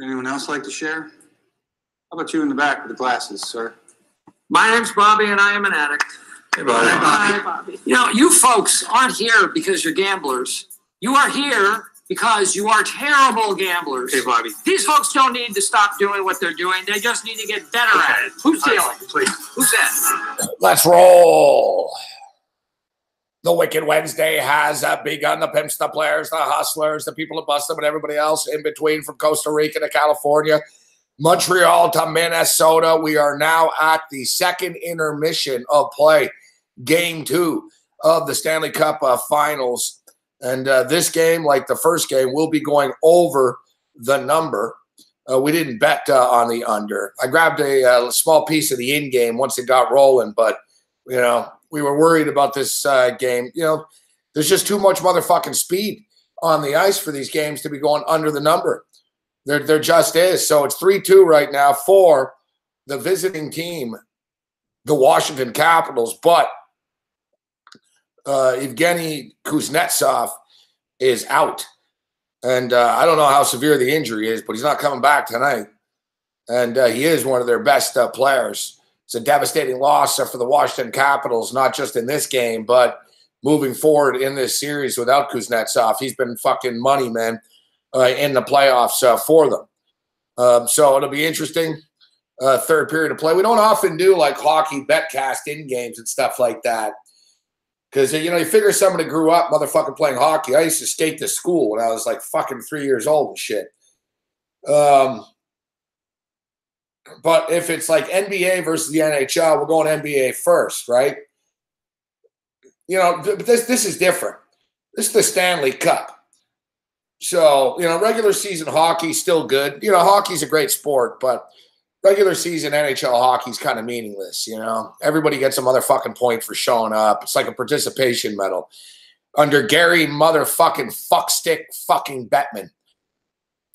Anyone else like to share? How about you in the back with the glasses, sir? My name's Bobby, and I am an addict. Hey, Bobby. Hi, Bobby. You know, you folks aren't here because you're gamblers. You are here because you are terrible gamblers. Hey, Bobby. These folks don't need to stop doing what they're doing. They just need to get better at it. Who's dealing? Please. Who's that? Let's roll. The Wicked Wednesday has begun. The pimps, the players, the hustlers, the people who bust them, and everybody else in between from Costa Rica to California, Montreal to Minnesota. We are now at the second intermission of play, Game 2 of the Stanley Cup Finals. And this game, like the first game, will be going over the number. We didn't bet on the under. I grabbed a small piece of the in-game once it got rolling, but, you know, we were worried about this game. You know, there's just too much motherfucking speed on the ice for these games to be going under the number. There just is. So it's 3-2 right now for the visiting team, the Washington Capitals. But Evgeny Kuznetsov is out. And I don't know how severe the injury is, but he's not coming back tonight. And he is one of their best players. It's a devastating loss for the Washington Capitals, not just in this game, but moving forward in this series without Kuznetsov. He's been fucking money, man, in the playoffs for them. So it'll be interesting. Third period of play. We don't often do like hockey betcast in games and stuff like that. Because, you know, you figure somebody grew up motherfucking playing hockey. I used to skate to school when I was like fucking 3 years old and shit. But if it's like NBA versus the NHL, we're going NBA first, right? You know, but this is different. This is the Stanley Cup. So, you know, regular season hockey's still good. You know, hockey's a great sport, but regular season NHL hockey's kind of meaningless, you know? Everybody gets a motherfucking point for showing up. It's like a participation medal. Under Gary motherfucking fuckstick fucking Bettman.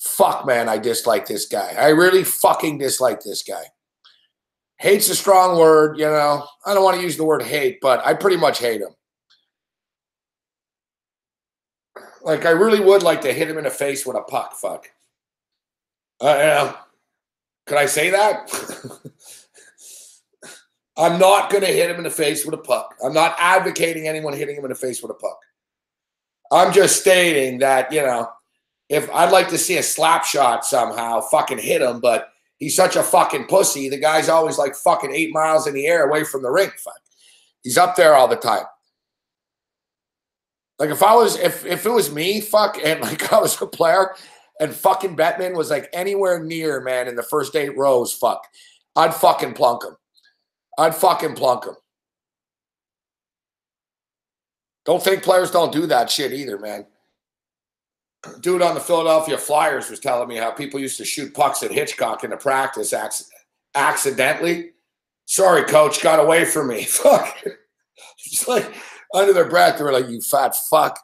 Fuck, man, I dislike this guy. I really fucking dislike this guy. Hate's a strong word, you know. I don't want to use the word hate, but I pretty much hate him. Like, I really would like to hit him in the face with a puck, fuck. You know, could I say that? I'm not going to hit him in the face with a puck. I'm not advocating anyone hitting him in the face with a puck. I'm just stating that, you know, if I'd like to see a slap shot somehow, fucking hit him, but he's such a fucking pussy. The guy's always like fucking 8 miles in the air away from the rink. Fuck. He's up there all the time. Like if it was me, fuck, and like I was a player and fucking Bettman was like anywhere near, man, in the first 8 rows, fuck, I'd fucking plunk him. I'd fucking plunk him. Don't think players don't do that shit either, man. Dude on the Philadelphia Flyers was telling me how people used to shoot pucks at Hitchcock in the practice accidentally. Sorry, coach, got away from me. Fuck. It's like under their breath, they were like, you fat fuck.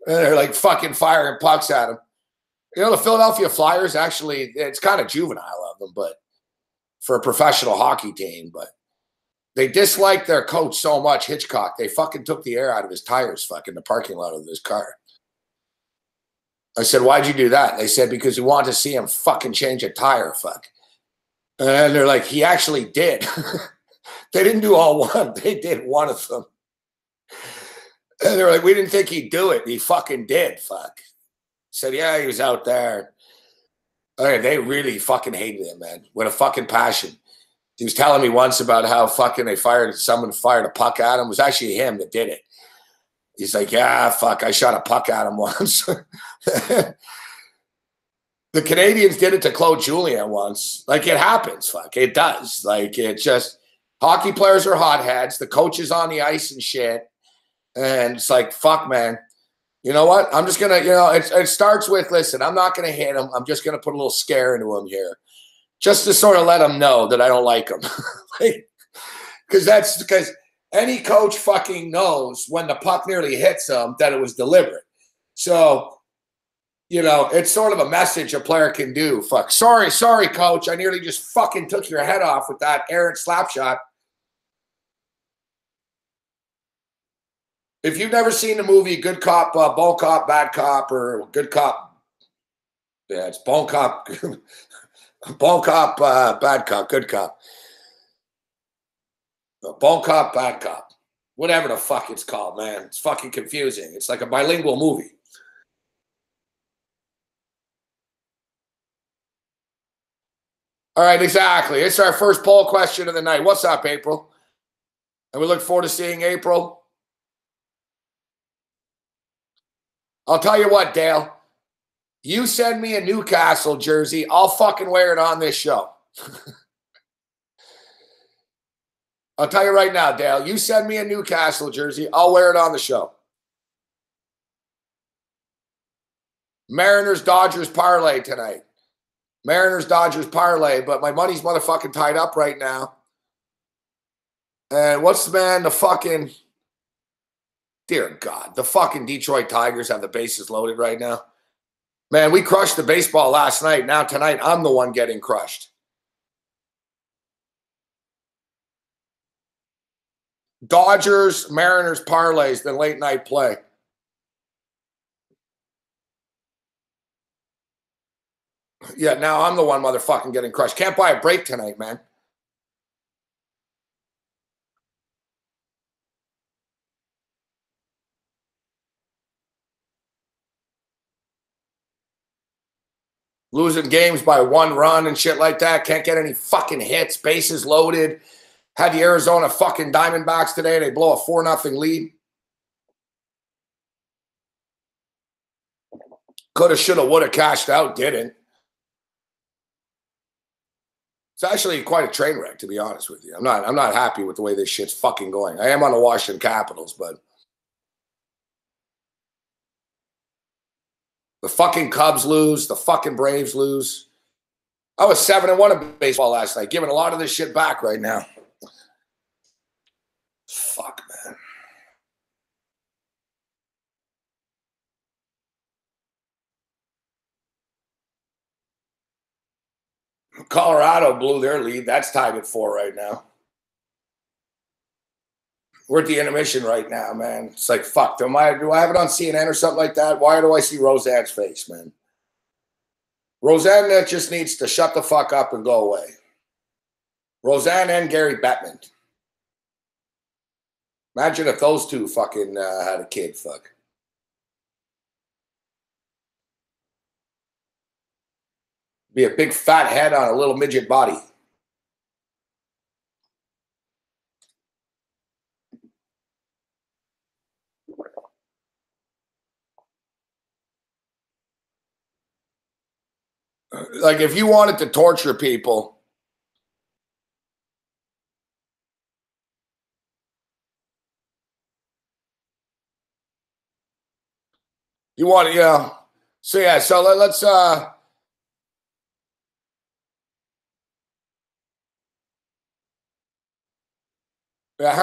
And they're like fucking firing pucks at him. You know, the Philadelphia Flyers actually, it's kind of juvenile of them, but for a professional hockey team, but they disliked their coach so much, Hitchcock, they fucking took the air out of his tires, fuck, in the parking lot of his car. I said, why'd you do that? They said, because we wanted to see him fucking change a tire, fuck. And they're like, he actually did. They didn't do all one. They did one of them. And they're like, we didn't think he'd do it. He fucking did, fuck. Said, yeah, he was out there. Okay, they really fucking hated him, man, with a fucking passion. He was telling me once about how fucking someone fired a puck at him. It was actually him that did it. He's like, yeah, fuck, I shot a puck at him once. The Canadiens did it to Claude Julien once. Like, it happens, fuck. It does. Like, it just, hockey players are hotheads. The coach is on the ice and shit. And it's like, fuck, man. You know what? I'm just going to, you know, it starts with, listen, I'm not going to hit him. I'm just going to put a little scare into him here. Just to sort of let him know that I don't like him. Because any coach fucking knows when the puck nearly hits him that it was deliberate. So, you know, it's sort of a message a player can do. Fuck. Sorry, coach. I nearly just fucking took your head off with that errant slap shot. If you've never seen the movie Good Cop, Bad Cop, or Good Cop, Yeah, it's bone cop, bone cop, bad cop, good cop. Bone cop, bad cop. Whatever the fuck it's called, man. It's fucking confusing. It's like a bilingual movie. All right, exactly. It's our first poll question of the night. What's up, April? And we look forward to seeing April. I'll tell you what, Dale. You send me a Newcastle jersey, I'll fucking wear it on this show. I'll tell you right now, Dale. You send me a Newcastle jersey, I'll wear it on the show. Mariners-Dodgers parlay tonight. Mariners-Dodgers parlay, but my money's motherfucking tied up right now. And what's the man, the fucking, dear God, the fucking Detroit Tigers have the bases loaded right now. Man, we crushed the baseball last night. Now tonight, I'm the one getting crushed. Dodgers, Mariners parlays, the late night play. Yeah, now I'm the one motherfucking getting crushed. Can't buy a break tonight, man. Losing games by 1 run and shit like that. Can't get any fucking hits. Bases loaded. Had the Arizona fucking Diamondbacks today. They blow a 4-0 lead. Coulda, shoulda, woulda, cashed out. Didn't. It's actually quite a train wreck, to be honest with you. I'm not happy with the way this shit's fucking going. I am on the Washington Capitals, but the fucking Cubs lose. The fucking Braves lose. I was 7-1 in baseball last night, giving a lot of this shit back right now. Fuck, man. Colorado blew their lead. That's tied at 4 right now. We're at the intermission right now, man. It's like, fuck. Do I have it on CNN or something like that? Why do I see Roseanne's face, man? Roseanne just needs to shut the fuck up and go away. Roseanne and Gary Bettman. Imagine if those two fucking had a kid, fuck. Be a big fat head on a little midget body. Like, if you wanted to torture people, you want to, yeah. So, yeah, so let's, how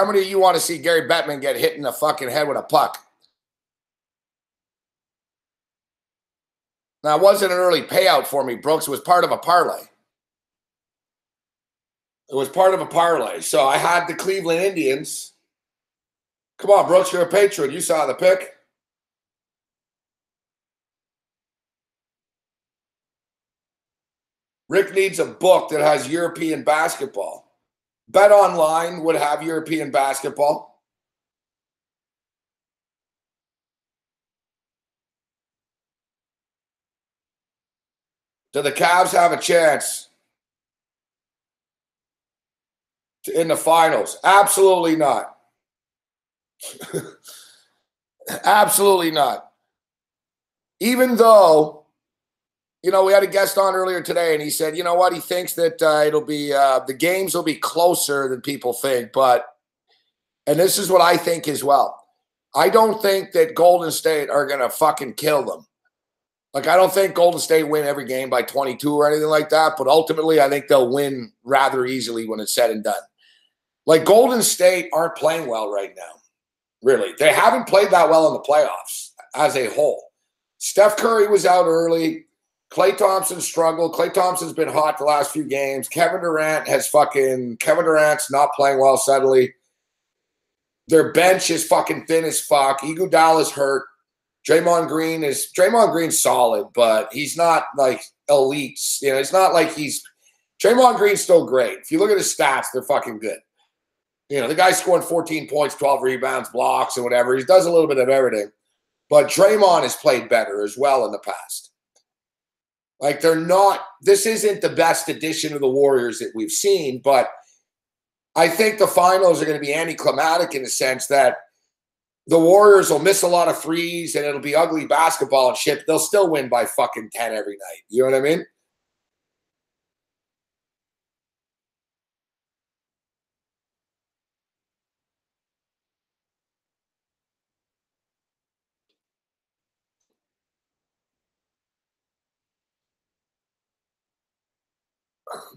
many of you want to see Gary Bettman get hit in the fucking head with a puck? Now, it wasn't an early payout for me, Brooks. It was part of a parlay. It was part of a parlay. So I had the Cleveland Indians. Come on, Brooks, you're a patron. You saw the pick. Rick needs a book that has European basketball. Bet Online would have European basketball. Do the Cavs have a chance in the finals? Absolutely not. Absolutely not. Even though, you know, we had a guest on earlier today, and he said, you know what, he thinks that it'll be the games will be closer than people think. But, and this is what I think as well. I don't think that Golden State are going to fucking kill them. Like, I don't think Golden State win every game by 22 or anything like that, but ultimately I think they'll win rather easily when it's said and done. Like, Golden State aren't playing well right now, really. They haven't played that well in the playoffs as a whole. Steph Curry was out early. Klay Thompson struggled. Klay Thompson's been hot the last few games. Kevin Durant's not playing well suddenly. Their bench is fucking thin as fuck. Iguodala's hurt. Draymond Green's solid, but he's not like elite. You know, it's not like Draymond Green's still great. If you look at his stats, they're fucking good. You know, the guy's scoring 14 points, 12 rebounds, blocks, and whatever. He does a little bit of everything. But Draymond has played better as well in the past. Like, this isn't the best edition of the Warriors that we've seen, but I think the finals are going to be anticlimactic in the sense that the Warriors will miss a lot of threes and it'll be ugly basketball and shit. They'll still win by fucking 10 every night. You know what I mean?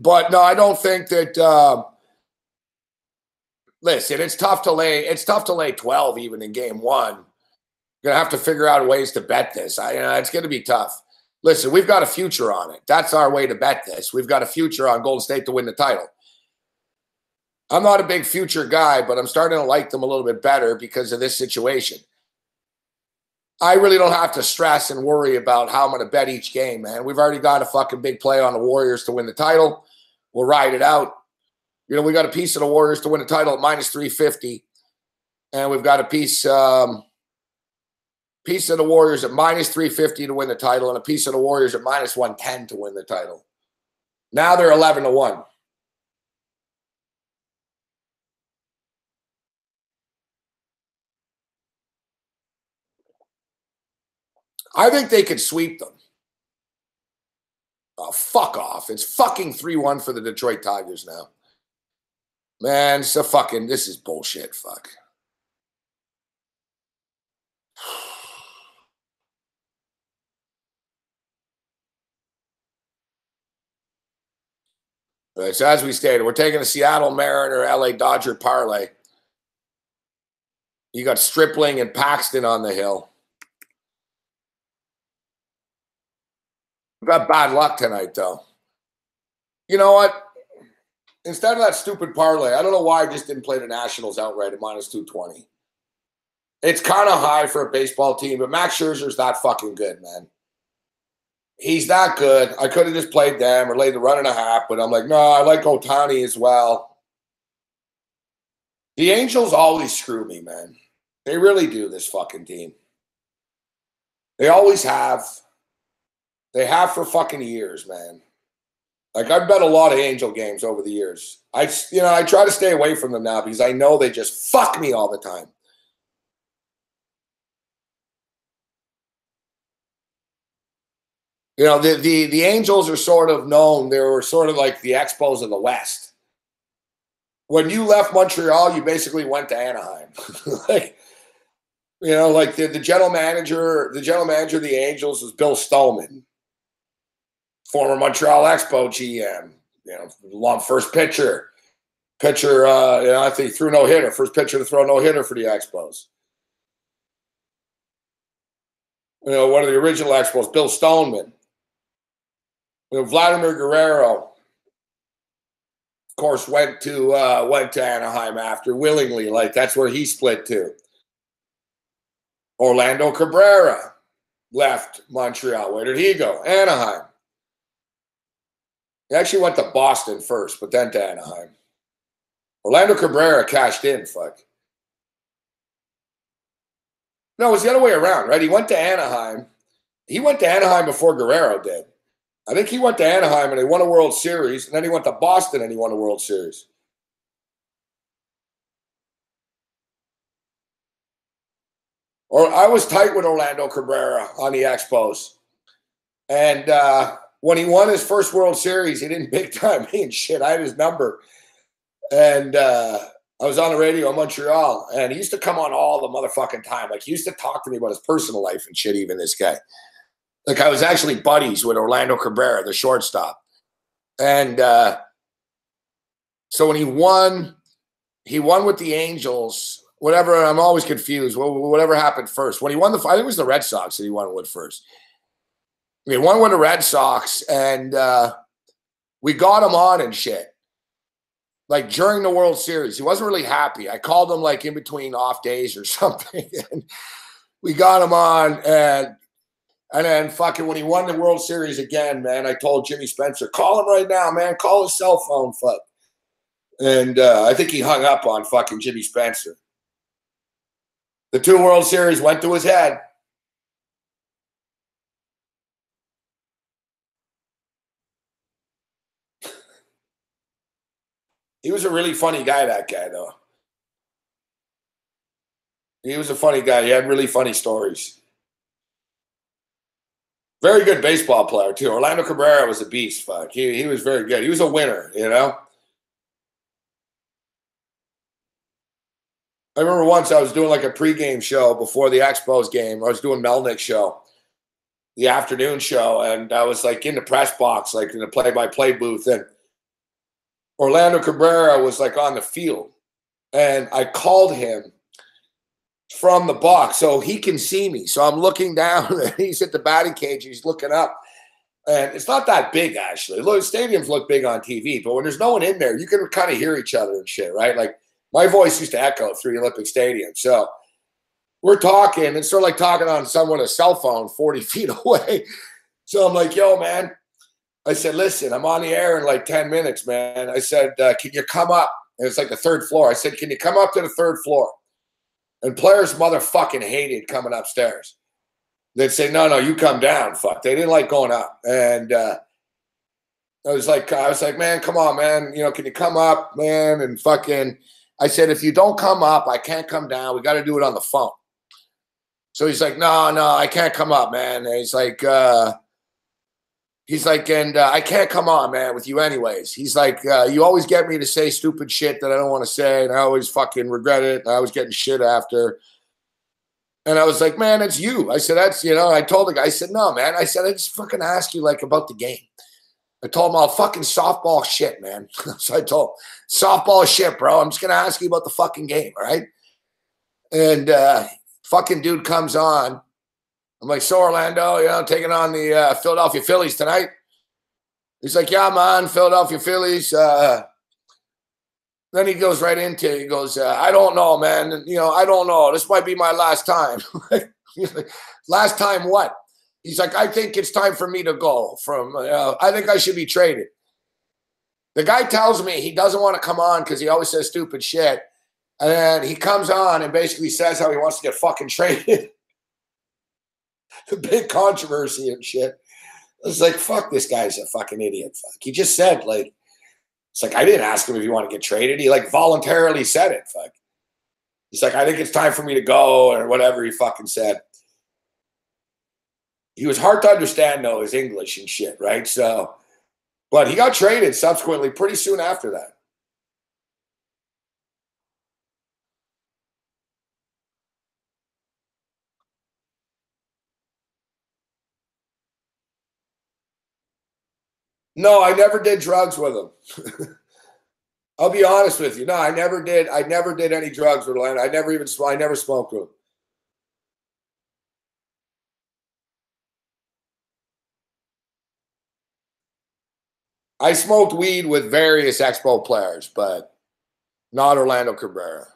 But no, I don't think that. Listen, it's tough to lay 12 even in game one. You're gonna have to figure out ways to bet this. It's gonna be tough. Listen, we've got a future on it. That's our way to bet this. We've got a future on Golden State to win the title. I'm not a big future guy, but I'm starting to like them a little bit better because of this situation. I really don't have to stress and worry about how I'm going to bet each game, man. We've already got a fucking big play on the Warriors to win the title. We'll ride it out. You know, we got a piece of the Warriors to win the title at minus 350. And we've got a piece of the Warriors at minus 350 to win the title and a piece of the Warriors at minus 110 to win the title. Now they're 11-1. I think they could sweep them. Oh, fuck off. It's fucking 3-1 for the Detroit Tigers now. Man, this is bullshit. Fuck. All right, so as we stated, we're taking a Seattle Mariner, LA Dodger parlay. You got Stripling and Paxton on the hill. We've got bad luck tonight, though. You know what? Instead of that stupid parlay, I don't know why I just didn't play the Nationals outright at minus 220. It's kind of high for a baseball team, but Max Scherzer's that fucking good, man. He's that good. I could have just played them or laid the 1.5, but I'm like, no, I like Ohtani as well. The Angels always screw me, man. They really do, this fucking team. They always have. They have for fucking years, man. Like, I've bet a lot of Angel games over the years. I try to stay away from them now because I know they just fuck me all the time. You know, the Angels are sort of known. They were sort of like the Expos of the West. When you left Montreal, you basically went to Anaheim. The general manager of the Angels was Bill Stolman, former Montreal Expo GM. You know, long first pitcher. I think he threw no-hitter. First pitcher to throw no-hitter for the Expos. You know, one of the original Expos, Bill Stoneman. You know, Vladimir Guerrero, of course, went to Anaheim after willingly. Like, that's where he split to. Orlando Cabrera left Montreal. Where did he go? Anaheim. He actually went to Boston first, but then to Anaheim. Orlando Cabrera cashed in, fuck. No, it was the other way around, right? He went to Anaheim. He went to Anaheim before Guerrero did. I think he went to Anaheim and he won a World Series, and then he went to Boston and he won a World Series. Or I was tight with Orlando Cabrera on the Expos. And when he won his first World Series, he didn't big time me and shit. I had his number. And I was on the radio in Montreal, and he used to come on all the motherfucking time. Like, he used to talk to me about his personal life and shit, even this guy. Like, I was actually buddies with Orlando Cabrera, the shortstop. And so when he won with the Angels, whatever, I'm always confused. Whatever happened first. When he won I think it was the Red Sox that he won with first. He won with the Red Sox, and we got him on and shit. Like, during the World Series. He wasn't really happy. I called him, like, in between off days or something. we got him on, and then fucking when he won the World Series again, man, I told Jimmy Spencer, call him right now, man. Call his cell phone, fuck. And I think he hung up on fucking Jimmy Spencer. The 2 World Series went to his head. He was a really funny guy, that guy, though. He was a funny guy. He had really funny stories. Very good baseball player, too. Orlando Cabrera was a beast, fuck. He was very good. He was a winner, you know? I remember once I was doing like a pregame show before the Expos game. I was doing Melnick's show, the afternoon show, and I was like in the press box, like in the play-by-play booth, and Orlando Cabrera was like on the field, and I called him from the box so he can see me. So I'm looking down, and he's at the batting cage, he's looking up, and it's not that big, actually. Look, stadiums look big on TV, but when there's no one in there, you can kind of hear each other and shit, right? Like, my voice used to echo through the Olympic Stadium. So we're talking. It's sort of like talking on someone's cell phone 40 feet away. So I'm like, yo, man. I said, listen, I'm on the air in like 10 minutes, man. I said, can you come up? And it's like the 3rd floor. I said, can you come up to the 3rd floor? And players motherfucking hated coming upstairs. They'd say, no, you come down. Fuck. They didn't like going up. And I was like, man, come on, man. You know, can you come up, man? And fucking... I said, if you don't come up, I can't come down. We got to do it on the phone. So he's like, no, I can't come up, man. And he's like, and I can't come on, man, with you anyways. He's like, you always get me to say stupid shit that I don't want to say, and I always fucking regret it, and I was getting shit after. And I was like, man, it's you. I said, that's, you know, I told the guy, I said, no, man. I said, I just fucking ask you, like, about the game. I told him, all fucking softball shit, man. So I told him, softball shit, bro. I'm just going to ask you about the fucking game, all right? And fucking dude comes on. I'm like, so Orlando, you know, taking on the Philadelphia Phillies tonight? He's like, yeah, man, Philadelphia Phillies. Then he goes right into, he goes, I don't know, man. You know, I don't know. This might be my last time. He's like, last time what? He's like, I think it's time for me to go. I think I should be traded. The guy tells me he doesn't want to come on because he always says stupid shit. And then he comes on and basically says how he wants to get fucking traded. The big controversy and shit. I was like, fuck, this guy's a fucking idiot. Fuck. He just said, like, it's like, I didn't ask him if he wanted to get traded. He, like, voluntarily said it. Fuck. He's like, I think it's time for me to go or whatever he fucking said. He was hard to understand, though, his English and shit, right? So, but he got traded subsequently pretty soon after that. No, I never did drugs with him. I'll be honest with you. No, I never did. I never did any drugs with Orlando. I never smoked with him. I smoked weed with various Expo players, but not Orlando Cabrera.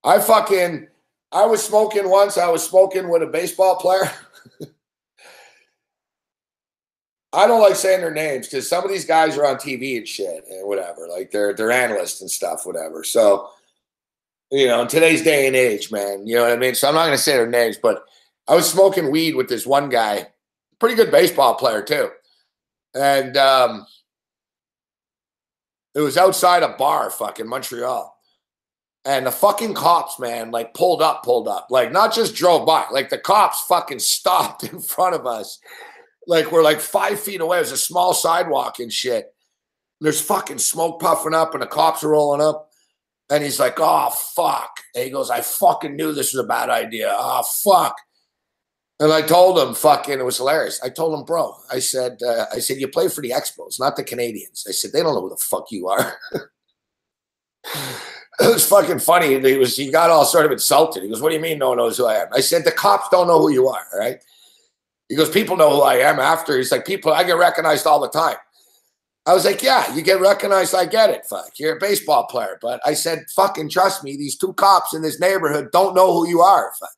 I was smoking once. I was smoking with a baseball player. I don't like saying their names because some of these guys are on TV and shit and whatever. Like they're analysts and stuff, whatever. So, you know, in today's day and age, man, you know what I mean? So I'm not going to say their names, but I was smoking weed with this one guy, pretty good baseball player too. And it was outside a bar, fucking Montreal. And the fucking cops, man, like pulled up. Like not just drove by. Like the cops fucking stopped in front of us. Like we're like 5 feet away. It was a small sidewalk and shit. And there's fucking smoke puffing up and the cops are rolling up. And he's like, oh, fuck. And he goes, I fucking knew this was a bad idea. Oh, fuck. And I told him, fucking, it was hilarious. I told him, bro, I said, you play for the Expos, not the Canadiens. I said, they don't know who the fuck you are. It was fucking funny. He got all sort of insulted. He goes, what do you mean no one knows who I am? I said, the cops don't know who you are, right? He goes, people know who I am after. He's like, people, I get recognized all the time. I was like, yeah, you get recognized. I get it. Fuck, you're a baseball player. But I said, fucking trust me, these 2 cops in this neighborhood don't know who you are. Fuck.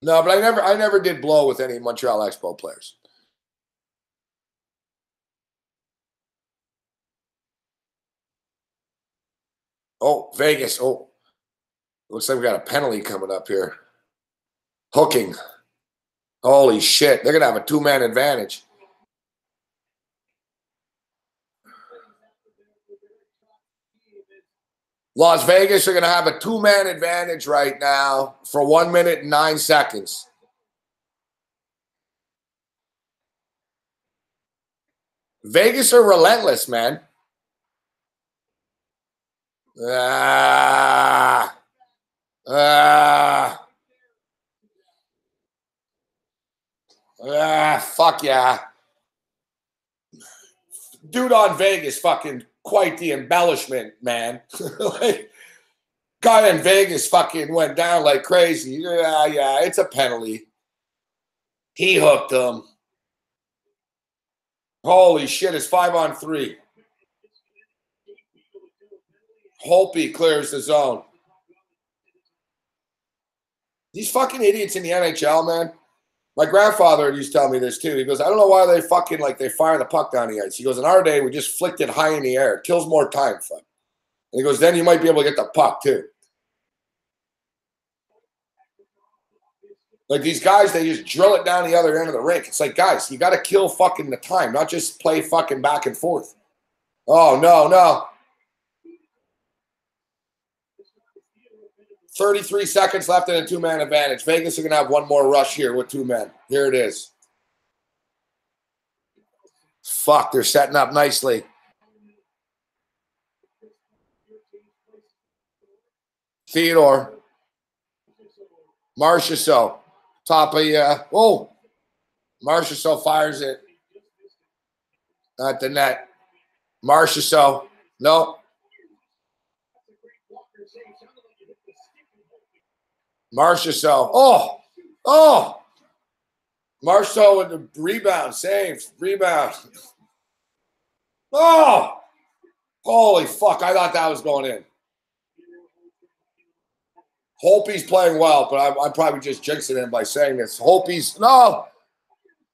No, but I never did blow with any Montreal Expo players. Oh, Vegas. Oh, looks like we got a penalty coming up here. Hooking. Holy shit. They're going to have a 2-man advantage. Las Vegas are going to have a 2-man advantage right now for 1 minute and 9 seconds. Vegas are relentless, man. Fuck yeah. Dude on Vegas, fucking quite the embellishment, man. Like, guy in Vegas fucking went down like crazy. Yeah, it's a penalty. He hooked him. Holy shit, it's 5-on-3. Holtby clears the zone. These fucking idiots in the NHL, man. My grandfather used to tell me this too. He goes, I don't know why they fucking like they fire the puck down the ice. He goes, in our day, we just flicked it high in the air. It kills more time. Fuck. And he goes, then you might be able to get the puck too. Like these guys, they just drill it down the other end of the rink. It's like, guys, you got to kill fucking the time, not just play fucking back and forth. Oh, no. 33 seconds left in a 2-man advantage. Vegas are going to have one more rush here with 2 men. Here it is. Fuck, they're setting up nicely. Theodore. Marchessault. Top of, oh. Marchessault fires it. At the net. Marchessault. No. Marchessault. Oh. Marchessault with the rebound. Saves. Rebound. Oh. Holy fuck. I thought that was going in. Holtby's playing well, but I'm probably just jinxing him by saying this. Holtby's. No.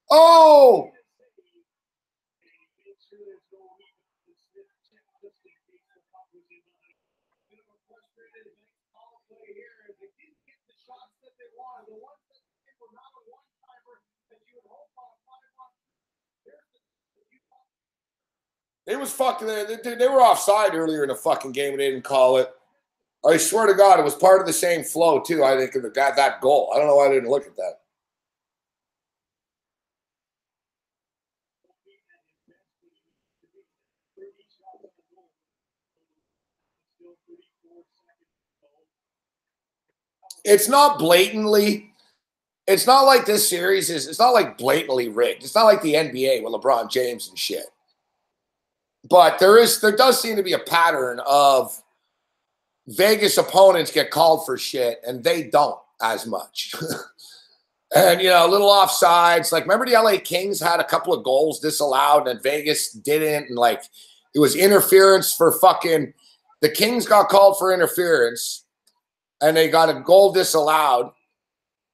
Oh. It was fucking. They were offside earlier in the fucking game and they didn't call it. I swear to God, it was part of the same flow too. I think of that goal. I don't know why I didn't look at that. It's not blatantly. It's not like this series is. It's not like blatantly rigged. It's not like the NBA with LeBron James and shit. But there does seem to be a pattern of Vegas opponents get called for shit and they don't as much. And, a little offsides. Like, remember the LA Kings had a couple of goals disallowed and Vegas didn't. And, like, it was interference for fucking – the Kings got called for interference and they got a goal disallowed.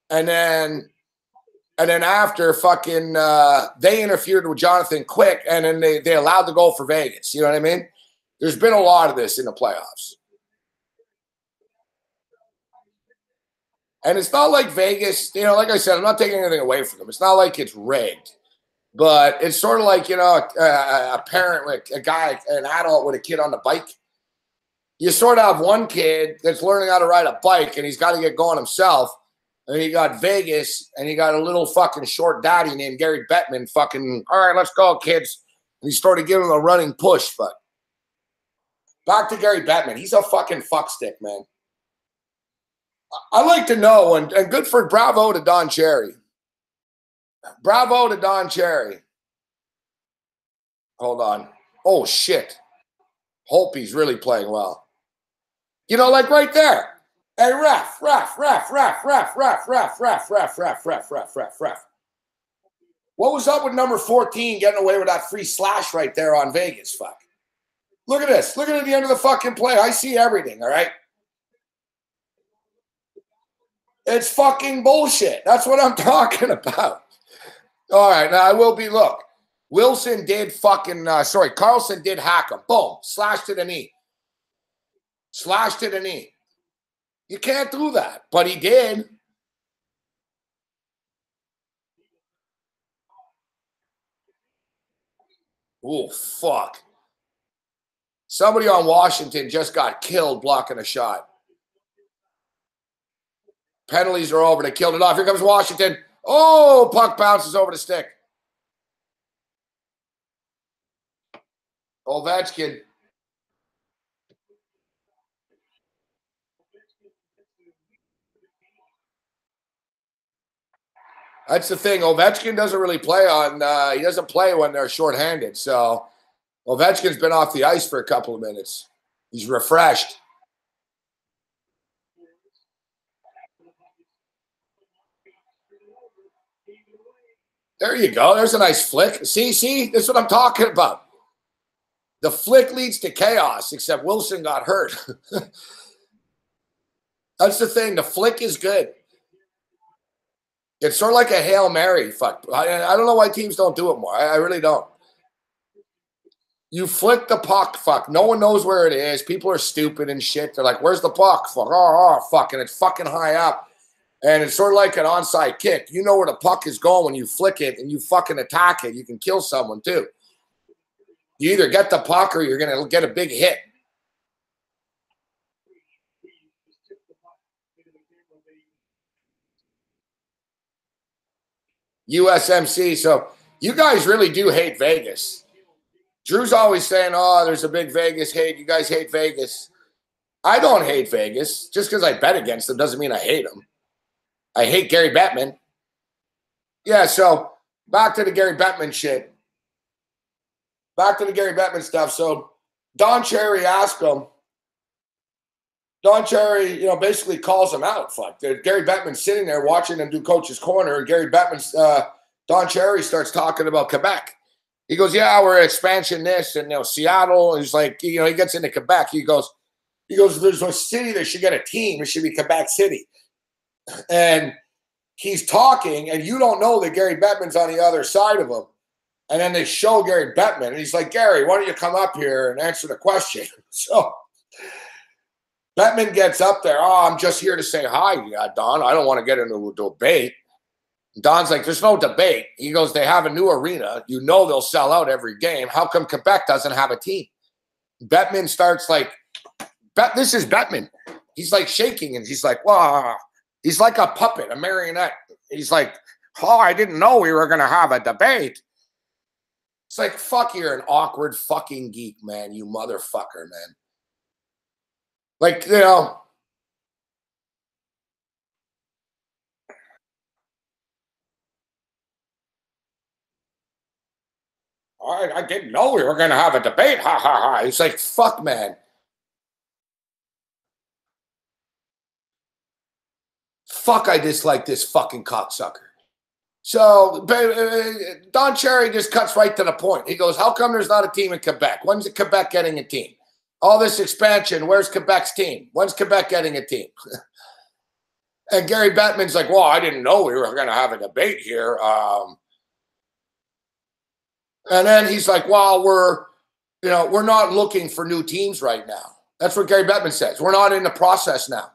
And then after fucking they interfered with Jonathan Quick and then they allowed the goal for Vegas. You know what I mean? There's been a lot of this in the playoffs. And it's not like Vegas, like I said, I'm not taking anything away from them. It's not like it's rigged. But it's sort of like, a parent, like a guy, an adult with a kid on the bike. You sort of have one kid that's learning how to ride a bike and he's got to get going himself. And you got Vegas and you got a little fucking short daddy named Gary Bettman fucking, all right, let's go, kids. And he started giving him a running push. But back to Gary Bettman. He's a fucking fuckstick, man. I like to know, and good for bravo to Don Cherry. Bravo to Don Cherry. Hold on. Oh, shit. Hope he's really playing well. You know, like right there. Hey, ref. What was up with number 14 getting away with that free slash right there on Vegas? Fuck. Look at this. Look at the end of the fucking play. I see everything, all right? It's fucking bullshit. That's what I'm talking about. All right, now I will be, look. Wilson did fucking, Carlson did hack him. Boom. Slash to the knee. Slash to the knee. You can't do that, but he did. Oh, fuck. Somebody on Washington just got killed blocking a shot. Penalties are over. They killed it off. Here comes Washington. Oh, puck bounces over the stick. Ovechkin. That's the thing. Ovechkin doesn't really play on, he doesn't play when they're shorthanded. So Ovechkin's been off the ice for a couple of minutes. He's refreshed. There you go. There's a nice flick. See, that's what I'm talking about. The flick leads to chaos, except Wilson got hurt. That's the thing. The flick is good. It's sort of like a Hail Mary. Fuck. I don't know why teams don't do it more. I really don't. You flick the puck, fuck. No one knows where it is. People are stupid and shit. They're like, where's the puck? Fuck. Oh, fuck. And it's fucking high up. And it's sort of like an onside kick. You know where the puck is going when you flick it and you fucking attack it. You can kill someone too. You either get the puck or you're going to get a big hit. USMC. So you guys really do hate Vegas. Drew's always saying, oh, there's a big Vegas hate. You guys hate Vegas. I don't hate Vegas. Just because I bet against them doesn't mean I hate them. I hate Gary Bettman. Yeah, so back to the Gary Bettman shit. Back to the Gary Bettman stuff. So Don Cherry asked him. Don Cherry, basically calls him out. Fuck. Gary Bettman's sitting there watching him do coach's corner. And Gary Bettman's, Don Cherry starts talking about Quebec. He goes, yeah, we're expansion this and Seattle. He's like, he gets into Quebec. He goes, there's a city that should get a team. It should be Quebec City. And he's talking, and you don't know that Gary Bettman's on the other side of him. And then they show Gary Bettman, and he's like, Gary, why don't you come up here and answer the question? So Bettman gets up there. Oh, I'm just here to say hi, Don. I don't want to get into a debate. Don's like, there's no debate. He goes, they have a new arena. You know they'll sell out every game. How come Quebec doesn't have a team? Bettman starts like, this is Bettman. He's like shaking, and he's like, wow. He's like a puppet, a marionette. He's like, oh, I didn't know we were going to have a debate. It's like, fuck, you're an awkward fucking geek, man. You motherfucker, man. Like, I didn't know we were going to have a debate. Ha, ha, ha. It's like, fuck, man. Fuck, I dislike this fucking cocksucker. So Don Cherry just cuts right to the point. He goes, how come there's not a team in Quebec? When's Quebec getting a team? All this expansion, where's Quebec's team? When's Quebec getting a team? And Gary Bettman's like, well, I didn't know we were going to have a debate here. And then he's like, well, we're not looking for new teams right now. That's what Gary Bettman says. We're not in the process now.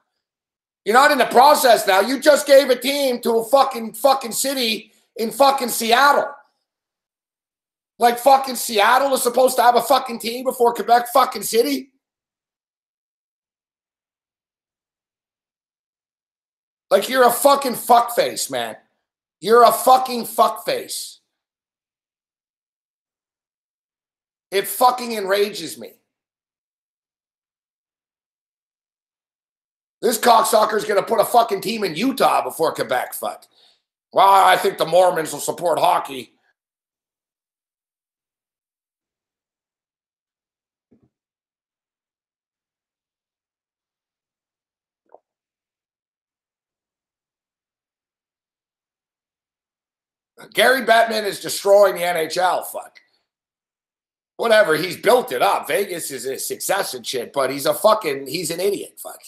You're not in the process now. You just gave a team to a fucking city in fucking Seattle. Like fucking Seattle is supposed to have a fucking team before Quebec fucking City. Like you're a fucking fuckface, man. You're a fucking fuckface. It fucking enrages me. This cocksucker's going to put a fucking team in Utah before Quebec, fuck. Well, I think the Mormons will support hockey. Gary Bettman is destroying the NHL, fuck. Whatever, he's built it up. Vegas is a success and shit, but he's an idiot, fuck.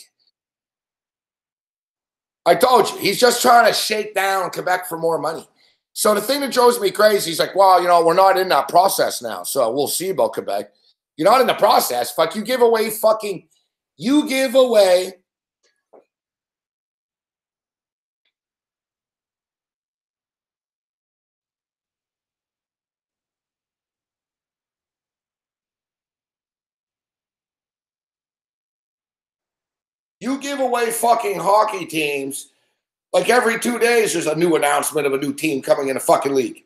I told you, he's just trying to shake down Quebec for more money. So the thing that drives me crazy, he's like, well, we're not in that process now, so we'll see about Quebec. You're not in the process, fuck. You give away fucking hockey teams. Like every 2 days, there's a new announcement of a new team coming in a fucking league.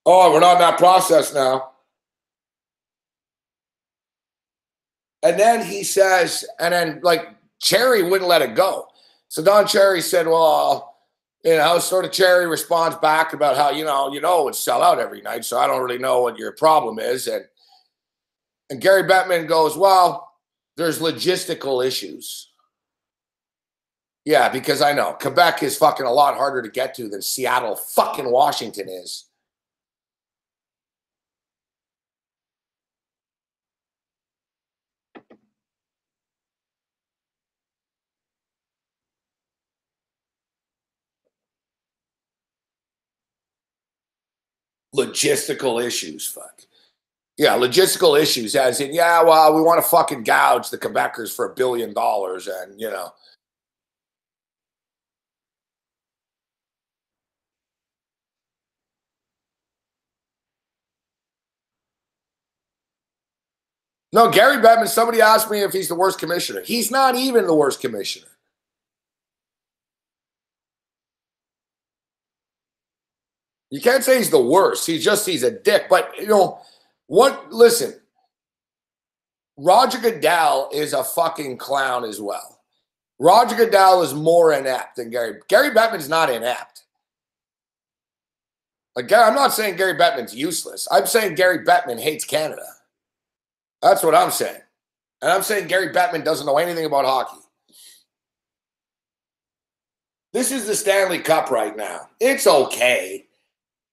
Oh, we're not in that process now. And then he says, Cherry wouldn't let it go. So Don Cherry said, well, sort of Cherry responds back about how, it's sell out every night, so I don't really know what your problem is. And Gary Bettman goes, well, there's logistical issues. Yeah, because I know Quebec is fucking a lot harder to get to than Seattle fucking Washington is. Logistical issues, fuck. Yeah, logistical issues, as in, we want to fucking gouge the Quebecers for $1 billion, and No, Gary Bettman, somebody asked me if he's the worst commissioner. He's not even the worst commissioner. You can't say he's the worst. He's a dick. But, listen, Roger Goodell is a fucking clown as well. Roger Goodell is more inept than Gary. Gary Bettman's not inept. I'm not saying Gary Bettman's useless. I'm saying Gary Bettman hates Canada. That's what I'm saying. And I'm saying Gary Bettman doesn't know anything about hockey. This is the Stanley Cup right now. It's okay.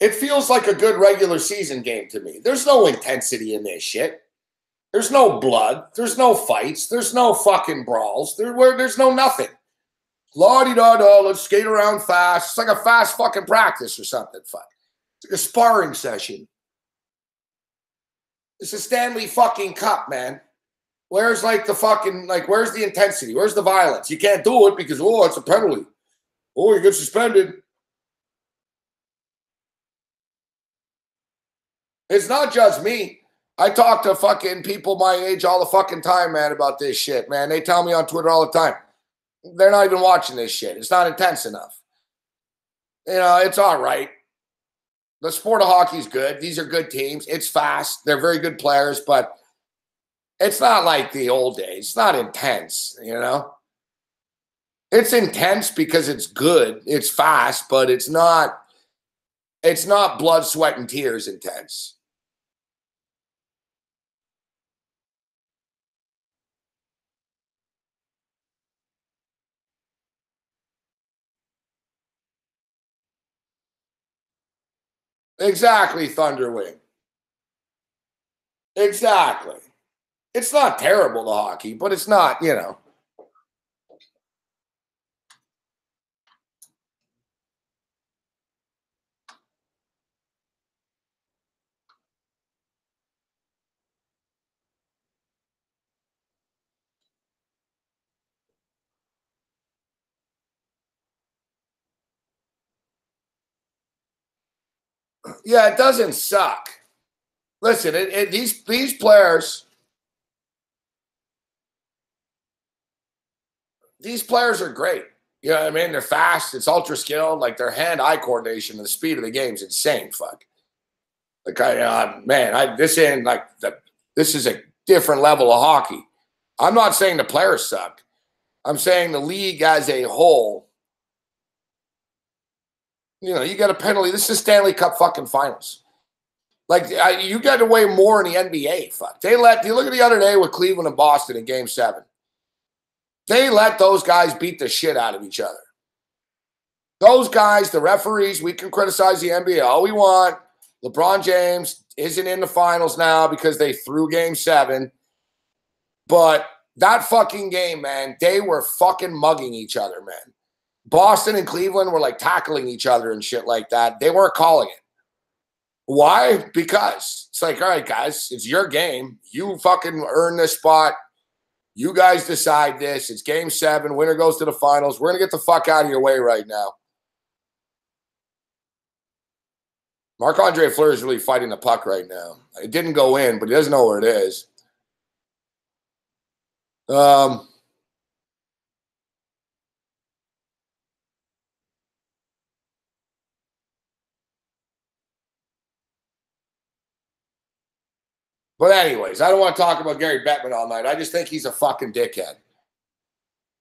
It feels like a good regular season game to me. There's no intensity in this shit. There's no blood. There's no fights. There's no fucking brawls. There's no nothing. La-di-da-da, let's skate around fast. It's like a fast fucking practice or something. Fuck. It's like a sparring session. It's a Stanley fucking Cup, man. Where's where's the intensity? Where's the violence? You can't do it because, it's a penalty. Oh, you get suspended. It's not just me. I talk to fucking people my age all the fucking time, man, about this shit, man. They tell me on Twitter all the time. They're not even watching this shit. It's not intense enough. It's all right. The sport of hockey is good. These are good teams. It's fast. They're very good players, but it's not like the old days. It's not intense, It's intense because it's good. It's fast, but it's not blood, sweat, and tears intense. Exactly, Thunderwing. Exactly. It's not terrible, the hockey, but it's not, Yeah, it doesn't suck. Listen, these players are great. You know what I mean? They're fast. It's ultra skilled. Like their hand-eye coordination and the speed of the game is insane. Fuck. This is a different level of hockey. I'm not saying the players suck. I'm saying the league as a whole. You got a penalty. This is Stanley Cup fucking finals. You got away more in the NBA. Fuck. You look at the other day with Cleveland and Boston in Game 7. They let those guys beat the shit out of each other. Those guys, the referees, we can criticize the NBA all we want. LeBron James isn't in the finals now because they threw game 7. But that fucking game, man, they were fucking mugging each other, man. Boston and Cleveland were like tackling each other and shit like that. They weren't calling it. Why? Because it's like, all right, guys, it's your game. You fucking earn this spot. You guys decide this. It's game 7. Winner goes to the finals. We're going to get the fuck out of your way right now. Marc-Andre Fleury is really fighting the puck right now. It didn't go in, but he doesn't know where it is. But anyways, I don't want to talk about Gary Bettman all night. I just think he's a fucking dickhead.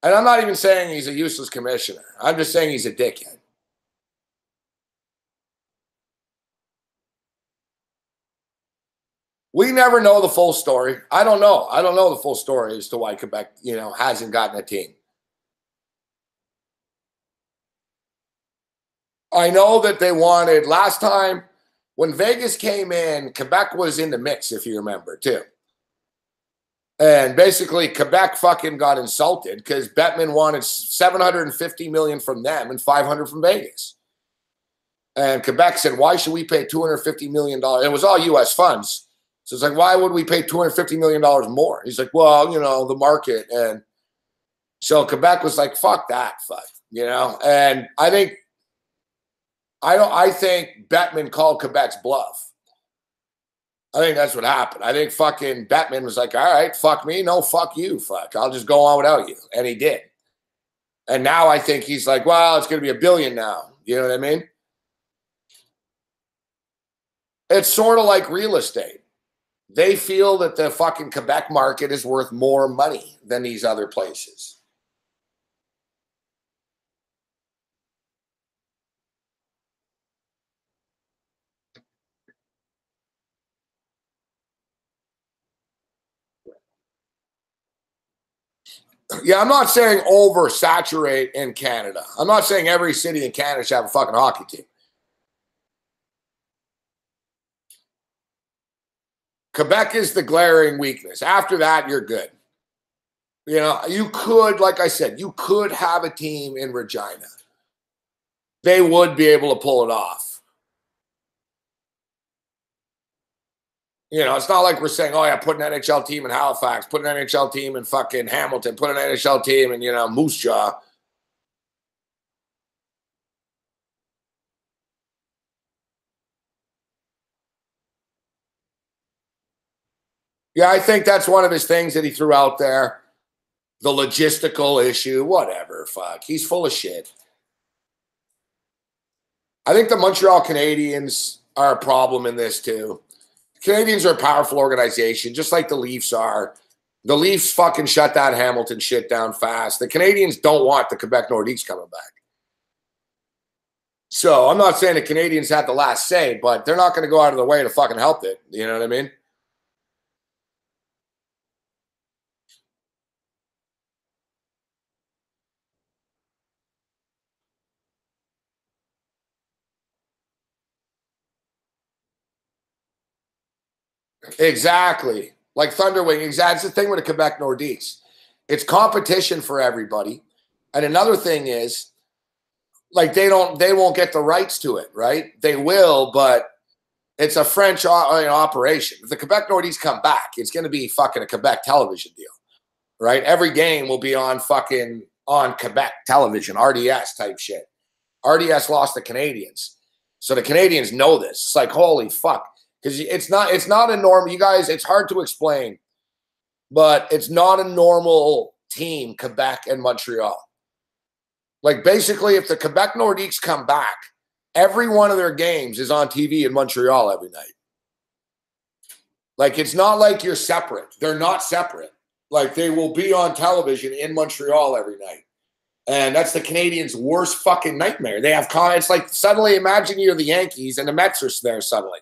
And I'm not even saying he's a useless commissioner. I'm just saying he's a dickhead. We never know the full story. I don't know. I don't know the full story as to why Quebec, hasn't gotten a team. I know that they wanted last time when Vegas came in, Quebec was in the mix, if you remember, too. And basically, Quebec fucking got insulted because Bettman wanted $750 million from them and $500 from Vegas. And Quebec said, why should we pay $250 million? It was all U.S. funds. So it's like, why would we pay $250 million more? He's like, well, the market. And so Quebec was like, fuck that, And I think Bettman called Quebec's bluff. I think that's what happened. I think fucking Bettman was like, all right, fuck me. No, fuck you. Fuck. I'll just go on without you. And he did. And now I think he's like, well, it's going to be $1 billion now. You know what I mean? It's sort of like real estate. They feel that the fucking Quebec market is worth more money than these other places. Yeah, I'm not saying oversaturate in Canada. I'm not saying every city in Canada should have a fucking hockey team. Quebec is the glaring weakness. After that, you're good. You could, like I said, you could have a team in Regina. They would be able to pull it off. It's not like we're saying, oh, yeah, put an NHL team in Halifax, put an NHL team in fucking Hamilton, put an NHL team in, Moose Jaw. Yeah, I think that's one of his things that he threw out there. The logistical issue, whatever, fuck. He's full of shit. I think the Montreal Canadiens are a problem in this too. Canadiens are a powerful organization, just like the Leafs are. The Leafs fucking shut that Hamilton shit down fast. The Canadiens don't want the Quebec Nordiques coming back. So I'm not saying the Canadiens had the last say, but they're not going to go out of their way to fucking help it. You know what I mean? Exactly. Like Thunderwing. Exactly. That's the thing with the Quebec Nordiques. It's competition for everybody. And another thing is, like, they won't get the rights to it, right? They will, but it's a French operation. If the Quebec Nordiques come back, it's going to be fucking a Quebec television deal, right? Every game will be on Quebec television, RDS type shit. RDS lost the Canadiens. So the Canadiens know this. It's like, holy fuck. Because it's not a normal, you guys, it's hard to explain, but it's not a normal team, Quebec and Montreal. Like, basically, if the Quebec Nordiques come back, every one of their games is on TV in Montreal every night. Like, it's not like you're separate. They're not separate. Like, they will be on television in Montreal every night. And that's the Canadiens' worst fucking nightmare. They have, it's like, suddenly imagine you're the Yankees and the Mets are there suddenly.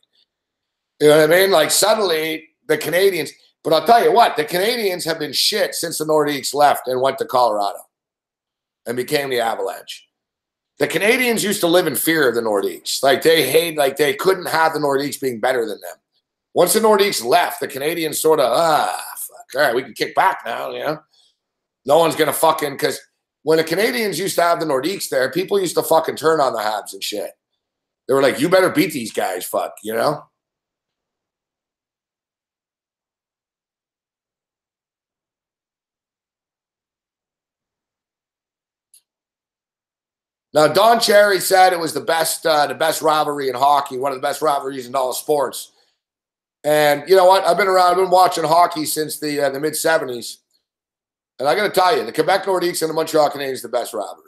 You know what I mean? Like, suddenly the Canadiens, but I'll tell you what, the Canadiens have been shit since the Nordiques left and went to Colorado and became the Avalanche. The Canadiens used to live in fear of the Nordiques. Like they couldn't have the Nordiques being better than them. Once the Nordiques left, the Canadiens sort of, fuck, all right, we can kick back now, you know? No one's going to fucking, because when the Canadiens used to have the Nordiques there, people used to fucking turn on the Habs and shit. They were like, you better beat these guys, fuck, you know? Now, Don Cherry said it was the best rivalry in hockey, one of the best rivalries in all of sports. And you know what? I've been watching hockey since the mid-'70s. And I got to tell you, the Quebec Nordiques and the Montreal Canadiens is the best rivalry.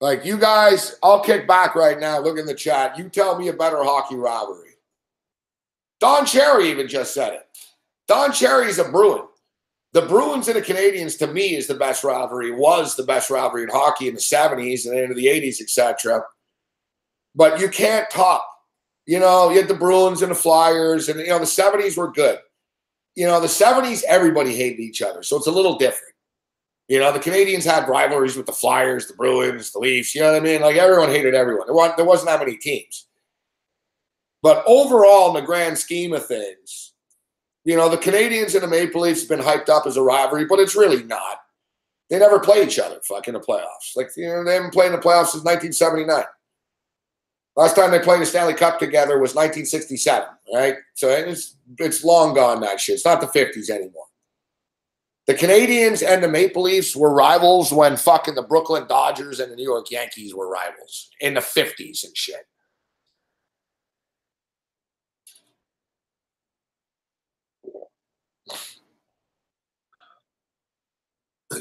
Like, you guys, I'll kick back right now. Look in the chat. You tell me a better hockey rivalry. Don Cherry even just said it. Don Cherry's a Bruin. The Bruins and the Canadiens, to me, is the best rivalry, was the best rivalry in hockey in the 70s and into the 80s, etc. But you can't top. You know, you had the Bruins and the Flyers, and, you know, the 70s were good. You know, the 70s, everybody hated each other, so it's a little different. You know, the Canadiens had rivalries with the Flyers, the Bruins, the Leafs, you know what I mean? Like, everyone hated everyone. There wasn't that many teams. But overall, in the grand scheme of things, you know, the Canadiens and the Maple Leafs have been hyped up as a rivalry, but it's really not. They never play each other, fuck, in the playoffs. Like, you know, they haven't played in the playoffs since 1979. Last time they played the Stanley Cup together was 1967, right? So it's long gone, that shit. It's not the 50s anymore. The Canadiens and the Maple Leafs were rivals when fucking the Brooklyn Dodgers and the New York Yankees were rivals in the 50s and shit.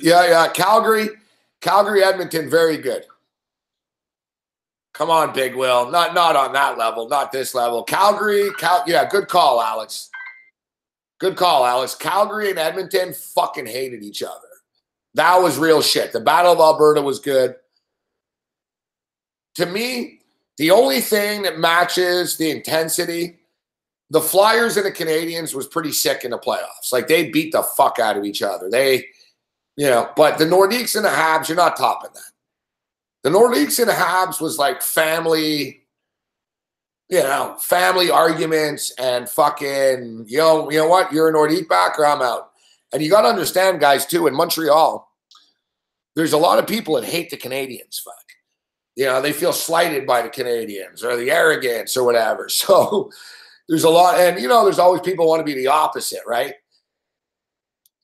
Yeah. Calgary, Edmonton, very good. Come on, Big Will. Not on that level, not this level. Calgary, yeah, good call, Alex. Good call, Alex. Calgary and Edmonton fucking hated each other. That was real shit. The Battle of Alberta was good. To me, the only thing that matches the intensity, the Flyers and the Canadiens was pretty sick in the playoffs. Like, they beat the fuck out of each other. They, you know, but the Nordiques and the Habs, you're not topping that. The Nordiques and the Habs was like family, you know, family arguments and fucking, you know what? You're a Nordique back or I'm out. And you got to understand, guys, too, in Montreal, there's a lot of people that hate the Canadiens, fuck. You know, they feel slighted by the Canadiens or the arrogance or whatever. So there's a lot, and, you know, there's always people who want to be the opposite, right?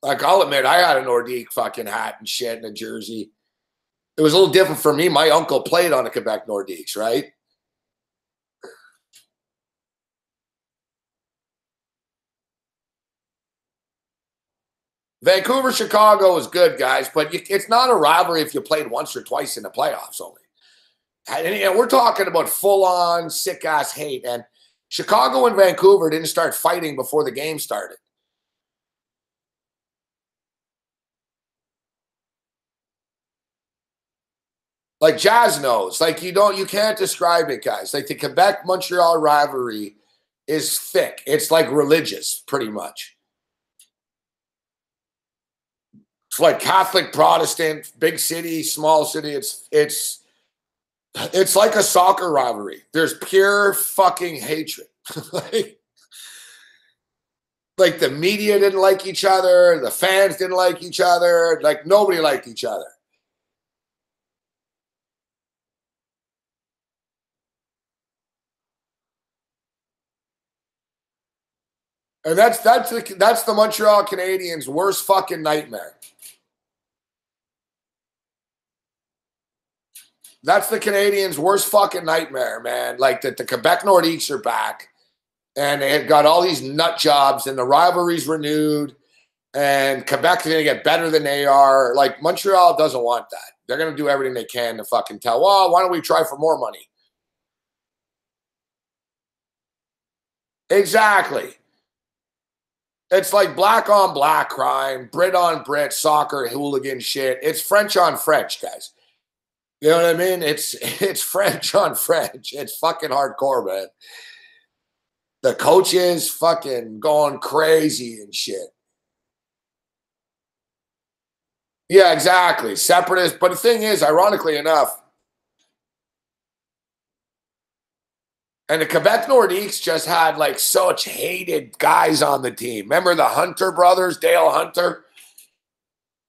Like, I'll admit, I had a Nordique fucking hat and shit and a jersey. It was a little different for me. My uncle played on the Quebec Nordiques, right? Vancouver, Chicago is good, guys, but it's not a rivalry if you played once or twice in the playoffs only. And we're talking about full-on, sick-ass hate. And Chicago and Vancouver didn't start fighting before the game started. Like, Jazz knows. Like, you can't describe it, guys. Like, the Quebec-Montreal rivalry is thick. It's like religious, pretty much. It's like Catholic, Protestant, big city, small city. It's like a soccer rivalry. There's pure fucking hatred. like the media didn't like each other. The fans didn't like each other. Like, nobody liked each other. And that's the Montreal Canadiens' worst fucking nightmare. That's the Canadiens' worst fucking nightmare, man. Like, that the Quebec Nordiques are back, and they got all these nut jobs, and the rivalry's renewed, and Quebec's going to get better than they are. Like, Montreal doesn't want that. They're going to do everything they can to fucking tell, well, why don't we try for more money? Exactly. It's like black on black crime, Brit on Brit, soccer, hooligan shit. It's French on French, guys. You know what I mean? It's French on French. It's fucking hardcore, man. The coaches fucking going crazy and shit. Yeah, exactly. Separatist. But the thing is, ironically enough, and the Quebec Nordiques just had like such hated guys on the team. Remember the Hunter brothers, Dale Hunter?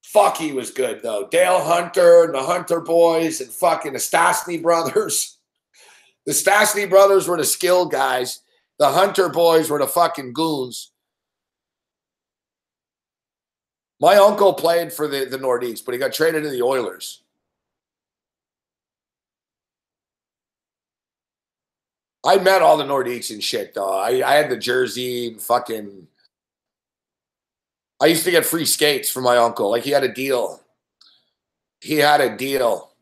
Fuck, he was good though. Dale Hunter and the Hunter boys and fucking the Stastny brothers. The Stastny brothers were the skill guys. The Hunter boys were the fucking goons. My uncle played for the Nordiques, but he got traded to the Oilers. I met all the Nordiques and shit, though. I had the jersey and fucking... I used to get free skates from my uncle. Like, he had a deal. He had a deal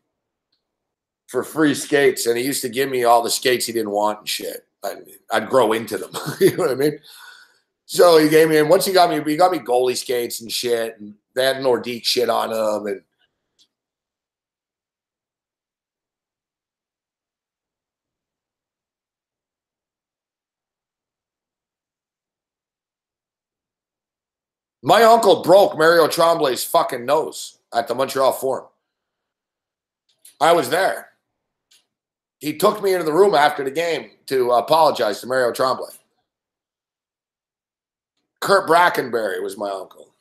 for free skates, and he used to give me all the skates he didn't want and shit. I'd grow into them. You know what I mean? So he gave me, and once he got me goalie skates and shit, and they had Nordique shit on them, and my uncle broke Mario Tremblay's fucking nose at the Montreal Forum. I was there. He took me into the room after the game to apologize to Mario Tremblay. Kurt Brackenberry was my uncle.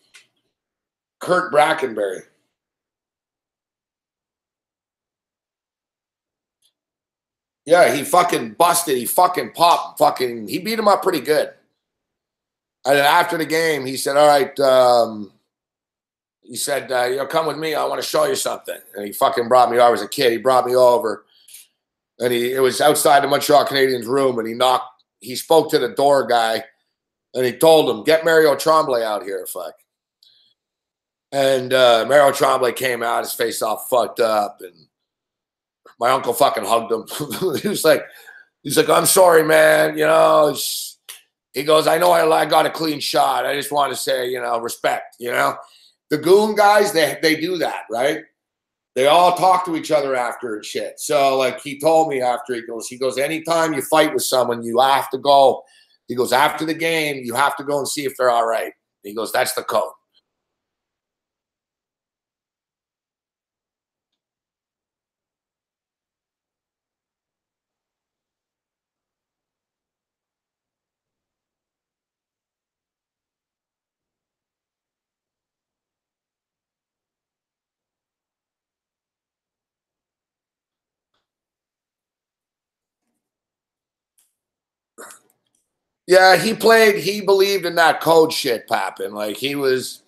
Kurt Brackenberry. Yeah, he fucking busted. He fucking popped. He beat him up pretty good. And then after the game, he said, all right, he said, come with me. I want to show you something. And he fucking brought me over. I was a kid. He brought me over. And it was outside the Montreal Canadiens room. And he spoke to the door guy. And he told him, get Mario Tremblay out here, fuck. And Mario Tremblay came out, his face all fucked up. And my uncle fucking hugged him. He's like, I'm sorry, man. You know, he goes, I know I got a clean shot. I just want to say, you know, respect, you know. The goon guys, they do that, right? They all talk to each other after and shit. So, like, he told me after, he goes, anytime you fight with someone, you have to go. He goes, after the game, you have to go and see if they're all right. He goes, that's the code. Yeah, he believed in that code shit, Pappin. Like, he was...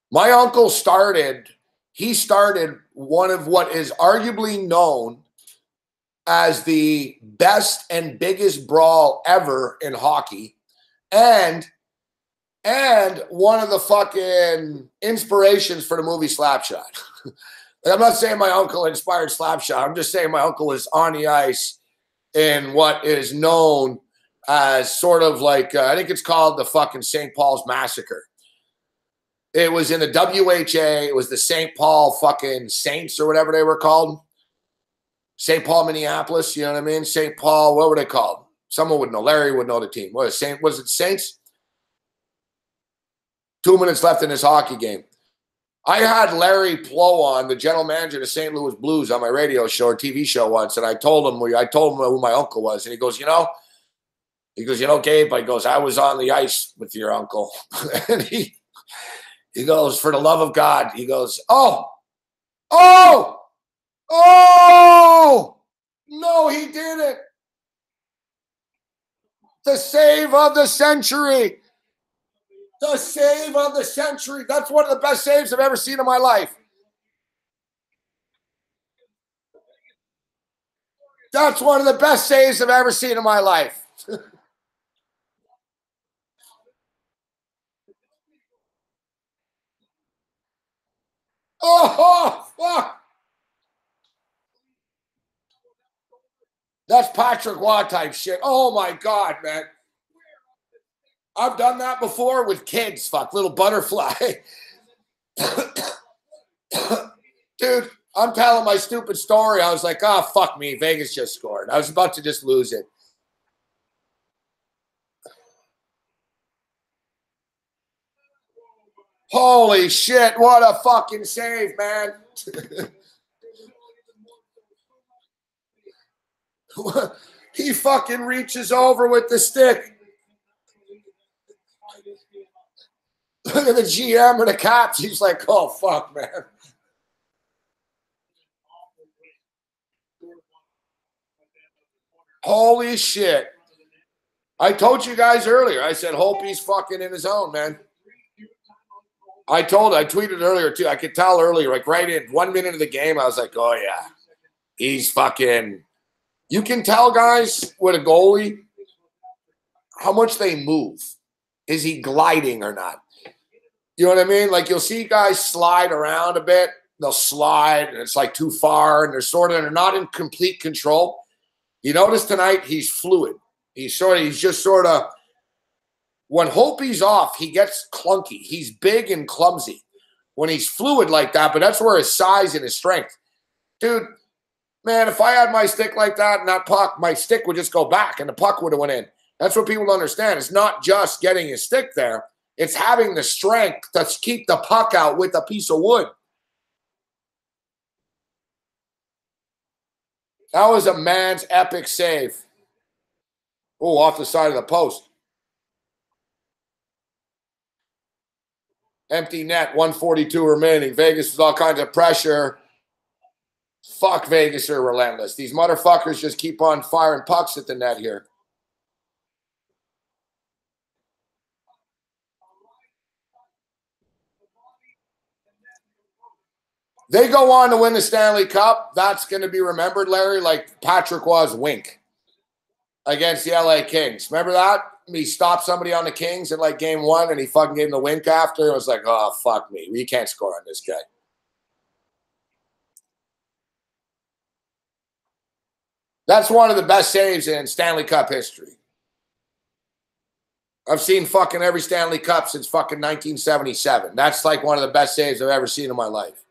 My uncle started one of what is arguably known as the best and biggest brawl ever in hockey, and one of the fucking inspirations for the movie Slapshot. I'm not saying my uncle inspired Slapshot. I'm just saying my uncle was on the ice in what is known as sort of like, I think it's called the fucking St. Paul's Massacre. It was in the WHA. It was the St. Paul fucking Saints or whatever they were called. St. Paul, Minneapolis. You know what I mean? St. Paul, what were they called? Someone would know. Larry would know the team. Was it Saints? 2 minutes left in this hockey game. I had Larry Plow on, the general manager of the St. Louis Blues, on my radio show or TV show once, and I told him who my uncle was, and he goes, Gabe, I was on the ice with your uncle. And he goes, for the love of God, he goes, oh, no, he didn't. The save of the century. The save of the century. That's one of the best saves I've ever seen in my life. That's one of the best saves I've ever seen in my life. Oh, fuck. That's Patrick Waugh type shit. Oh, my God, man. I've done that before with kids. Fuck, little butterfly. Dude, I'm telling my stupid story. I was like, oh, fuck me. Vegas just scored. I was about to just lose it. Holy shit, what a fucking save, man. He fucking reaches over with the stick. Look at the GM of the Caps. He's like, oh, fuck, man. Holy shit. I told you guys earlier. I said, hope he's fucking in his own, man. I tweeted earlier, too. I could tell earlier, like right in 1 minute of the game, I was like, oh, yeah. He's fucking... You can tell, guys, with a goalie, how much they move. Is he gliding or not? You know what I mean? Like, you'll see guys slide around a bit. They'll slide, and it's like too far, and they're not in complete control. You notice tonight he's fluid. He's just sort of, when Hope's off, he gets clunky. He's big and clumsy when he's fluid like that, but that's where his size and his strength. Dude, man, if I had my stick like that and that puck, my stick would just go back and the puck would have went in. That's what people don't understand. It's not just getting his stick there. It's having the strength to keep the puck out with a piece of wood. That was a man's epic save. Oh, off the side of the post. Empty net, 142 remaining. Vegas with all kinds of pressure. Fuck, Vegas are relentless. These motherfuckers just keep on firing pucks at the net here. They go on to win the Stanley Cup. That's going to be remembered, Larry, like Patrick was Wink against the LA Kings. Remember that? He stopped somebody on the Kings in like game 1 and he fucking gave him the wink after. It was like, oh, fuck me. We can't score on this guy. That's one of the best saves in Stanley Cup history. I've seen fucking every Stanley Cup since fucking 1977. That's like one of the best saves I've ever seen in my life.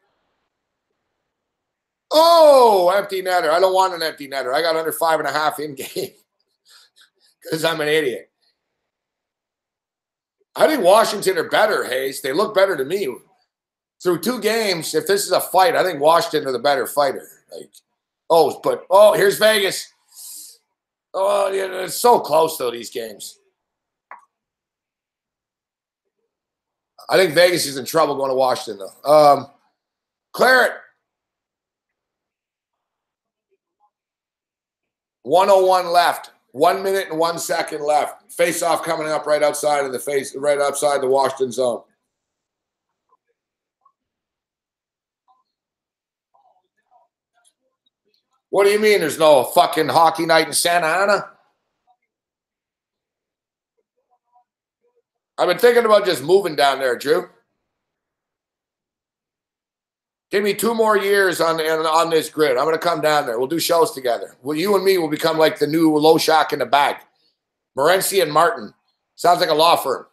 Oh, empty netter. I don't want an empty netter. I got under 5.5 in game because I'm an idiot. I think Washington are better, Hayes. They look better to me. Through 2 games, if this is a fight, I think Washington are the better fighter. Like, here's Vegas. Oh, yeah, it's so close, though, these games. I think Vegas is in trouble going to Washington, though. Claret. 1:01 left. 1 minute and 1 second left. Face-off coming up right outside the Washington zone. What do you mean there's no fucking hockey night in Santa Ana? I've been thinking about just moving down there, Drew. Give me 2 more years on this grid. I'm going to come down there. We'll do shows together. Well, you and me will become like the new Low Shack in the bag. Morency and Martin. Sounds like a law firm.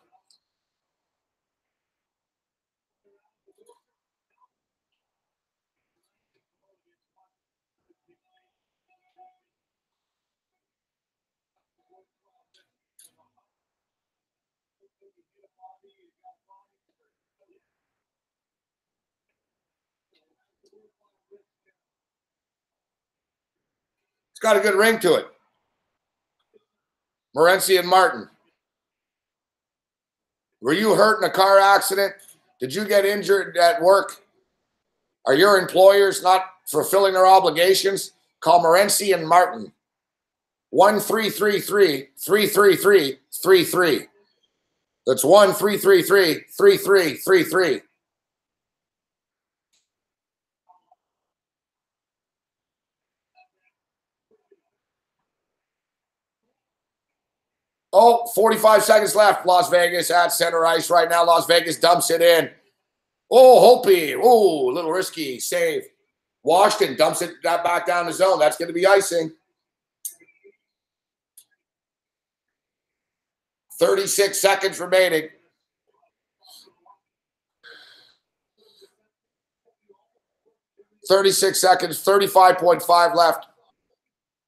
It's got a good ring to it. Morency and Martin. Were you hurt in a car accident? Did you get injured at work? Are your employers not fulfilling their obligations? Call Morency and Martin. 1-333-333-33. That's 1-333-3333. Oh, 45 seconds left. Las Vegas at center ice right now. Las Vegas dumps it in. Oh, Hopi. Oh, a little risky save. Washington dumps it back down the zone. That's going to be icing. 36 seconds remaining. .36 seconds, 35.5 left.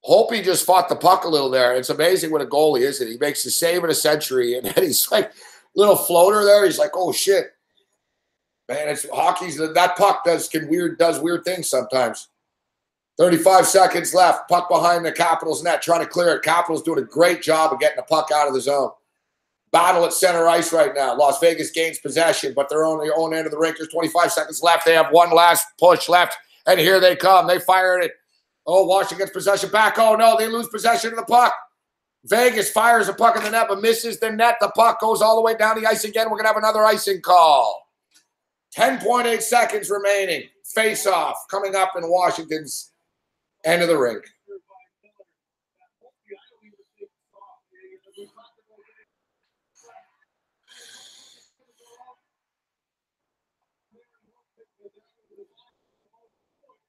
Hope just fought the puck a little there. It's amazing what a goalie is. He makes the save in a century, and then he's like little floater there. He's like, oh, shit. Man, it's hockey's that puck does weird things sometimes. 35 seconds left. Puck behind the Capitals net, trying to clear it. Capitals doing a great job of getting the puck out of the zone. Battle at center ice right now. Las Vegas gains possession, but they're on the own end of the rink. There's 25 seconds left. They have one last push left, and here they come. They fire it. Oh, Washington gets possession back. Oh, no, they lose possession of the puck. Vegas fires a puck in the net, but misses the net. The puck goes all the way down the ice again. We're going to have another icing call. 10.8 seconds remaining. Face-off coming up in Washington's end of the rink.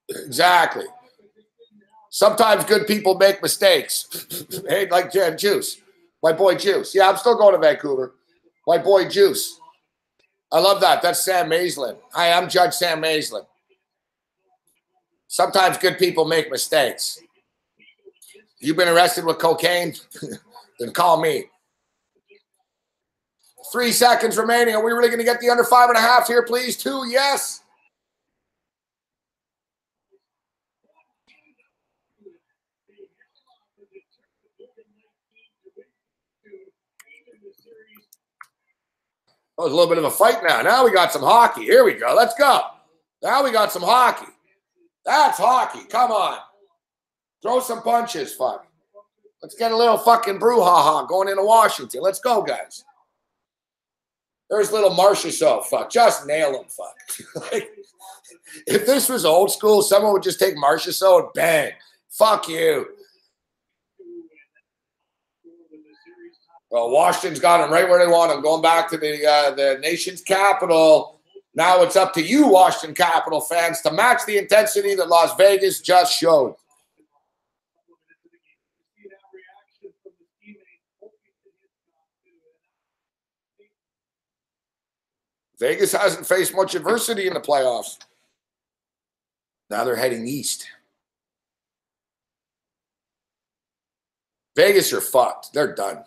Exactly. Sometimes good people make mistakes. Hey, like Juice. My boy Juice. Yeah, I'm still going to Vancouver. My boy Juice. I love that. That's Sam Maislin. Hi, I'm Judge Sam Maislin. Sometimes good people make mistakes. You've been arrested with cocaine? Then call me. 3 seconds remaining. Are we really going to get the under 5.5 here, please? 2, yes. Oh, there's a little bit of a fight now. Now we got some hockey. Here we go. Let's go. Now we got some hockey. That's hockey. Come on. Throw some punches, fuck. Let's get a little fucking brouhaha going into Washington. Let's go, guys. There's little Marchessault, fuck. Just nail him, fuck. Like, if this was old school, someone would just take Marchessault and bang. Fuck you. Well, Washington's got them right where they want them, going back to the nation's capital. Now it's up to you, Washington Capital fans, to match the intensity that Las Vegas just showed. Vegas hasn't faced much adversity in the playoffs. Now they're heading east. Vegas are fucked. They're done.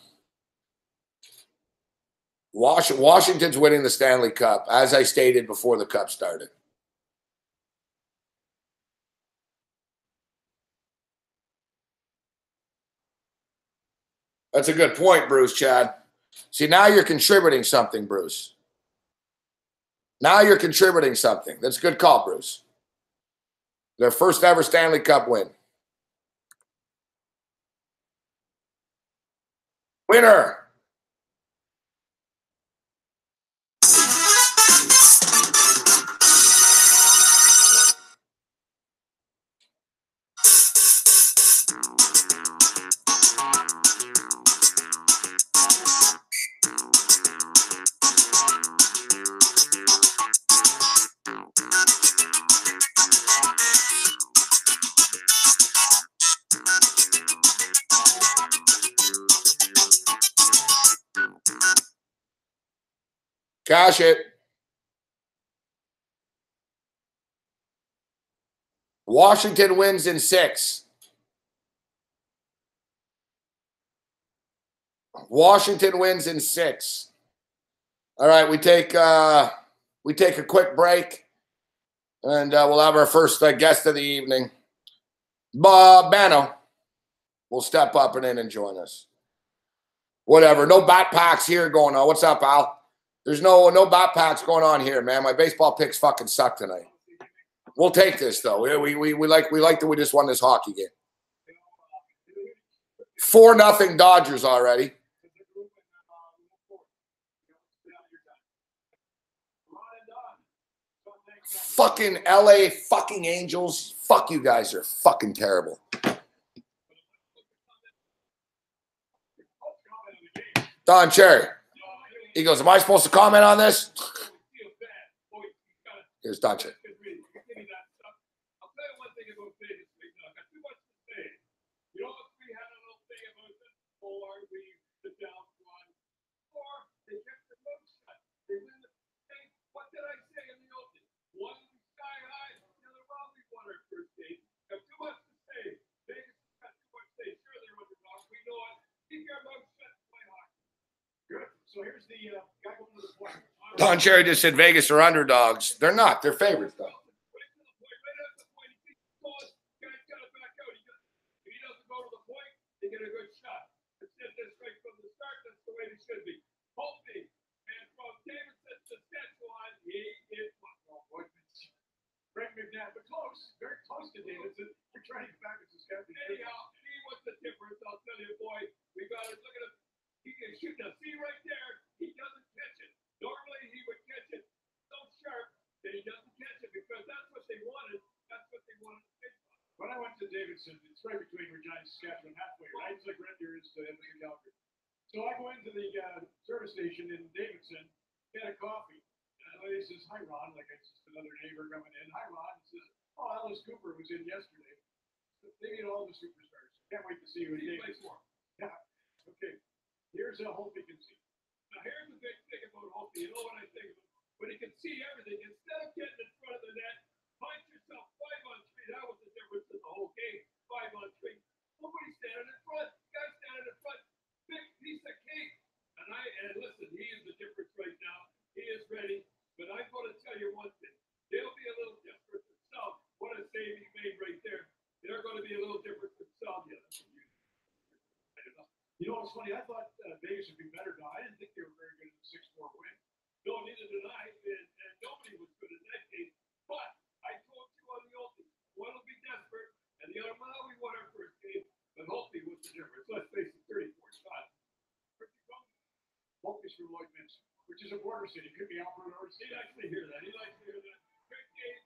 Washington's winning the Stanley Cup, as I stated before the Cup started. That's a good point, Bruce, Chad. See, now you're contributing something, Bruce. Now you're contributing something. That's a good call, Bruce. Their first ever Stanley Cup win. Winner. Cash it. Washington wins in 6. Washington wins in 6. All right, we take a quick break, and we'll have our first guest of the evening. Bano will step up and join us. Whatever. No bat packs here going on. What's up, Al? There's no bat packs going on here, man. My baseball picks fucking suck tonight. We'll take this though. We like that we just won this hockey game. 4-0 Dodgers already. Fucking LA fucking Angels. Fuck you guys, are fucking terrible. Don Cherry. He goes, am I supposed to comment on this? Here's Don Cherry. So here's the guy going to the point. Don Cherry just said Vegas are underdogs. They're not. They're favorites, though. Brett McNabb, but close, very close to Davidson. We're trying to back to Saskatchewan. Anyhow, see what's the difference? I'll tell you, boy. We got to look at him. He can shoot now. See right there, he doesn't catch it. Normally he would catch it so sharp that he doesn't catch it because that's what they wanted. That's what they wanted to pitch on. When I went to Davidson, it's right between Regina and Saskatchewan, halfway, right? It's like Red Deer is to Edmonton, Calgary. So I go into the service station in Davidson, get a coffee. And the lady says, "Hi, Ron," like it's just another neighbor coming in. "Hi, Ron." He says, "Oh, Alice Cooper was in yesterday." They get all the superstars. Can't wait to see you in Davidson. Yeah. Okay. Here's a Holtby can see. Now, here's the big thing about Holtby. You know what I think of him? When he can see everything, instead of getting in front of the net, find yourself 5-on-3. That was the difference in the whole game. 5-on-3. Nobody's standing in front. Guy's standing in front. Big piece of cake. And listen, he is the difference right now. He is ready. But I'm going to tell you one thing. They'll be a little different themselves. What a save he made right there. They're going to be a little different themselves. You know what's funny? I thought Vegas would be better now. I didn't think they were very good in the 6-4 win. No, neither did I. And nobody was good in that game. But I told you on the Holtby, one will be desperate, and the other one, we won our first game. But Holtby was the difference. Let's face it, 34 shots. Holtby's from Lloyd Minster, which is a border city. Could be Alberta or he'd actually hear that. He likes to hear that. Great game.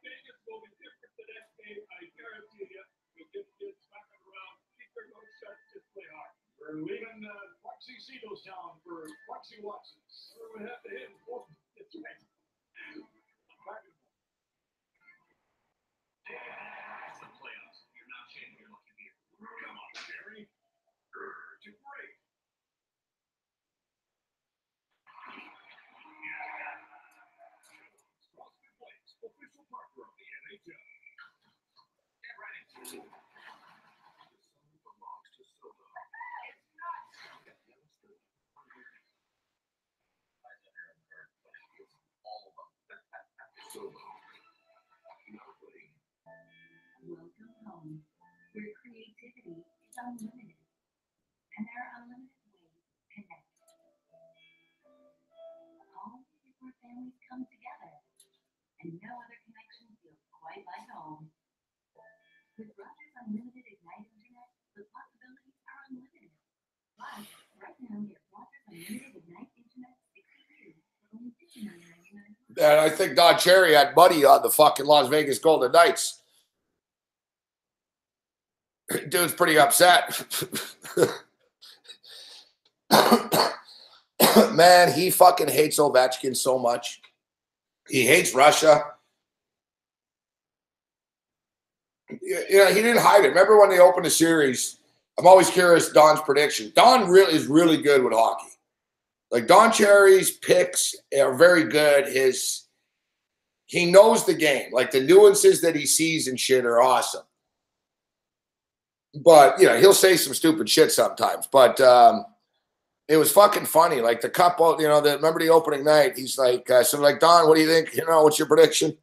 Vegas will be different the next game. I guarantee you. We'll get smacking around. Keep their nose shut. Just play hard. We're leaving Foxy Cito's town for Foxy Watson's. We have to hit both. It's right. It's the playoffs. You're not changing your lucky here. Come on, Jerry. You're great. Official partner of the NHL. Get right into it. This song belongs to Soda. It's not. All of them. Soda. Nobody. Welcome home, where creativity is unlimited, and there are unlimited ways to connect. Home is where families come together, and no other connection feels quite like home. With Rogers Unlimited Ignite Internet, the possibilities are unlimited. Plus, right now get Rogers Unlimited Ignite Internet 62 for only $59.99. And I think Don Cherry had money on the fucking Las Vegas Golden Knights. Dude's pretty upset. Man, he fucking hates Ovechkin so much. He hates Russia. You know, he didn't hide it. Remember when they opened the series? I'm always curious, Don's prediction. Don really is really good with hockey. Like Don Cherry's picks are very good. He knows the game. Like the nuances that he sees and shit are awesome. But, you know, he'll say some stupid shit sometimes. But it was fucking funny. Like the couple, you know, remember the opening night? He's like, so like, Don, what do you think? You know, what's your prediction?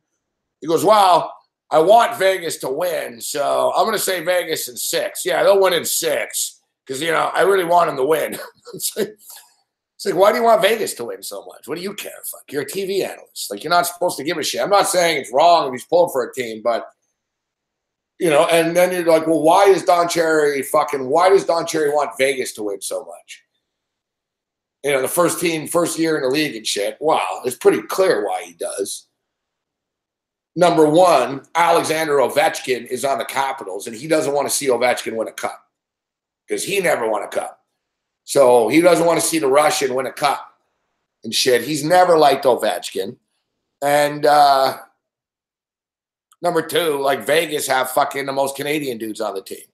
He goes, well, I want Vegas to win. So I'm going to say Vegas in 6. Yeah, they'll win in 6. Because, you know, I really want them to win. It's like, why do you want Vegas to win so much? What do you care? Fuck, you're a TV analyst. Like, you're not supposed to give a shit. I'm not saying it's wrong if he's pulling for a team, but, you know, and then you're like, well, why does Don Cherry want Vegas to win so much? You know, the first year in the league and shit. Wow, it's pretty clear why he does. Number one, Alexander Ovechkin is on the Capitals, and he doesn't want to see Ovechkin win a cup because he never won a cup. So he doesn't want to see the Russian win a cup and shit. He's never liked Ovechkin. And number two, like Vegas have fucking the most Canadian dudes on the team.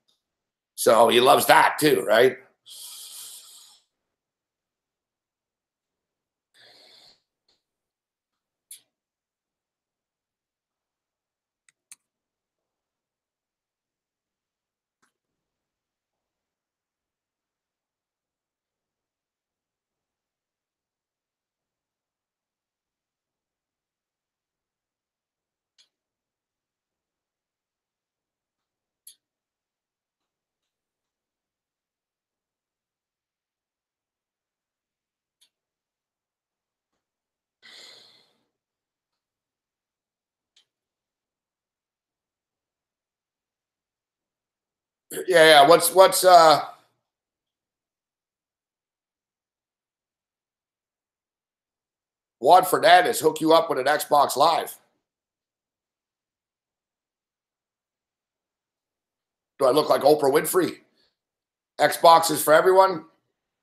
So he loves that too, right? Yeah. What's Juan Fernandez hook you up with an Xbox Live? Do I look like Oprah Winfrey? Xboxes for everyone?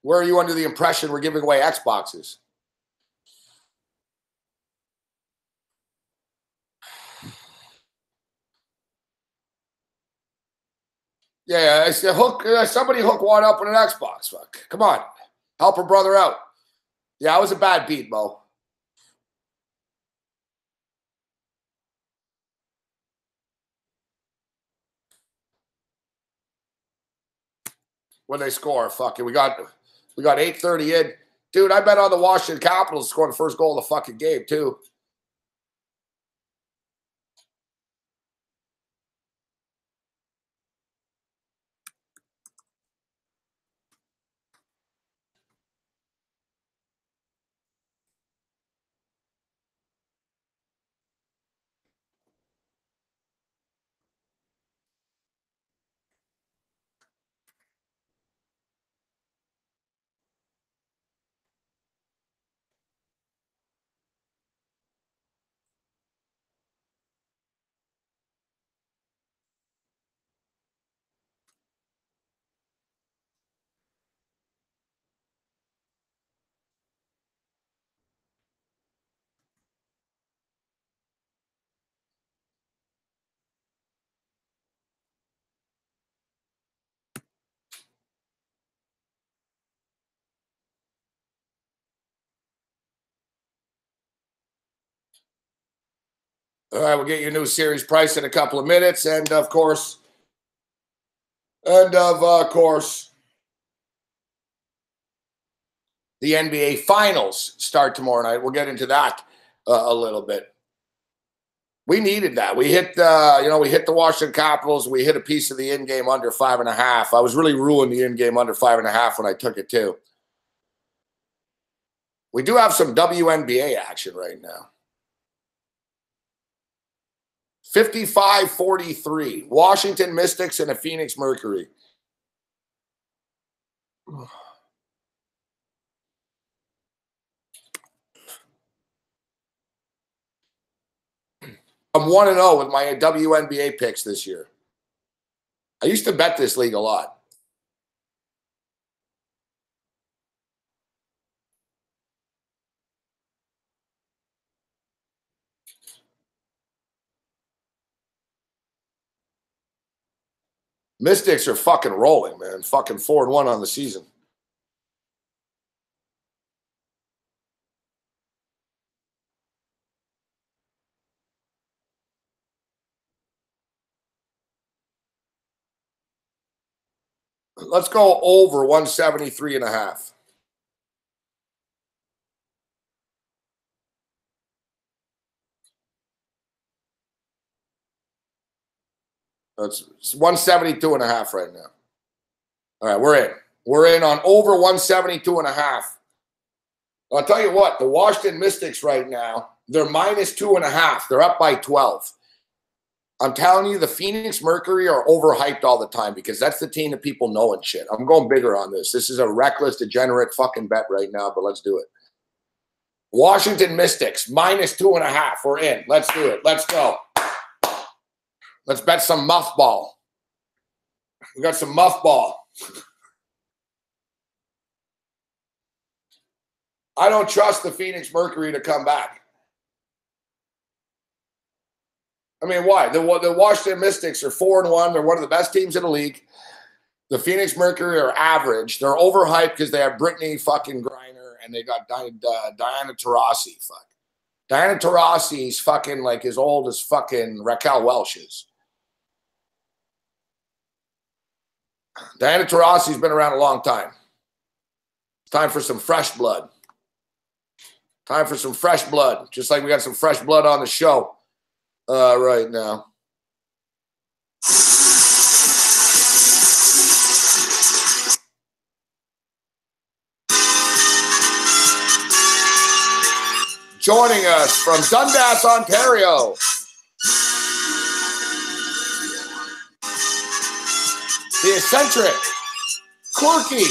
Where are you under the impression we're giving away Xboxes? Yeah, it's the hook. Somebody hook one up with an Xbox. Fuck. Come on. Help her brother out. Yeah, it was a bad beat, Mo. When they score, fucking, we got 8:30 in. Dude, I bet on the Washington Capitals scoring the first goal of the fucking game, too. All right, we'll get you a new series price in a couple of minutes. And, of course, the NBA Finals start tomorrow night. We'll get into that a little bit. We needed that. We hit the Washington Capitals. We hit a piece of the in-game under 5.5. I was really ruining the in-game under 5.5 when I took it too. We do have some WNBA action right now. 55-43. Washington Mystics and the Phoenix Mercury. I'm 1-0 with my WNBA picks this year. I used to bet this league a lot. Mystics are fucking rolling, man. Fucking 4-1 on the season. Let's go over 173.5. It's 172.5 right now. All right, we're in. We're in on over 172.5. I'll tell you what, the Washington Mystics right now, they're -2.5. They're up by 12. I'm telling you, the Phoenix Mercury are overhyped all the time because that's the team that people know and shit. I'm going bigger on this. This is a reckless, degenerate fucking bet right now, but let's do it. Washington Mystics, -2.5. We're in. Let's do it. Let's go. Let's bet some muffball. We got some muffball. I don't trust the Phoenix Mercury to come back. I mean, why? The Washington Mystics are 4-1. They're one of the best teams in the league. The Phoenix Mercury are average. They're overhyped because they have Brittany fucking Griner and they got Diana Taurasi. Fuck. Diana Taurasi's fucking like as old as fucking Raquel Welch is. Diana Taurasi's been around a long time. It's time for some fresh blood. Time for some fresh blood. Just like we got some fresh blood on the show right now. Joining us from Dundas, Ontario. The eccentric, quirky,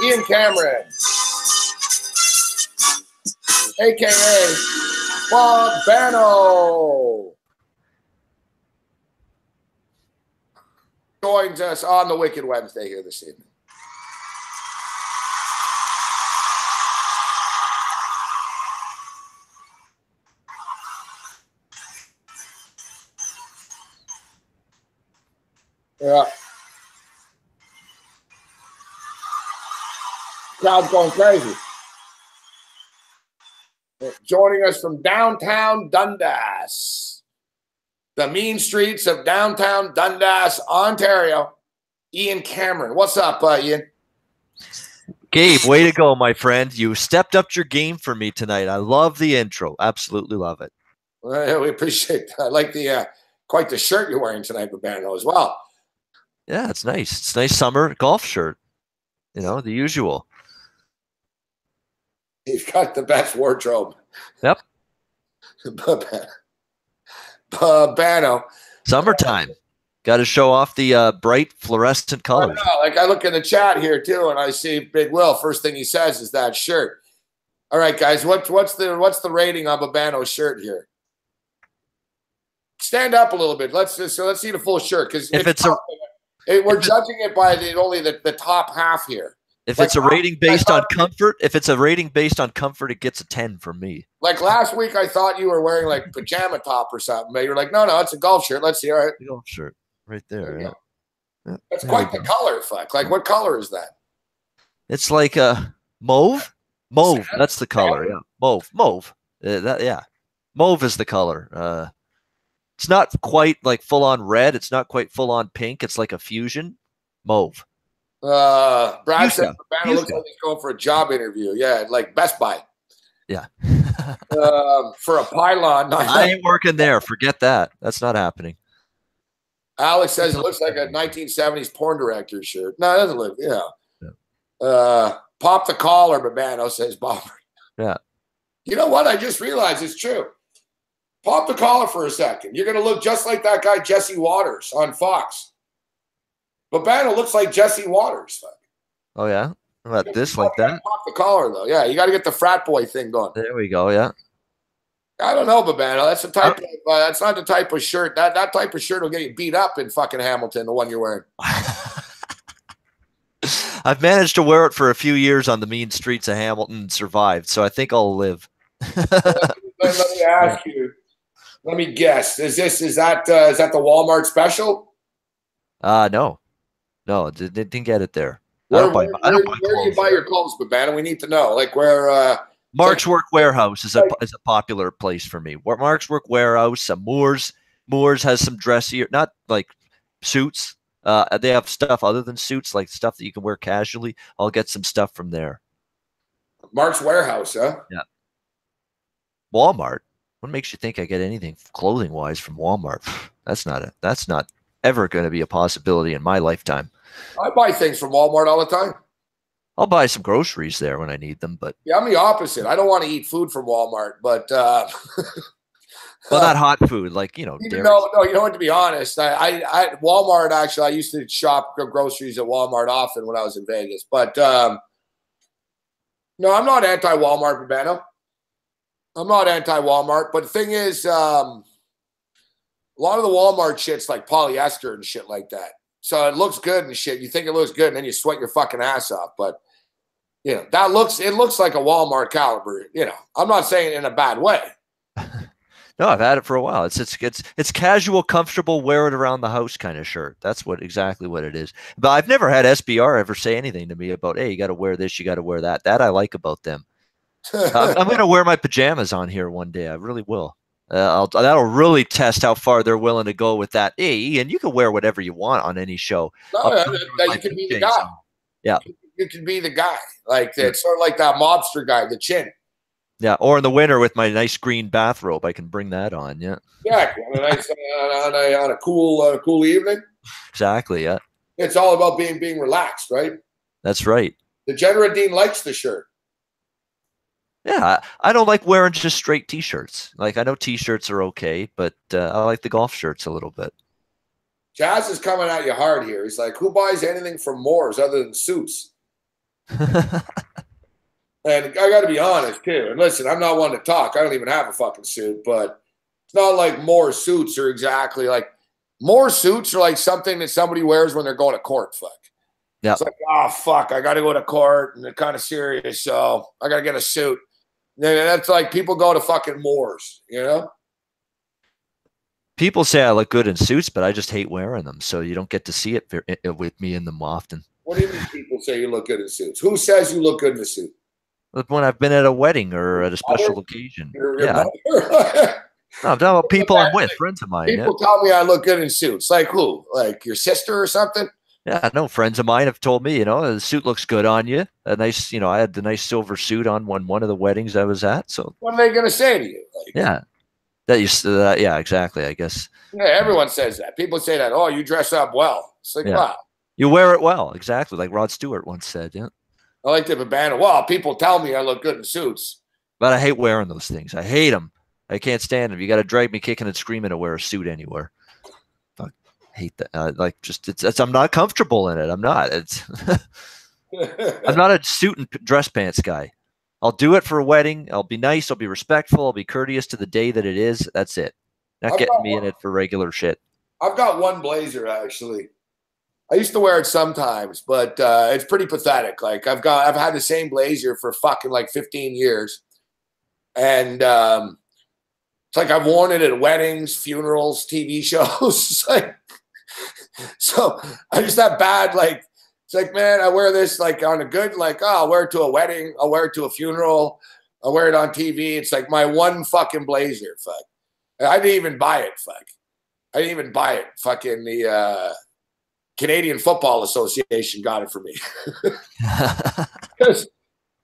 Ian Cameron, a.k.a. Bob Bano, joins us on the Wicked Wednesday here this evening. Yeah. Crowd's going crazy. Joining us from downtown Dundas, the mean streets of downtown Dundas, Ontario, Ian Cameron. What's up, Ian? Gabe, way to go, my friend. You stepped up your game for me tonight. I love the intro. Absolutely love it. Well, we appreciate that. I like the quite the shirt you're wearing tonight, Babano, as well. Yeah, it's nice. It's a nice summer golf shirt. You know, the usual. He's got the best wardrobe. Yep. Babano. Summertime. Got to show off the bright fluorescent colors. Like I look in the chat here too, and I see Big Will. First thing he says is that shirt. All right, guys, what's the rating on Babano's shirt here? Stand up a little bit. Let's see the full shirt, because we're judging it by only the top half here. If it's a rating based on comfort, it gets a 10 from me. Like last week, I thought you were wearing like pajama top or something. But you're like, no, it's a golf shirt. Let's see. All right, golf shirt right there. Yeah. That's quite the color, fuck. Like, what color is that? It's like a mauve. Mauve. That's the color. Yeah, mauve. Mauve is the color. It's not quite like full on red. It's not quite full on pink. It's like a fusion. Mauve. Brad said Babano looks like he's going for a job interview. Yeah, like Best Buy. Yeah. For a pylon. I ain't working there. Forget that. That's not happening. Alex says it looks like a 1970s porn director shirt. No, it doesn't look. Yeah. Pop the collar, Babano, says Bob. Yeah. You know what? I just realized it's true. Pop the collar for a second. You're going to look just like that guy Jesse Waters on Fox. Babano looks like Jesse Waters. Oh, yeah? How about this, like that? Pop the collar, though. Yeah, you got to get the frat boy thing going. There we go, yeah. I don't know, Babano. That's the type of, that's not the type of shirt. That type of shirt will get you beat up in fucking Hamilton, the one you're wearing. I've managed to wear it for a few years on the mean streets of Hamilton and survived, so I think I'll live. Let me ask you. Let me guess. Is that the Walmart special? No, didn't get it there. Where do you buy your clothes, Babano? We need to know. Like where? Mark's Work Warehouse is a popular place for me. Where Mark's Work Warehouse, Moore's has some dressier, not like suits. They have stuff other than suits, like stuff that you can wear casually. I'll get some stuff from there. Mark's Warehouse, huh? Yeah. Walmart. What makes you think I get anything clothing wise from Walmart? That's not ever going to be a possibility in my lifetime. I buy things from Walmart all the time. I'll buy some groceries there when I need them, but yeah, I'm the opposite. I don't want to eat food from Walmart, but well, not hot food, like no. You know what? To be honest, I Walmart actually. I used to shop groceries at Walmart often when I was in Vegas, but no, I'm not anti-Walmart, Babano. I'm not anti-Walmart, but the thing is, a lot of the Walmart shit's like polyester and shit like that. So it looks good and shit. You think it looks good, and then you sweat your fucking ass off. But it looks like a Walmart caliber. I'm not saying it in a bad way. No, I've had it for a while. It's casual, comfortable, wear it around the house kind of shirt. That's exactly what it is. But I've never had SBR ever say anything to me about, hey, you got to wear this, you got to wear that. That I like about them. I'm going to wear my pajamas on here one day. I really will. That'll really test how far they're willing to go with that. Hey, Ian, you can wear whatever you want on any show. No, you can be the guy. Yeah. You can be the guy. Like it's sort of like that mobster guy, the chin. Yeah, or in the winter with my nice green bathrobe, I can bring that on. Yeah. Exactly. On a cool evening. Exactly. Yeah. It's all about being relaxed, right? That's right. The General Dean likes the shirt. Yeah, I don't like wearing just straight t-shirts. Like I know t-shirts are okay, but I like the golf shirts a little bit. Jazz is coming at you hard here. He's like, who buys anything from Moore's other than suits? And I got to be honest, too. And listen, I'm not one to talk. I don't even have a fucking suit. But it's not like more suits are exactly like – more suits are like something that somebody wears when they're going to court, fuck. Yeah. It's like, oh, fuck, I got to go to court, and they're kind of serious, so I got to get a suit. And that's like people go to fucking Moors, you know? People say I look good in suits, but I just hate wearing them, so you don't get to see it with me in them often. What do you mean people say you look good in suits? Who says you look good in a suit? When I've been at a wedding or at a special occasion. Yeah. No, I'm talking about people I'm with, friends of mine. People tell me I look good in suits. Like who? Like your sister or something? Yeah, no, friends of mine have told me, the suit looks good on you. A nice, I had the nice silver suit on one of the weddings I was at. So what are they going to say to you? Like, yeah, yeah, exactly. I guess. Yeah, everyone says that. People say that. Oh, you dress up well. It's like, wow. You wear it well, exactly, like Rod Stewart once said. Yeah. I like to have a band. Well, people tell me I look good in suits, but I hate wearing those things. I hate them. I can't stand them. You got to drag me kicking and screaming to wear a suit anywhere. I hate that. Like, just it's. I'm not comfortable in it. I'm not. It's. I'm not a suit and dress pants guy. I'll do it for a wedding. I'll be nice. I'll be respectful. I'll be courteous to the day that it is. That's it. Not getting me in it for regular shit. I've got one blazer actually. I used to wear it sometimes, but it's pretty pathetic. Like I've had the same blazer for fucking like 15 years. And it's like I've worn it at weddings, funerals, TV shows. Like, so I just have bad, like, it's like, man, I wear this like on a good, like, oh, I'll wear it to a wedding. I'll wear it to a funeral. I'll wear it on TV. It's like my one fucking blazer. Fuck. I didn't even buy it. Fuck. I didn't even buy it. Fucking the Canadian Football Association got it for me.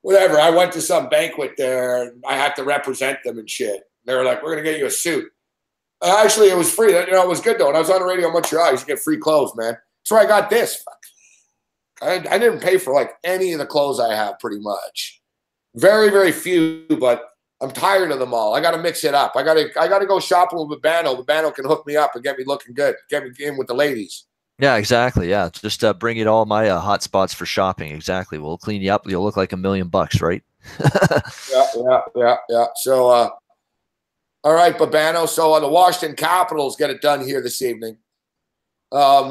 Whatever. I went to some banquet there and I had to represent them and shit. They were like, we're going to get you a suit. Actually, it was free. It was good though. When I was on the radio in Montreal, I used to get free clothes, man. That's where I got this. Fuck. I didn't pay for like any of the clothes I have pretty much. Very, very few, but I'm tired of them all. I got to mix it up. I got to go shopping with Babano. Babano can hook me up and get me looking good. Get me in with the ladies. Yeah, exactly. Yeah, just bring in all my hot spots for shopping. Exactly. We'll clean you up. You'll look like $1 million, right? Yeah. So, all right, Babano. So the Washington Capitals get it done here this evening.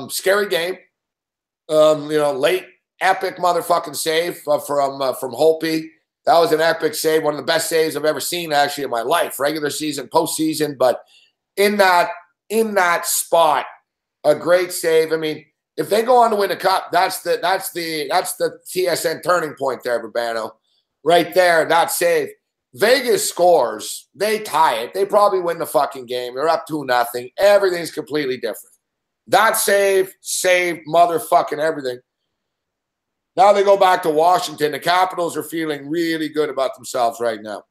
Scary game. Late epic motherfucking save from Holtby. That was an epic save. One of the best saves I've ever seen actually in my life. Regular season, postseason, but in that spot. A great save. I mean, if they go on to win a cup, that's the TSN turning point there, Babano. Right there, that save. Vegas scores. They tie it. They probably win the fucking game. They're up 2-0. Everything's completely different. That saved motherfucking everything. Now they go back to Washington. The Capitals are feeling really good about themselves right now.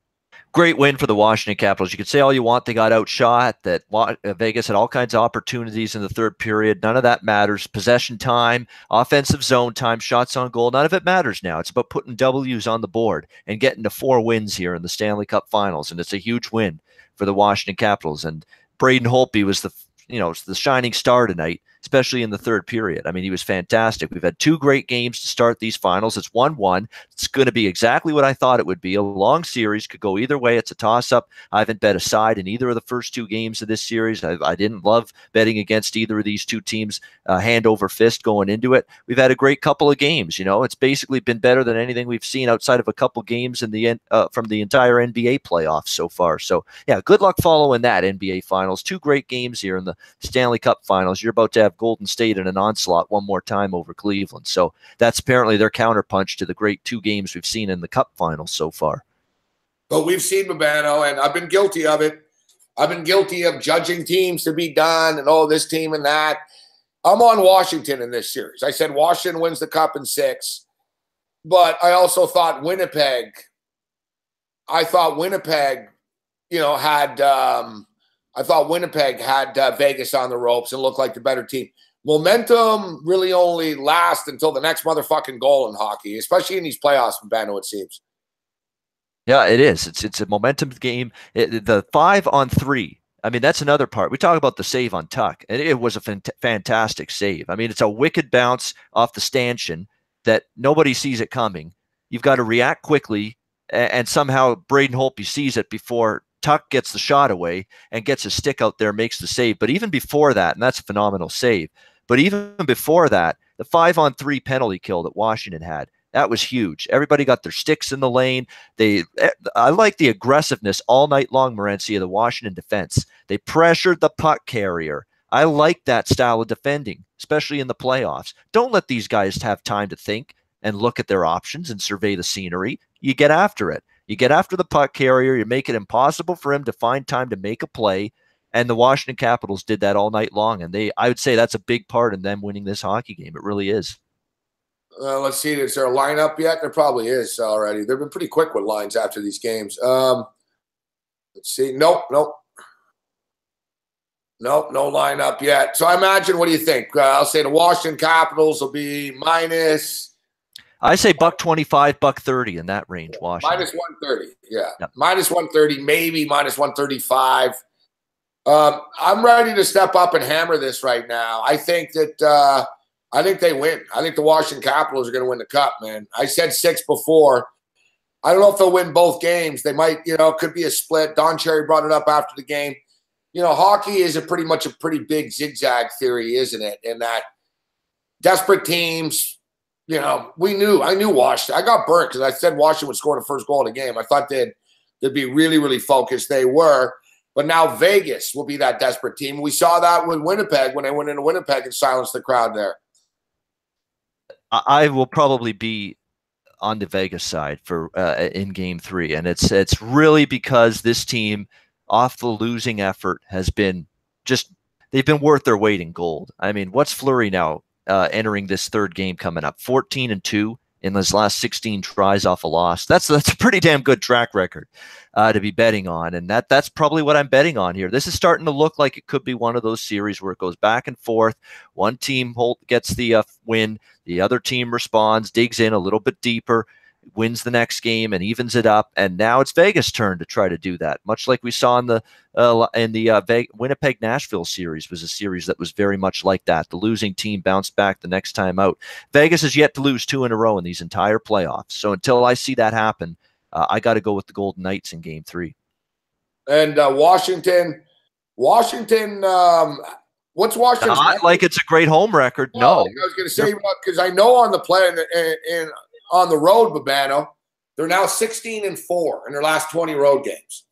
Great win for the Washington Capitals. You could say all you want. They got outshot. That Vegas had all kinds of opportunities in the third period. None of that matters. Possession time, offensive zone time, shots on goal. None of it matters now. It's about putting W's on the board and getting to 4 wins here in the Stanley Cup Finals. And it's a huge win for the Washington Capitals. And Braden Holtby was the shining star tonight, especially in the third period. I mean, he was fantastic. We've had 2 great games to start these finals. It's 1-1. It's going to be exactly what I thought it would be. A long series, could go either way. It's a toss-up. I haven't bet a side in either of the first 2 games of this series. I didn't love betting against either of these 2 teams hand over fist going into it. We've had a great couple of games. It's basically been better than anything we've seen outside of a couple games in the from the entire NBA playoffs so far. So, yeah, good luck following that NBA Finals. 2 great games here in the Stanley Cup Finals. You're about to have Golden State in an onslaught one more time over Cleveland. So that's apparently their counterpunch to the great 2 games we've seen in the Cup Finals so far. But we've seen Babano, and I've been guilty of it. I've been guilty of judging teams to be done and this team and that. I'm on Washington in this series. I said Washington wins the Cup in 6, but I also thought Winnipeg. I thought Winnipeg, had Vegas on the ropes and looked like the better team. Momentum really only lasts until the next motherfucking goal in hockey, especially in these playoffs, Babano, it seems. Yeah, it is. It's a momentum game. The 5-on-3. I mean, that's another part. We talk about the save on Tuck, and it was a fantastic save. I mean, it's a wicked bounce off the stanchion that nobody sees it coming. You've got to react quickly, and somehow Braden Holtby sees it before Tuck gets the shot away and gets his stick out there, makes the save. But even before that, and that's a phenomenal save, but even before that, the 5-on-3 penalty kill that Washington had, that was huge. Everybody got their sticks in the lane. I like the aggressiveness all night long, Morency, of the Washington defense. They pressured the puck carrier. I like that style of defending, especially in the playoffs. Don't let these guys have time to think and look at their options and survey the scenery. You get after it. You get after the puck carrier. You make it impossible for him to find time to make a play. And the Washington Capitals did that all night long. And I would say that's a big part in them winning this hockey game. It really is. Let's see. Is there a lineup yet? There probably is already. They've been pretty quick with lines after these games. Let's see. Nope. No lineup yet. So I imagine, what do you think? I'll say the Washington Capitals will be minus. I say $1.25, $1.30 in that range, Washington. Minus 130. Yeah. Yep. Minus 130, maybe minus 135. I'm ready to step up and hammer this right now. I think that I think they win. I think the Washington Capitals are going to win the Cup, man. I said 6 before. I don't know if they'll win both games. They might, could be a split. Don Cherry brought it up after the game. Hockey is pretty much a pretty big zigzag theory, isn't it? In that desperate teams, I knew Washington. I got burnt because I said Washington would score the first goal of the game. I thought they'd be really, really focused. They were. But now Vegas will be that desperate team. We saw that with Winnipeg when they went into Winnipeg and silenced the crowd there. I will probably be on the Vegas side for in Game 3, and it's really because this team, off the losing effort, has been they've been worth their weight in gold. I mean, what's Fleury now entering this third game coming up? 14-2 in his last 16 tries off a loss. That's a pretty damn good track record to be betting on, and that's probably what I'm betting on here. This is starting to look like it could be one of those series where it goes back and forth. One team gets the win, the other team responds, digs in a little bit deeper, wins the next game, and evens it up. And now it's Vegas' turn to try to do that, much like we saw in the Winnipeg-Nashville series. Was a series that was very much like that. The losing team bounced back the next time out. Vegas has yet to lose 2 in a row in these entire playoffs. So until I see that happen, I got to go with the Golden Knights in Game 3. And Washington. What's Washington's Not record? like it's a great home record. No. I was going to say, because I know on the play and on the road, Babano, they're now 16-4 in their last 20 road games.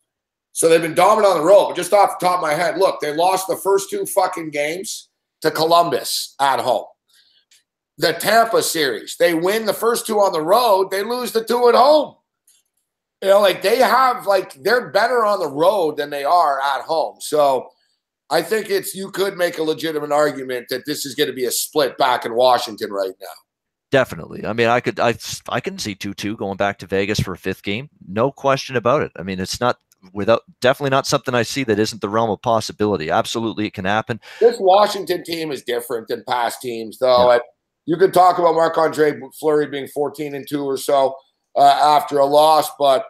So they've been dominant on the road. But just off the top of my head, look, they lost the first 2 fucking games to Columbus at home. The Tampa series, they win the first 2 on the road. They lose the 2 at home. They're better on the road than they are at home. So I think you could make a legitimate argument that this is going to be a split back in Washington right now. Definitely. I mean, I can see 2-2 going back to Vegas for a 5th game. No question about it. I mean, it's definitely not something I see that isn't the realm of possibility. Absolutely, it can happen. This Washington team is different than past teams, though. Yeah. You could talk about Marc-Andre Fleury being 14-2 or so after a loss, but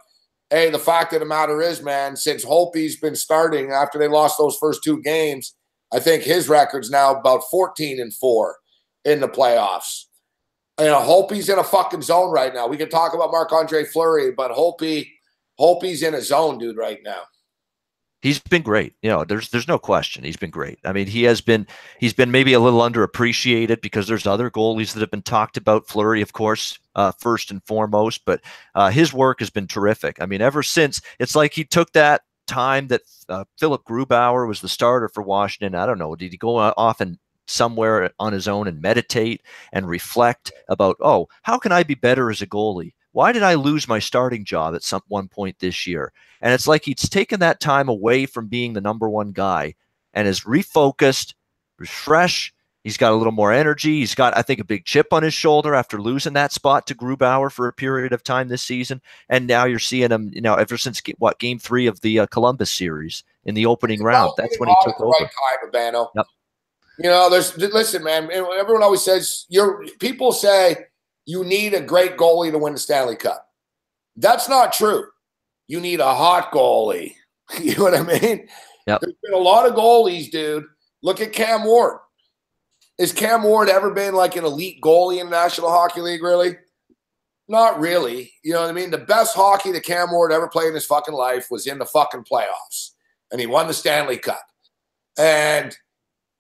hey, the fact of the matter is, man, since Holtby's been starting after they lost those first 2 games, I think his record's now about 14-4 in the playoffs. Holtby's in a fucking zone right now. We can talk about Marc-Andre Fleury, but Holtby's in a zone, dude, right now. He's been great. There's no question. He's been great. I mean, he's been maybe a little underappreciated because there's other goalies that have been talked about. Fleury, of course, first and foremost, but his work has been terrific. I mean, ever since, it's like he took that time that Philip Grubauer was the starter for Washington. I don't know. Did he go off and somewhere on his own and meditate and reflect about, how can I be better as a goalie? Why did I lose my starting job at one point this year? And it's like he's taken that time away from being the number 1 guy and is refocused, refreshed. He's got a little more energy. He's got, I think, a big chip on his shoulder after losing that spot to Grubauer for a period of time this season. And now you're seeing him, ever since Game 3 of the Columbus series in the opening round. That's when he took over. Right time, Urbano. Yep. Listen, man, everyone always says, people say you need a great goalie to win the Stanley Cup. That's not true. you need a hot goalie. You know what I mean? Yep. There's been a lot of goalies, dude. Look at Cam Ward. Has Cam Ward ever been like an elite goalie in the National Hockey League, really? Not really. You know what I mean? The best hockey that Cam Ward ever played in his fucking life was in the fucking playoffs. And he won the Stanley Cup. And,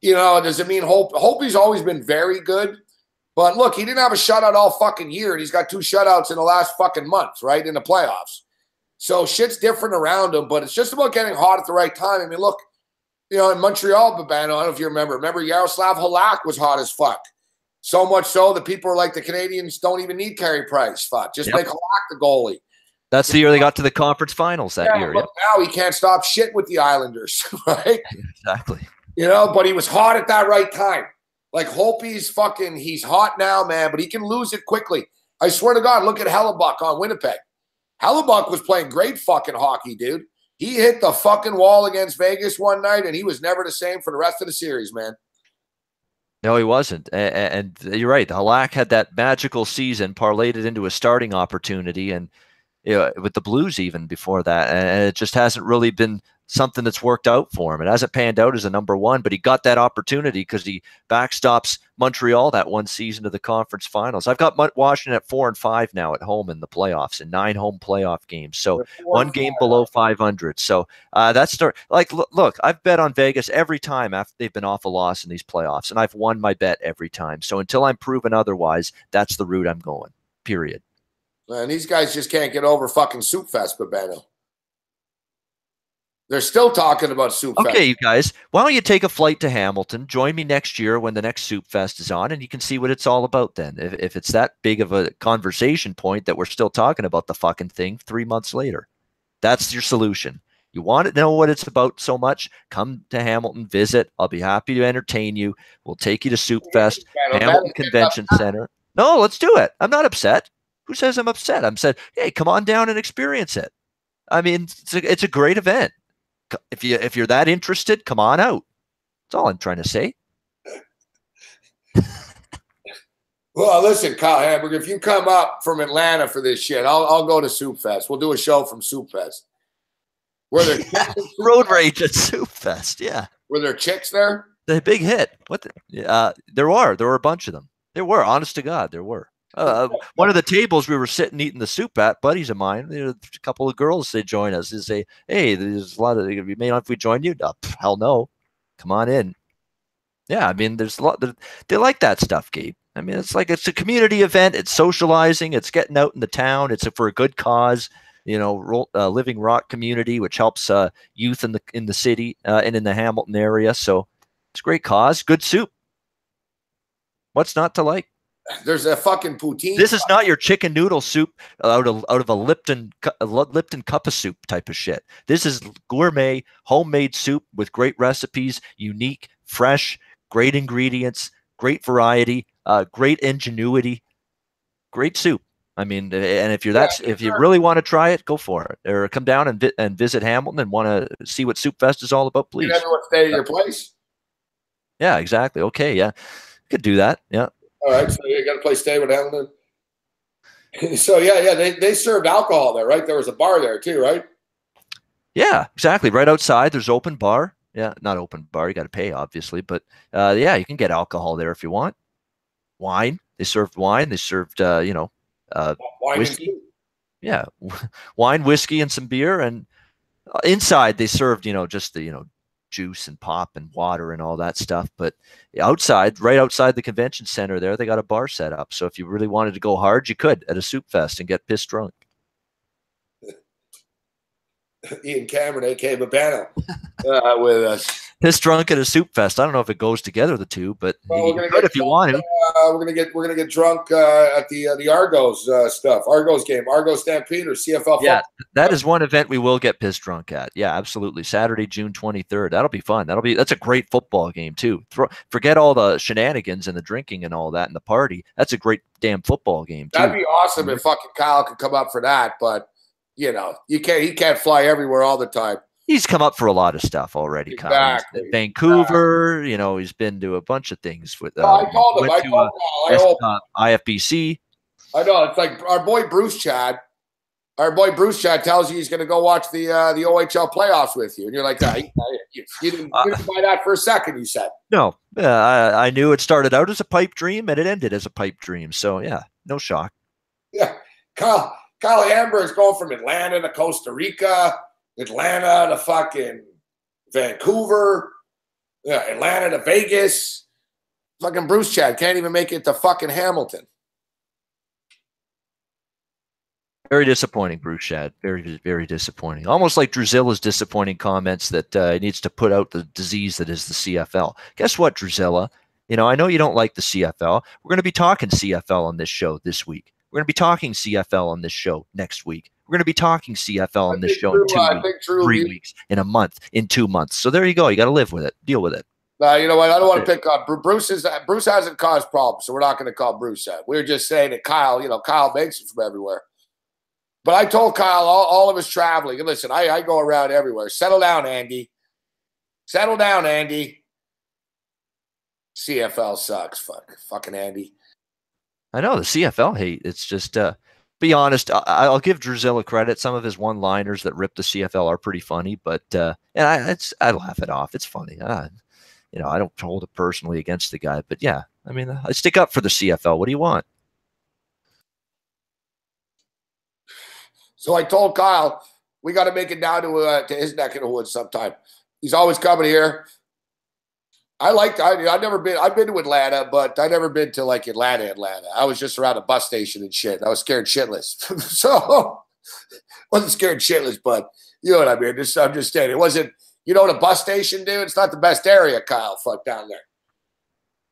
you know, does it mean Holtby's always been very good? But look, he didn't have a shutout all fucking year, and he's got 2 shutouts in the last fucking month, right, in the playoffs. So shit's different around him, but it's just about getting hot at the right time. I mean, look, you know, in Montreal, Bettman, I don't know if you remember Yaroslav Halak was hot as fuck. So much so that people are like, the Canadiens don't even need Carey Price. Fuck, just make Halak the goalie. That's the year they got to the conference finals that year. Look, now he can't stop shit with the Islanders, right? Exactly. You know, but he was hot at that right time. Like Holtby's fucking, he's hot now, man, but he can lose it quickly. I swear to God, look at Hellebuck on Winnipeg. Hellebuck was playing great fucking hockey, dude. He hit the fucking wall against Vegas one night, and he was never the same for the rest of the series, man. No, he wasn't. And you're right. Halak had that magical season, parlayed it into a starting opportunity, and you know, with the Blues even before that. And it just hasn't really been something that's worked out for him. It hasn't panned out as a number 1, but he got that opportunity because he backstops Montreal that one season to the conference finals. I've got Washington at 4-5 now at home in the playoffs, in 9 home playoff games. So 1 game below 500. So that's like, look, I've bet on Vegas every time after they've been off a loss in these playoffs, and I've won my bet every time. So until I'm proven otherwise, that's the route I'm going, period. And these guys just can't get over fucking Soup Fest, Bettman. They're still talking about Soup Fest. Okay, you guys, why don't you take a flight to Hamilton? Join me next year when the next Soup Fest is on, and you can see what it's all about then. If it's that big of a conversation point that we're still talking about the fucking thing 3 months later. That's your solution. You want to know what it's about so much? Come to Hamilton, visit. I'll be happy to entertain you. We'll take you to Soup Fest, Hamilton Convention Center. No, let's do it. I'm not upset. Who says I'm upset? I'm said, hey, come on down and experience it. I mean, it's a great event. If you're that interested, come on out. That's all I'm trying to say. Well, listen, Kyle Hamburg, if you come up from Atlanta for this shit, I'll go to Soup Fest. We'll do a show from Soup Fest. Were there road rage at Soup Fest? Yeah. Were there chicks there? The big hit. What? There were a bunch of them. There were, honest to God, there were. One of the tables we were sitting eating the soup at, buddies of mine, a couple of girls, they join us. They say, hey, there's a lot of, you may not if we join you. Oh, hell no. Come on in. Yeah, I mean, there's a lot. They like that stuff, Gabe. I mean, it's a community event. It's socializing. It's getting out in the town. It's for a good cause. You know, Living Rock community, which helps youth in the city and in the Hamilton area. So it's a great cause. Good soup. What's not to like? There's a fucking poutine. This is not your chicken noodle soup out of a Lipton cup of soup type of shit. This is gourmet, homemade soup with great recipes, unique, fresh, great ingredients, great variety, great ingenuity, great soup. I mean, and if you really want to try it, go for it, or come down and visit Hamilton and want to see what Soup Fest is all about. Please. Can everyone stay at your place? Yeah, exactly. Okay, yeah, could do that. Yeah. All right, so you got a place to stay with Hamilton. So yeah, they served alcohol there, right? There was a bar there too, right? Yeah, exactly. Right outside, there's open bar. Yeah, not open bar. You got to pay, obviously, but yeah, you can get alcohol there if you want. Wine. They served wine. They served wine whiskey. Yeah, wine, whiskey, and some beer. And inside, they served just the juice and pop and water and all that stuff. But outside, right outside the convention center there, they got a bar set up. So if you really wanted to go hard, you could at a Soup Fest and get pissed drunk. Ian Cameron, a.k.a. Babano, with us. Pissed drunk at a Soup Fest. I don't know if it goes together, the two, but you could if you want to. We're gonna get drunk at the Argos stuff. Argos game, Argos Stampede or CFL. Yeah, that is one event we will get pissed drunk at. Yeah, absolutely. Saturday, June 23rd. That'll be fun. That's a great football game too. Forget all the shenanigans and the drinking and all that and the party. That's a great damn football game too. That'd be awesome if fucking Kyle could come up for that, but he can't fly everywhere all the time. He's come up for a lot of stuff already. Exactly. Kyle. Vancouver, he's been to a bunch of things with. I told him. IFBC. I know. It's like our boy Bruce Chad. our boy Bruce Chad tells you he's going to go watch the OHL playoffs with you, and you're like, you didn't buy that for a second. You said No, I knew it started out as a pipe dream and it ended as a pipe dream. So yeah, no shock. Yeah, Kyle Hamburg's going from Atlanta to Costa Rica, Atlanta to fucking Vancouver, Atlanta to Vegas. Fucking Bruce Chad can't even make it to fucking Hamilton. Very disappointing, Bruce Shad. Very, very disappointing. Almost like Druzilla's disappointing comments that he needs to put out the disease that is the CFL. Guess what, Druzilla? You know, I know you don't like the CFL. We're going to be talking CFL on this show this week. We're going to be talking CFL on this show next week. We're going to be talking CFL on this show in 2 weeks, 3 weeks, in a month, in 2 months. So there you go. You got to live with it. Deal with it. You know what? I don't want to pick on Bruce. Bruce hasn't caused problems, so we're not going to call Bruce that. We're just saying that Kyle makes it from everywhere. But I told Kyle all of his traveling, and listen, I go around everywhere. Settle down, Andy. Settle down, Andy. CFL sucks. Fucking Andy. I know the CFL hate. It's just, be honest, I'll give Druzilla credit. Some of his one-liners that rip the CFL are pretty funny, but and I laugh it off. It's funny. You know, I don't hold it personally against the guy, but yeah, I mean, I stick up for the CFL. What do you want? So I told Kyle, we got to make it down to his neck of the woods sometime. He's always coming here. I've been to Atlanta, but I've never been to like Atlanta. I was just around a bus station and shit. I was scared shitless. So wasn't scared shitless, but you know what I mean? I'm just saying, it wasn't, you know what a bus station, dude? It's not the best area, Kyle, fuck down there.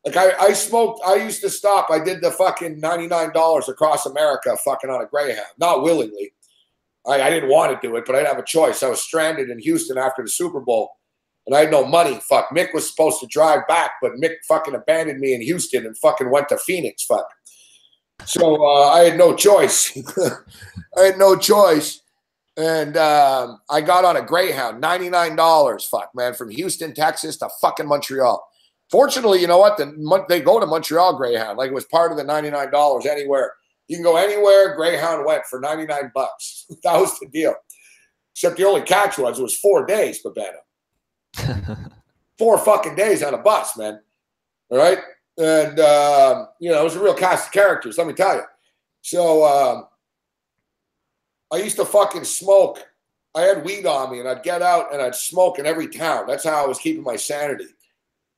Like I smoked, I used to stop. I did the fucking $99 across America fucking on a Greyhound, not willingly. I didn't want to do it, but I didn't have a choice. I was stranded in Houston after the Super Bowl, and I had no money. Fuck, Mick was supposed to drive back, but Mick fucking abandoned me in Houston and fucking went to Phoenix, fuck. So I had no choice. And I got on a Greyhound, $99, fuck, man, from Houston, Texas to fucking Montreal. Fortunately, you know what? They go to Montreal Greyhound. Like, it was part of the $99 anywhere. You can go anywhere. Greyhound went for $99. That was the deal. Except the only catch was it was 4 days, Babano. 4 fucking days on a bus, man. All right? And, you know, it was a real cast of characters, let me tell you. So I used to fucking smoke. I had weed on me, and I'd get out, and I'd smoke in every town. That's how I was keeping my sanity.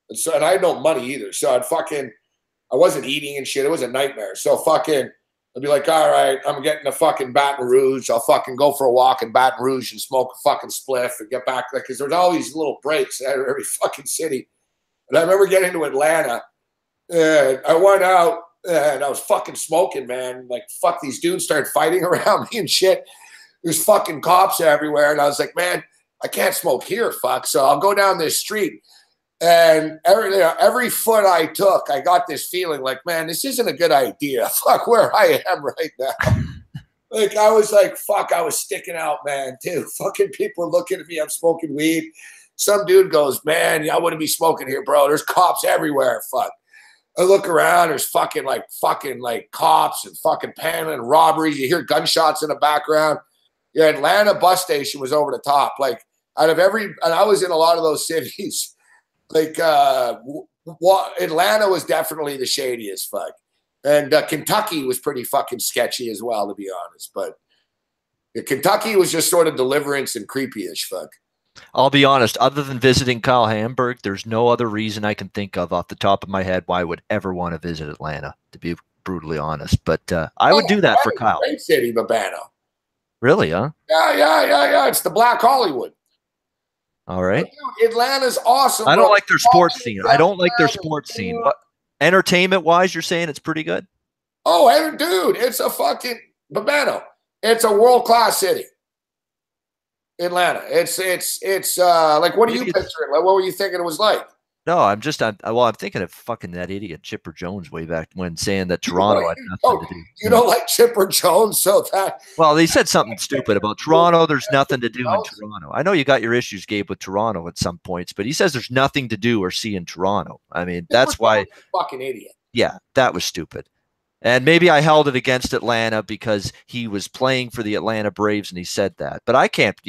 And I had no money either. So I wasn't eating and shit. It was a nightmare. So fucking, I'd be like, all right, I'm getting to fucking Baton Rouge. I'll fucking go for a walk in Baton Rouge and smoke a fucking spliff and get back there. Because there's all these little breaks at every fucking city. And I remember getting to Atlanta, and I went out, and I was fucking smoking, man. Like, fuck, these dudes started fighting around me and shit. There's fucking cops everywhere. And I was like, man, I can't smoke here, fuck. So I'll go down this street. And every foot I took, I got this feeling like, man, this isn't a good idea. Fuck where I am right now. Like, I was like, fuck, I was sticking out, man, too. Fucking people are looking at me. I'm smoking weed. Some dude goes, man, I wouldn't be smoking here, bro. There's cops everywhere. Fuck. I look around. There's fucking cops and fucking paneling robberies. You hear gunshots in the background. Yeah, Atlanta bus station was over the top. Like, and I was in a lot of those cities. Like, Atlanta was definitely the shadiest, fuck. And Kentucky was pretty fucking sketchy as well, to be honest. But Kentucky was just sort of deliverance and creepy-ish, fuck. I'll be honest, other than visiting Kyle Hamburg, there's no other reason I can think of off the top of my head why I would ever want to visit Atlanta, to be brutally honed. But I would do that for Kyle. Great city, Babano. Really, huh? Yeah. It's the Black Hollywood. All right. Dude, Atlanta's awesome. I don't like their sports scene. I don't like their sports scene. But entertainment-wise, you're saying it's pretty good? Oh, dude, it's a fucking Babano. It's a world-class city. Atlanta. It's like, what do you picture it? Like, what were you thinking it was like? No, I'm thinking of fucking that idiot Chipper Jones way back when saying that Toronto had nothing to do. You don't like Chipper Jones, well, he said something stupid about Toronto. There's nothing to do in Toronto. I know you got your issues, Gabe, with Toronto at some points, but he says there's nothing to do or see in Toronto. I mean, that's why. Fucking idiot. Yeah, that was stupid. And maybe I held it against Atlanta because he was playing for the Atlanta Braves and he said that. But I can't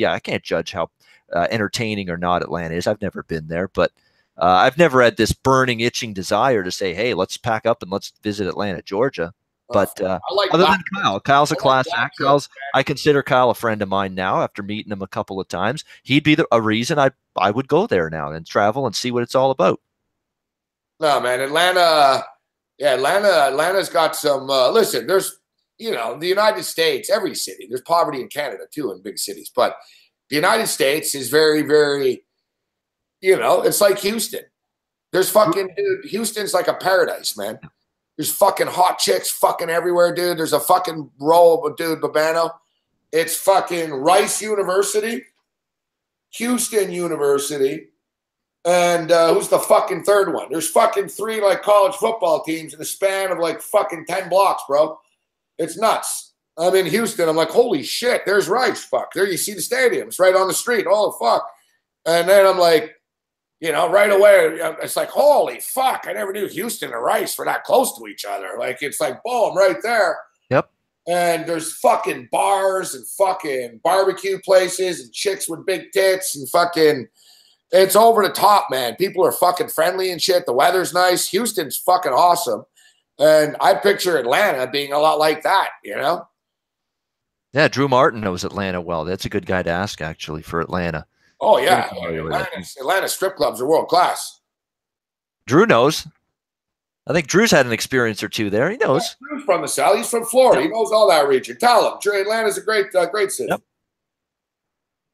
judge how entertaining or not Atlanta is. I've never been there, but I've never had this burning, itching desire to say, hey, let's pack up and let's visit Atlanta, Georgia. But I like other that. than Kyle, Kyle's a I like class that act. too, I consider Kyle a friend of mine now after meeting him a couple of times. He'd be a reason I would go there now and travel and see what it's all about. No, man, Atlanta. Yeah, Atlanta's got some. Listen, there's, the United States, every city. There's poverty in Canada too, in big cities, but the United States is very, very. It's like Houston. There's fucking dude. Houston's like a paradise, man. There's fucking hot chicks fucking everywhere, dude. There's a fucking row of dude, Babano. It's fucking Rice University, Houston University, and who's the fucking third one? There's fucking 3 like college football teams in the span of like fucking 10 blocks, bro. It's nuts. I'm in Houston. I'm like, holy shit, there's Rice. Fuck. There you see the stadium. It's right on the street. Oh, fuck. And then I'm like, right away, it's like, holy fuck, I never knew Houston and Rice were that close to each other. Like, it's like, boom, right there. Yep. And there's fucking bars and fucking barbecue places and chicks with big tits and fucking, it's over the top, man. People are fucking friendly and shit. The weather's nice. Houston's fucking awesome. And I picture Atlanta being a lot like that, Yeah, Drew Martin knows Atlanta well. That's a good guy to ask, actually, for Atlanta. Oh, yeah. Atlanta strip clubs are world class. Drew knows. I think Drew's had an experience or two there. He knows. Yeah, Drew's from the South. He's from Florida. He knows all that region. Tell him. Atlanta's a great city. Yep.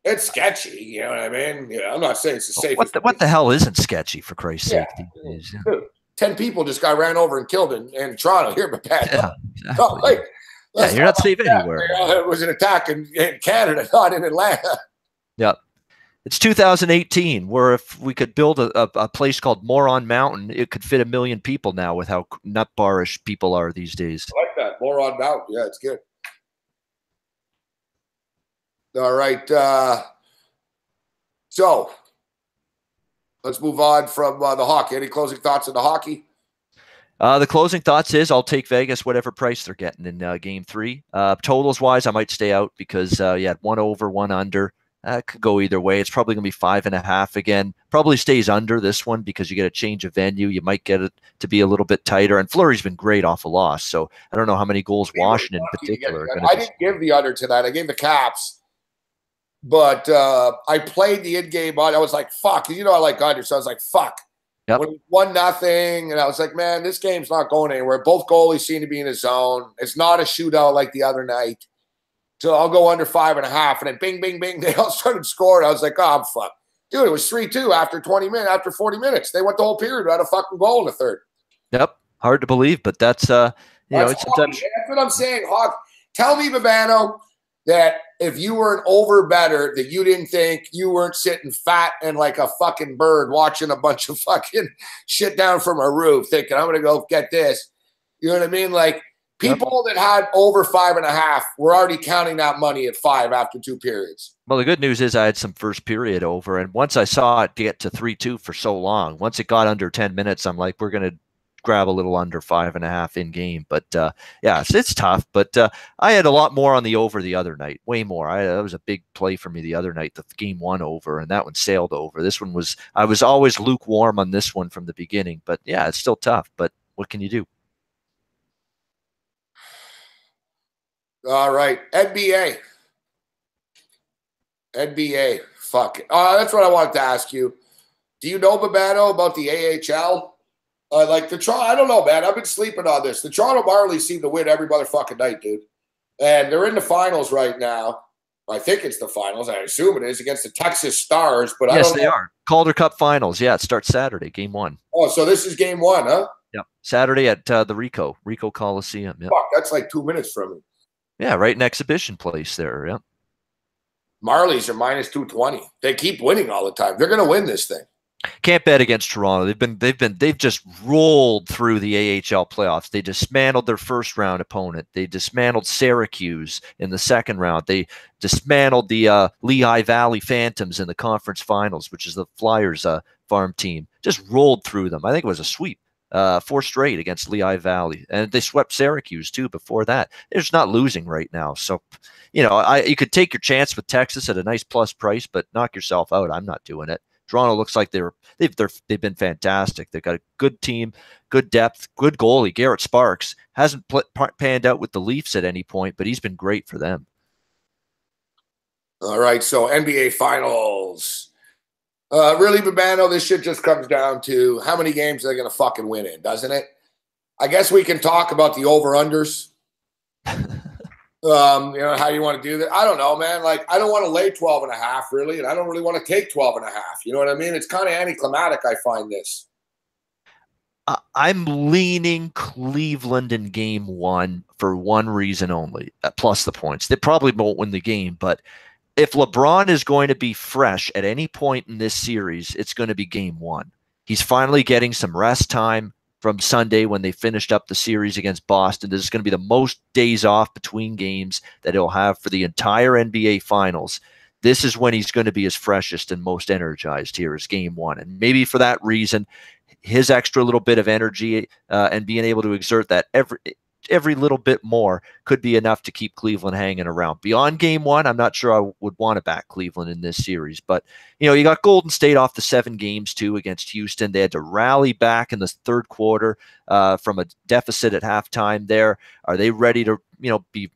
It's sketchy. You know what I mean? I'm not saying it's the safest. What the hell isn't sketchy, for Christ's sake? Dude, 10 people just got ran over and killed in Toronto here, but bad. Yeah, exactly. You're not safe anywhere. It was an attack in Canada, not in Atlanta. Yep. It's 2018, where if we could build a place called Moron Mountain, it could fit 1 million people now with how nut barish people are these days. I like that. Moron Mountain. Yeah, it's good. All right. So let's move on from the hockey. Any closing thoughts on the hockey? The closing thoughts is I'll take Vegas whatever price they're getting in Game 3. Totals wise, I might stay out because you had 1 over, 1 under. Could go either way. It's probably going to be 5.5 again. Probably stays under this one because you get a change of venue. You might get it to be a little bit tighter. And Fleury's been great off a loss, so I don't know how many goals Washington in particular. I didn't give the under tonight. I gave the Caps, but I played the in-game on. I was like, fuck. I like under, so I was like, fuck. Yep. When 1-0, and I was like, man, this game's not going anywhere. Both goalies seem to be in the zone. It's not a shootout like the other night. So I'll go under 5.5, and then bing, bing, bing, they all started scoring. I was like, oh, I'm fucked. Dude, it was 3-2 after 20 minutes, after 40 minutes. They went the whole period without a fucking goal in the third. Yep. Hard to believe, but that's it's sometimes. That's what I'm saying, Hawk. Tell me, Babano, that if you were an over better, that you didn't think you weren't sitting fat and like a fucking bird watching a bunch of fucking shit down from a roof thinking, I'm going to go get this. You know what I mean? Like, people that had over 5.5 were already counting that money at 5 after 2 periods. Well, the good news is I had some first period over, and once I saw it get to 3-2 for so long, once it got under 10 minutes, I'm like, we're going to grab a little under 5.5 in game. But yeah, it's tough. But I had a lot more on the over the other night, way more. That was a big play for me the other night, the Game 1 over, and that one sailed over. This one I was always lukewarm on this one from the beginning. But yeah, it's still tough. But what can you do? All right. NBA. Fuck it. That's what I wanted to ask you. Do you know, Babano, about the AHL? Like the Toronto, I don't know, man. I've been sleeping on this. The Toronto Marlies seem to win every motherfucking night, dude. And they're in the finals right now. I think it's the finals. I assume it is against the Texas Stars. But yes, I don't know. They are. Calder Cup finals. Yeah, it starts Saturday, Game 1. Oh, so this is Game 1, huh? Yeah, Saturday at the Rico Coliseum. Yep. Fuck, that's like 2 minutes from me. Yeah, right in exhibition place there. Yeah. Marlies are minus 220. They keep winning all the time. They're going to win this thing. Can't bet against Toronto. They've just rolled through the AHL playoffs. They dismantled their first round opponent. They dismantled Syracuse in the second round. They dismantled the Lehigh Valley Phantoms in the conference finals, which is the Flyers farm team. Just rolled through them. I think it was a sweep. 4 straight against Lehigh Valley, and they swept Syracuse too before that. They're just not losing right now. So, you could take your chance with Texas at a nice plus price, but knock yourself out. I'm not doing it. Toronto looks like they've been fantastic. They've got a good team, good depth, good goalie. Garrett Sparks hasn't panned out with the Leafs at any point, but he's been great for them. All right, so NBA Finals. Really, Babano, this shit just comes down to how many games they're going to fucking win in, doesn't it? I guess we can talk about the over-unders. How you want to do that. I don't know, man. Like, I don't want to lay 12.5, really, and I don't really want to take 12.5. You know what I mean? It's kind of anticlimactic, I find this. I'm leaning Cleveland in game 1 for one reason only, plus the points. They probably won't win the game, but if LeBron is going to be fresh at any point in this series, it's going to be game 1. He's finally getting some rest time from Sunday when they finished up the series against Boston. This is going to be the most days off between games that he'll have for the entire NBA Finals. This is when he's going to be his freshest and most energized here is game 1. And maybe for that reason, his extra little bit of energy and being able to exert that every little bit more could be enough to keep Cleveland hanging around. Beyond game 1, I'm not sure I would want to back Cleveland in this series. But, you got Golden State off the 7 games, too, against Houston. They had to rally back in the third quarter from a deficit at halftime there. Are they ready to, be,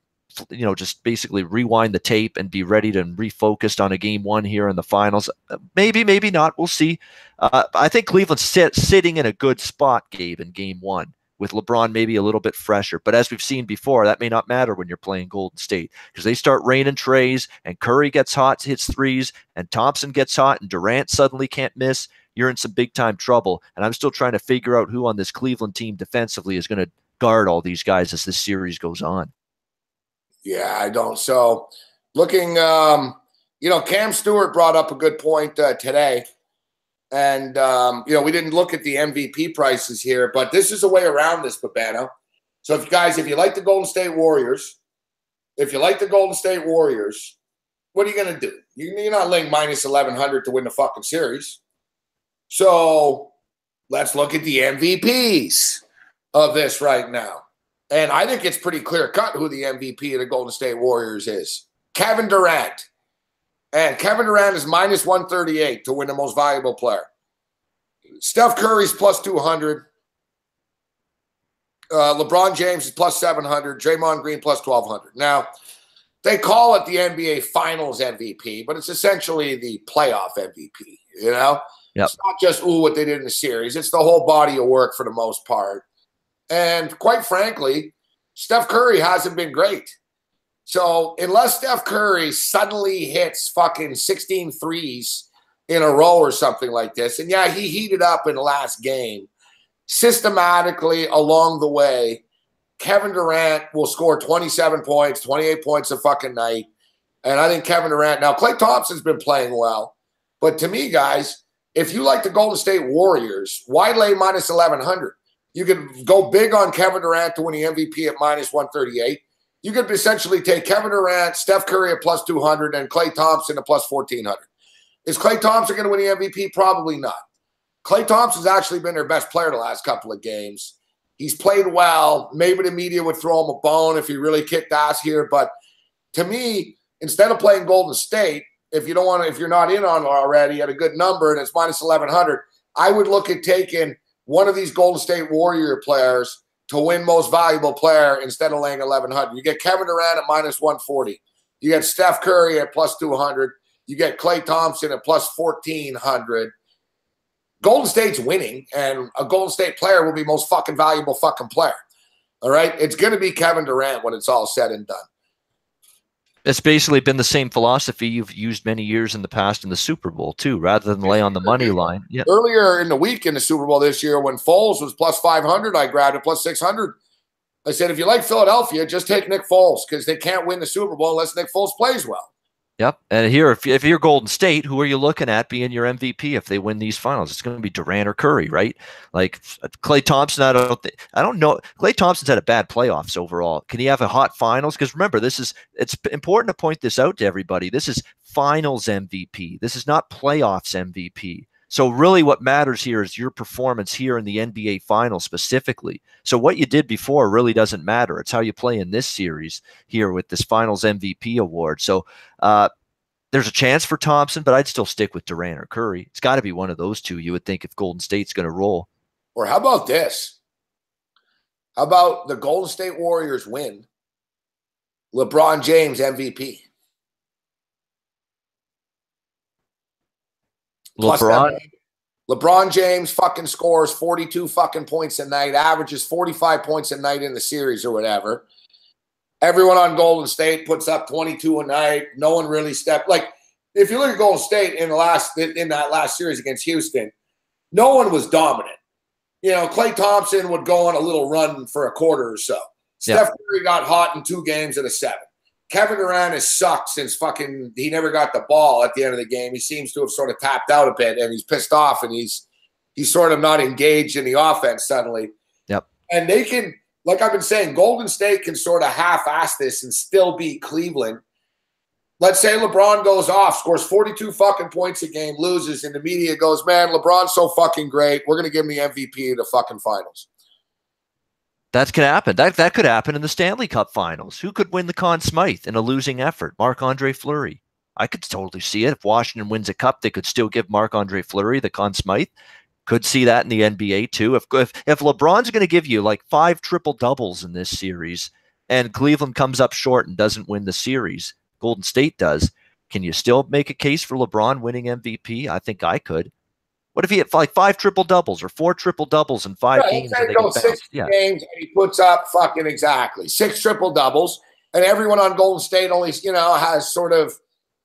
just basically rewind the tape and be ready to refocused on a game 1 here in the finals? Maybe, maybe not. We'll see. I think Cleveland's sitting in a good spot, Gabe, in game 1. With LeBron maybe a little bit fresher. But as we've seen before, that may not matter when you're playing Golden State because they start raining trays and Curry gets hot, hits threes, and Thompson gets hot and Durant suddenly can't miss. You're in some big-time trouble. And I'm still trying to figure out who on this Cleveland team defensively is going to guard all these guys as this series goes on. Yeah, I don't. So looking, Cam Stewart brought up a good point today. And, we didn't look at the MVP prices here, but this is a way around this, Babano. So if you like the Golden State Warriors, what are you going to do? You're not laying minus 1,100 to win the fucking series. So let's look at the MVPs of this right now. And I think it's pretty clear cut who the MVP of the Golden State Warriors is. Kevin Durant. And Kevin Durant is minus 138 to win the most valuable player. Steph Curry's plus 200. LeBron James is plus 700. Draymond Green plus 1,200. Now, they call it the NBA Finals MVP, but it's essentially the playoff MVP, Yep. It's not just, what they did in the series. It's the whole body of work for the most part. And quite frankly, Steph Curry hasn't been great. So unless Steph Curry suddenly hits fucking 16 threes in a row or something like this, and yeah, he heated up in the last game, systematically along the way, Kevin Durant will score 27 points, 28 points a fucking night. And I think Kevin Durant, now Klay Thompson's been playing well, but to me, guys, if you like the Golden State Warriors, why lay minus 1,100? You could go big on Kevin Durant to win the MVP at minus 138. You could essentially take Kevin Durant, Steph Curry at plus 200, and Klay Thompson at plus 1,400. Is Klay Thompson going to win the MVP? Probably not. Klay Thompson's actually been their best player the last couple of games. He's played well. Maybe the media would throw him a bone if he really kicked ass here. But to me, instead of playing Golden State, if you're not in on it already at a good number and it's minus 1,100, I would look at taking one of these Golden State Warrior players to win most valuable player instead of laying 1,100. You get Kevin Durant at minus 140. You get Steph Curry at plus 200. You get Klay Thompson at plus 1,400. Golden State's winning, and a Golden State player will be most fucking valuable fucking player. All right? It's going to be Kevin Durant when it's all said and done. It's basically been the same philosophy you've used many years in the past in the Super Bowl, too, rather than lay on the money line. Yeah. Earlier in the week in the Super Bowl this year, when Foles was plus 500, I grabbed it plus 600. I said, if you like Philadelphia, just take Nick Foles because they can't win the Super Bowl unless Nick Foles plays well. Yep. And here, if you're Golden State, who are you looking at being your MVP if they win these finals? It's going to be Durant or Curry, right? Like Klay Thompson, I don't know. Klay Thompson's had a bad playoffs overall. Can he have a hot finals? Because remember, it's important to point this out to everybody. This is finals MVP. This is not playoffs MVP. So really what matters here is your performance here in the NBA Finals specifically. So what you did before really doesn't matter. It's how you play in this series here with this Finals MVP award. So there's a chance for Thompson, but I'd still stick with Durant or Curry. It's got to be one of those two, you would think, if Golden State's going to roll. Or how about this? How about the Golden State Warriors win? LeBron James MVP. LeBron James fucking scores 42 fucking points a night, averages 45 points a night in the series or whatever. Everyone on Golden State puts up 22 a night. No one really stepped. Like, if you look at Golden State in that last series against Houston, no one was dominant. You know, Klay Thompson would go on a little run for a quarter or so. Steph Curry got hot in 2 games at a 7. Kevin Durant has sucked since he never got the ball at the end of the game. He seems to have sort of tapped out a bit, and he's pissed off, and he's sort of not engaged in the offense suddenly. Yep. And they can, like I've been saying, Golden State can sort of half-ass this and still beat Cleveland. Let's say LeBron goes off, scores 42 fucking points a game, loses, and the media goes, man, LeBron's so fucking great. We're going to give him the MVP of the fucking finals. That could happen. That could happen in the Stanley Cup Finals. Who could win the Conn Smythe in a losing effort? Marc-Andre Fleury. I could totally see it. If Washington wins a cup, they could still give Marc-Andre Fleury the Conn Smythe. Could see that in the NBA too. If LeBron's going to give you like 5 triple-doubles in this series and Cleveland comes up short and doesn't win the series, Golden State does, can you still make a case for LeBron winning MVP? I think I could. What if he had like 5 triple-doubles or 4 triple-doubles in 5 games? He goes 6 games and he puts up fucking exactly 6 triple-doubles, and everyone on Golden State only, has sort of,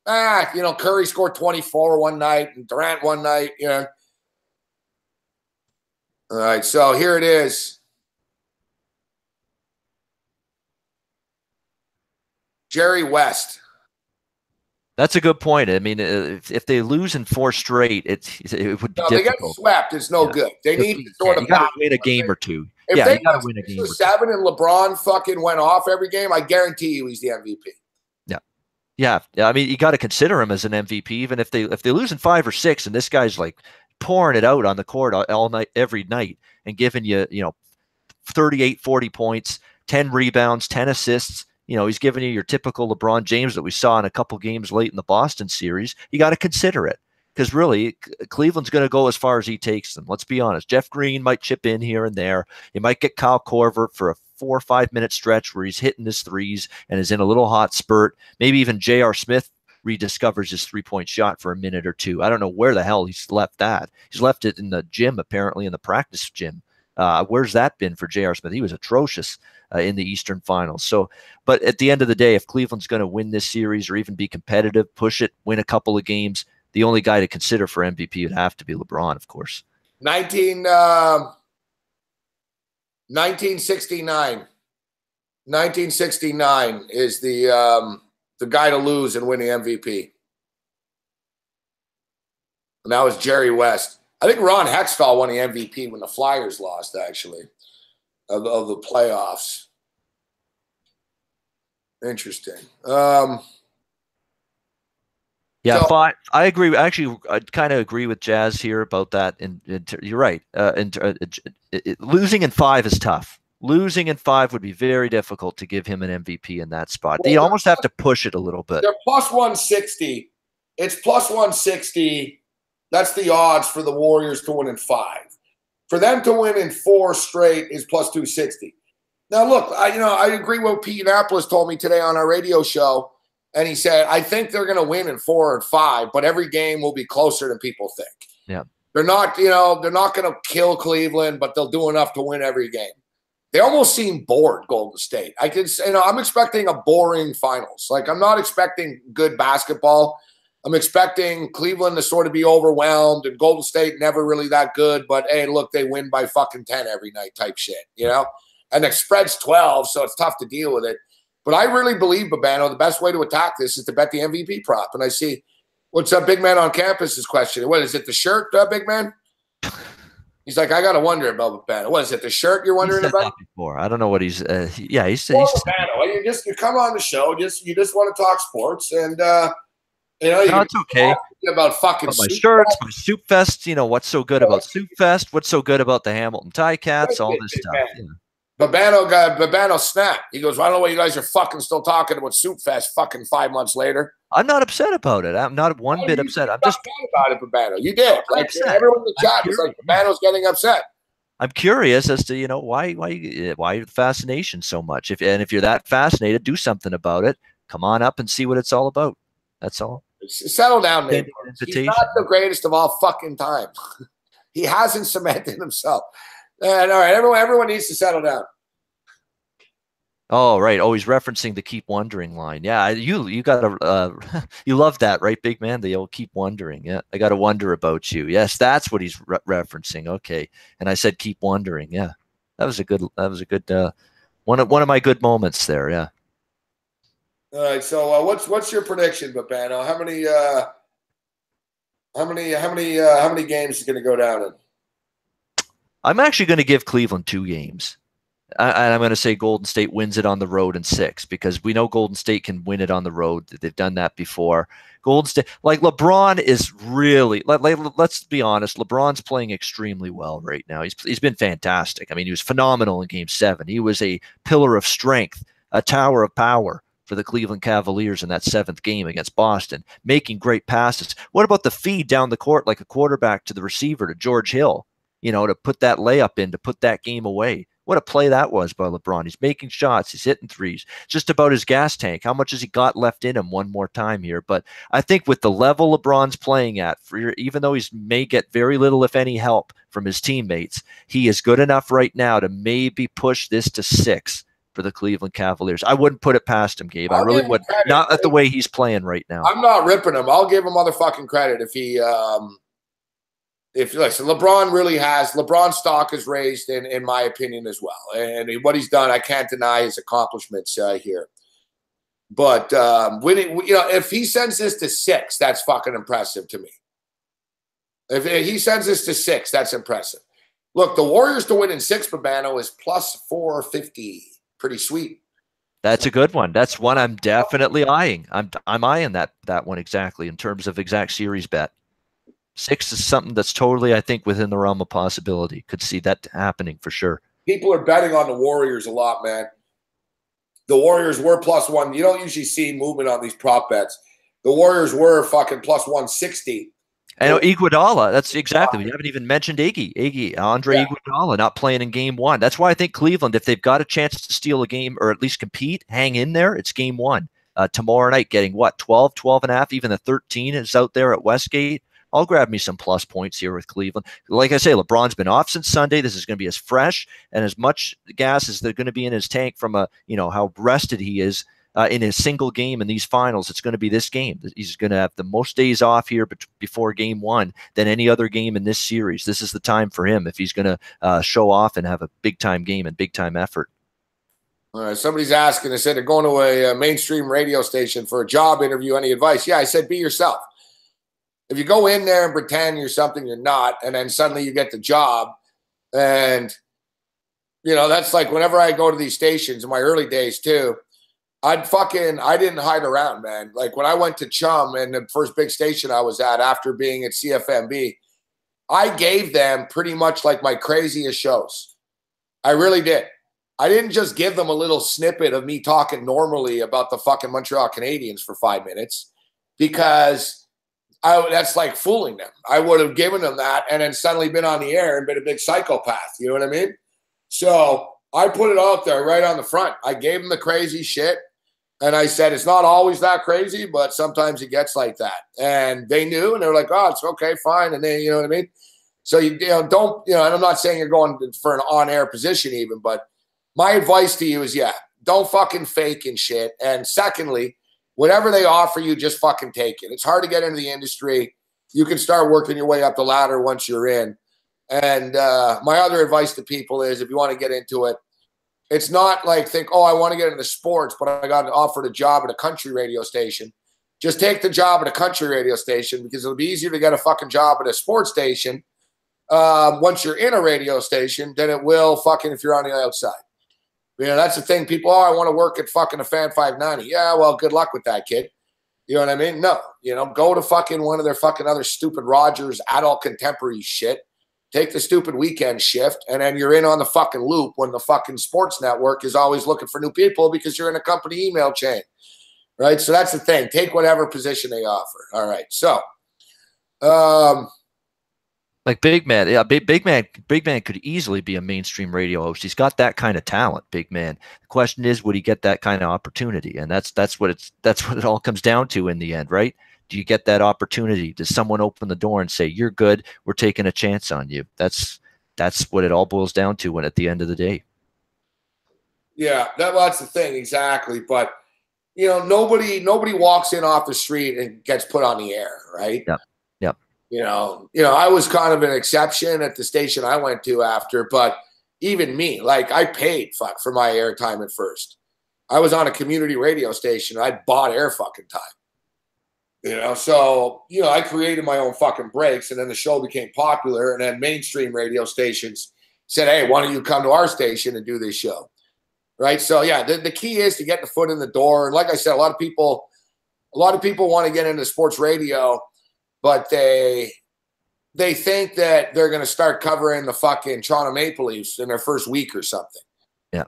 Curry scored 24 one night and Durant one night, All right, so here it is. Jerry West. That's a good point. I mean, if they lose in 4 straight, it would be difficult. They get swept. It's no good. They need to sort of you got to win a game or two. If they got to win a game or 7 and LeBron fucking went off every game, I guarantee you he's the MVP. Yeah. I mean, you got to consider him as an MVP, even if they lose in 5 or 6, and this guy's like pouring it out on the court all night, every night, and giving you 38, 40 points, 10 rebounds, 10 assists. He's giving you your typical LeBron James that we saw in a couple games late in the Boston series. You got to consider it because really Cleveland's going to go as far as he takes them. Let's be honest. Jeff Green might chip in here and there. You might get Kyle Korver for a 4 or 5 minute stretch where he's hitting his threes and is in a little hot spurt. Maybe even J.R. Smith rediscovers his 3-point shot for a minute or two. I don't know where the hell he's left that. He's left it in the gym, apparently in the practice gym. Where's that been for J.R. Smith? He was atrocious in the Eastern Finals. So, but at the end of the day, if Cleveland's going to win this series or even be competitive, push it, win a couple of games, the only guy to consider for MVP would have to be LeBron, of course. 1969. 1969 is the guy to lose and win the MVP. And that was Jerry West. I think Ron Hextall won the MVP when the Flyers lost, actually, of the playoffs. Interesting. Yeah, so, I agree. Actually, I kind of agree with Jazz here about that. You're right. Losing in 5 is tough. Losing in 5 would be very difficult to give him an MVP in that spot. Well, you almost have to push it a little bit. They're plus 160. It's plus 160. That's the odds for the Warriors to win in 5. For them to win in 4 straight is plus 260. Now, look, I agree with what Pete Annapolis told me today on our radio show. And he said, I think they're going to win in 4 and 5, but every game will be closer than people think. Yeah. They're not going to kill Cleveland, but they'll do enough to win every game. They almost seem bored, Golden State. I'm expecting a boring finals. Like, I'm not expecting good basketball. I'm expecting Cleveland to sort of be overwhelmed and Golden State never really that good, but hey, look, they win by fucking 10 every night type shit, And the spread's 12, so it's tough to deal with it. But I really believe, Babano, the best way to attack this is to bet the MVP prop. And I see, what's up, Big Man on Campus's question? What is it, the shirt, Big Man? He's like, I got to wonder about Babano. What is it, the shirt you're wondering about? Before. I don't know what he's Babano, you come on the show, you just want to talk sports, and You know, you No, can it's okay. talk about fucking About my Soup shirts, Fest. my Soup Fest. You know, what's so good about Soup Fest? What's so good about the Hamilton Ticats? All this stuff. Man. Yeah. Babano snapped. He goes, I don't know why you guys are fucking still talking about Soup Fest fucking 5 months later. I'm not upset about it. I'm not one bit upset. I'm just about it, Babano. You did. Like upset. everyone in the I'm chat was like, Babano's getting upset. I'm curious as to, you know, why the fascination so much. If you're that fascinated, do something about it. Come on up and see what it's all about. That's all. Settle down, Nate. He's Invitation. not the greatest of all fucking time. He hasn't cemented himself. And all right, everyone needs to settle down. Oh, right. Oh, he's referencing the keep wondering line. Yeah, you got to you love that, right, big man? The old keep wondering. Yeah, I got to wonder about you. Yes, that's what he's referencing. Okay, and I said keep wondering. Yeah, that was a good one of my good moments there. Yeah. All right. So what's your prediction, Babano? How many games is going to go down in? I'm actually going to give Cleveland 2 games. And I'm going to say Golden State wins it on the road in 6 because we know Golden State can win it on the road. They've done that before. Golden State, like LeBron is really, let's be honest, LeBron's playing extremely well right now. He's been fantastic. I mean, he was phenomenal in Game 7. He was a pillar of strength, a tower of power for the Cleveland Cavaliers in that 7th game against Boston, making great passes. What about the feed down the court like a quarterback to the receiver, to George Hill, you know, to put that layup in, to put that game away? What a play that was by LeBron. He's making shots. He's hitting threes. Just about his gas tank. How much has he got left in him one more time here? But I think with the level LeBron's playing at, even though he may get very little, if any, help from his teammates, he is good enough right now to maybe push this to 6 for the Cleveland Cavaliers. I wouldn't put it past him, Gabe. I really wouldn't. Not at the way he's playing right now. I'm not ripping him. I'll give him motherfucking credit if he listen, LeBron's stock is raised in my opinion as well. And what he's done, I can't deny his accomplishments here. But winning, you know, if he sends this to 6, that's fucking impressive to me. If he sends this to 6, that's impressive. Look, the Warriors to win in 6, Babano, is plus 450. Pretty sweet. That's a good one. That's one I'm definitely eyeing. I'm eyeing that one exactly in terms of exact series bet. 6 is something that's totally, I think, within the realm of possibility. Could see that happening for sure. People are betting on the Warriors a lot, man. The Warriors were plus 1. You don't usually see movement on these prop bets. The Warriors were fucking plus 160. And Iguodala, that's exactly. We haven't even mentioned Andre Iguodala not playing in Game 1. That's why I think Cleveland, if they've got a chance to steal a game or at least compete, hang in there, it's Game 1. Tomorrow night, getting what, 12 and a half, even the 13 is out there at Westgate. I'll grab me some plus points here with Cleveland. Like I say, LeBron's been off since Sunday. This is going to be as fresh and as much gas as they're going to be in his tank from how rested he is in a single game in these finals. It's going to be this game. He's going to have the most days off here before Game 1 than any other game in this series. This is the time for him if he's going to show off and have a big-time game and big-time effort. All right, somebody's asking, they said they're going to a mainstream radio station for a job interview. Any advice? Yeah, I said be yourself. If you go in there and pretend you're something you're not, and then suddenly you get the job, and, you know, that's like whenever I go to these stations in my early days too, I didn't hide around, man. Like when I went to Chum and the first big station I was at after being at CFMB, I gave them pretty much like my craziest shows. I really did. I didn't just give them a little snippet of me talking normally about the fucking Montreal Canadiens for 5 minutes because that's like fooling them. I would have given them that and then suddenly been on the air and been a big psychopath. You know what I mean? So I put it out there right on the front. I gave them the crazy shit. And I said, it's not always that crazy, but sometimes it gets like that. And they knew, and they were like, oh, it's okay, fine. And they, you know what I mean? So, don't, and I'm not saying you're going for an on-air position even, but my advice to you is, don't fucking fake and shit. And secondly, whatever they offer you, just fucking take it. It's hard to get into the industry. You can start working your way up the ladder once you're in. And my other advice to people is if you want to get into it, it's not like think, oh, I want to get into sports, but I got offered a job at a country radio station. Just take the job at a country radio station because it'll be easier to get a fucking job at a sports station once you're in a radio station than it will fucking if you're on the outside. You know, that's the thing. People, I want to work at fucking a Fan 590. Yeah, well, good luck with that, kid. You know what I mean? No, go to fucking one of their fucking other stupid Rogers adult contemporary shit. Take the stupid weekend shift, and then you're in on the fucking loop when the fucking sports network is always looking for new people because you're in a company email chain, right? So that's the thing. Take whatever position they offer. All right. So, like Big Man, yeah, Big Man could easily be a mainstream radio host. He's got that kind of talent, Big Man. The question is, would he get that kind of opportunity? And that's what it all comes down to in the end, right? Do you get that opportunity? Does someone open the door and say, "You're good. We're taking a chance on you"? That's what it all boils down to when at the end of the day. Yeah, that's the thing exactly. But nobody walks in off the street and gets put on the air, right? Yep. I was kind of an exception at the station I went to after, but even me, like I paid for my airtime at first. I was on a community radio station. I bought air fucking time. So, I created my own fucking breaks, and then the show became popular, and then mainstream radio stations said, "Hey, why don't you come to our station and do this show?" Right? So, yeah, the key is to get the foot in the door. And like I said, a lot of people want to get into sports radio, but they think that they're going to start covering the fucking Toronto Maple Leafs in their first week or something. Yeah.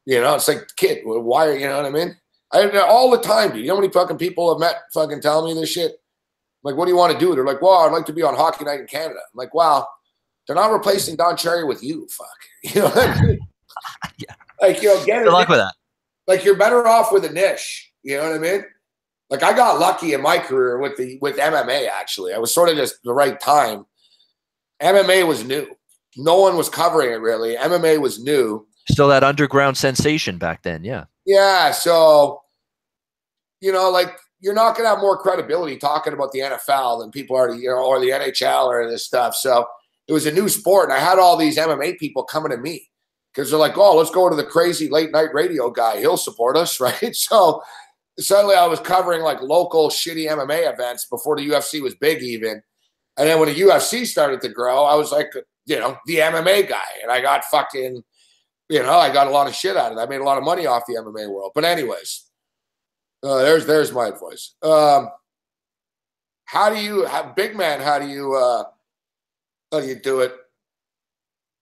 It's like, kid, why, you know what I mean? All the time, dude. You know how many fucking people have met fucking telling me this shit? I'm like, what do you want to do? They're like, well, I'd like to be on Hockey Night in Canada. I'm like, wow, they're not replacing Don Cherry with you. Fuck. You know what I mean? Yeah. Like, get Good luck with that. Like, you're better off with a niche. You know what I mean? Like, I got lucky in my career with MMA, actually. I was sort of just the right time. MMA was new. No one was covering it, really. MMA was new. Still that underground sensation back then, yeah. Yeah, so, like, you're not going to have more credibility talking about the NFL than people already, or the NHL or this stuff. So it was a new sport, and I had all these MMA people coming to me because they're like, oh, let's go to the crazy late night radio guy. He'll support us, right? So suddenly I was covering, like, local shitty MMA events before the UFC was big even. And then when the UFC started to grow, I was like, the MMA guy, and I got fucking – I got a lot of shit out of it. I made a lot of money off the MMA world. But anyways, there's my advice. Big Man, how do you do it?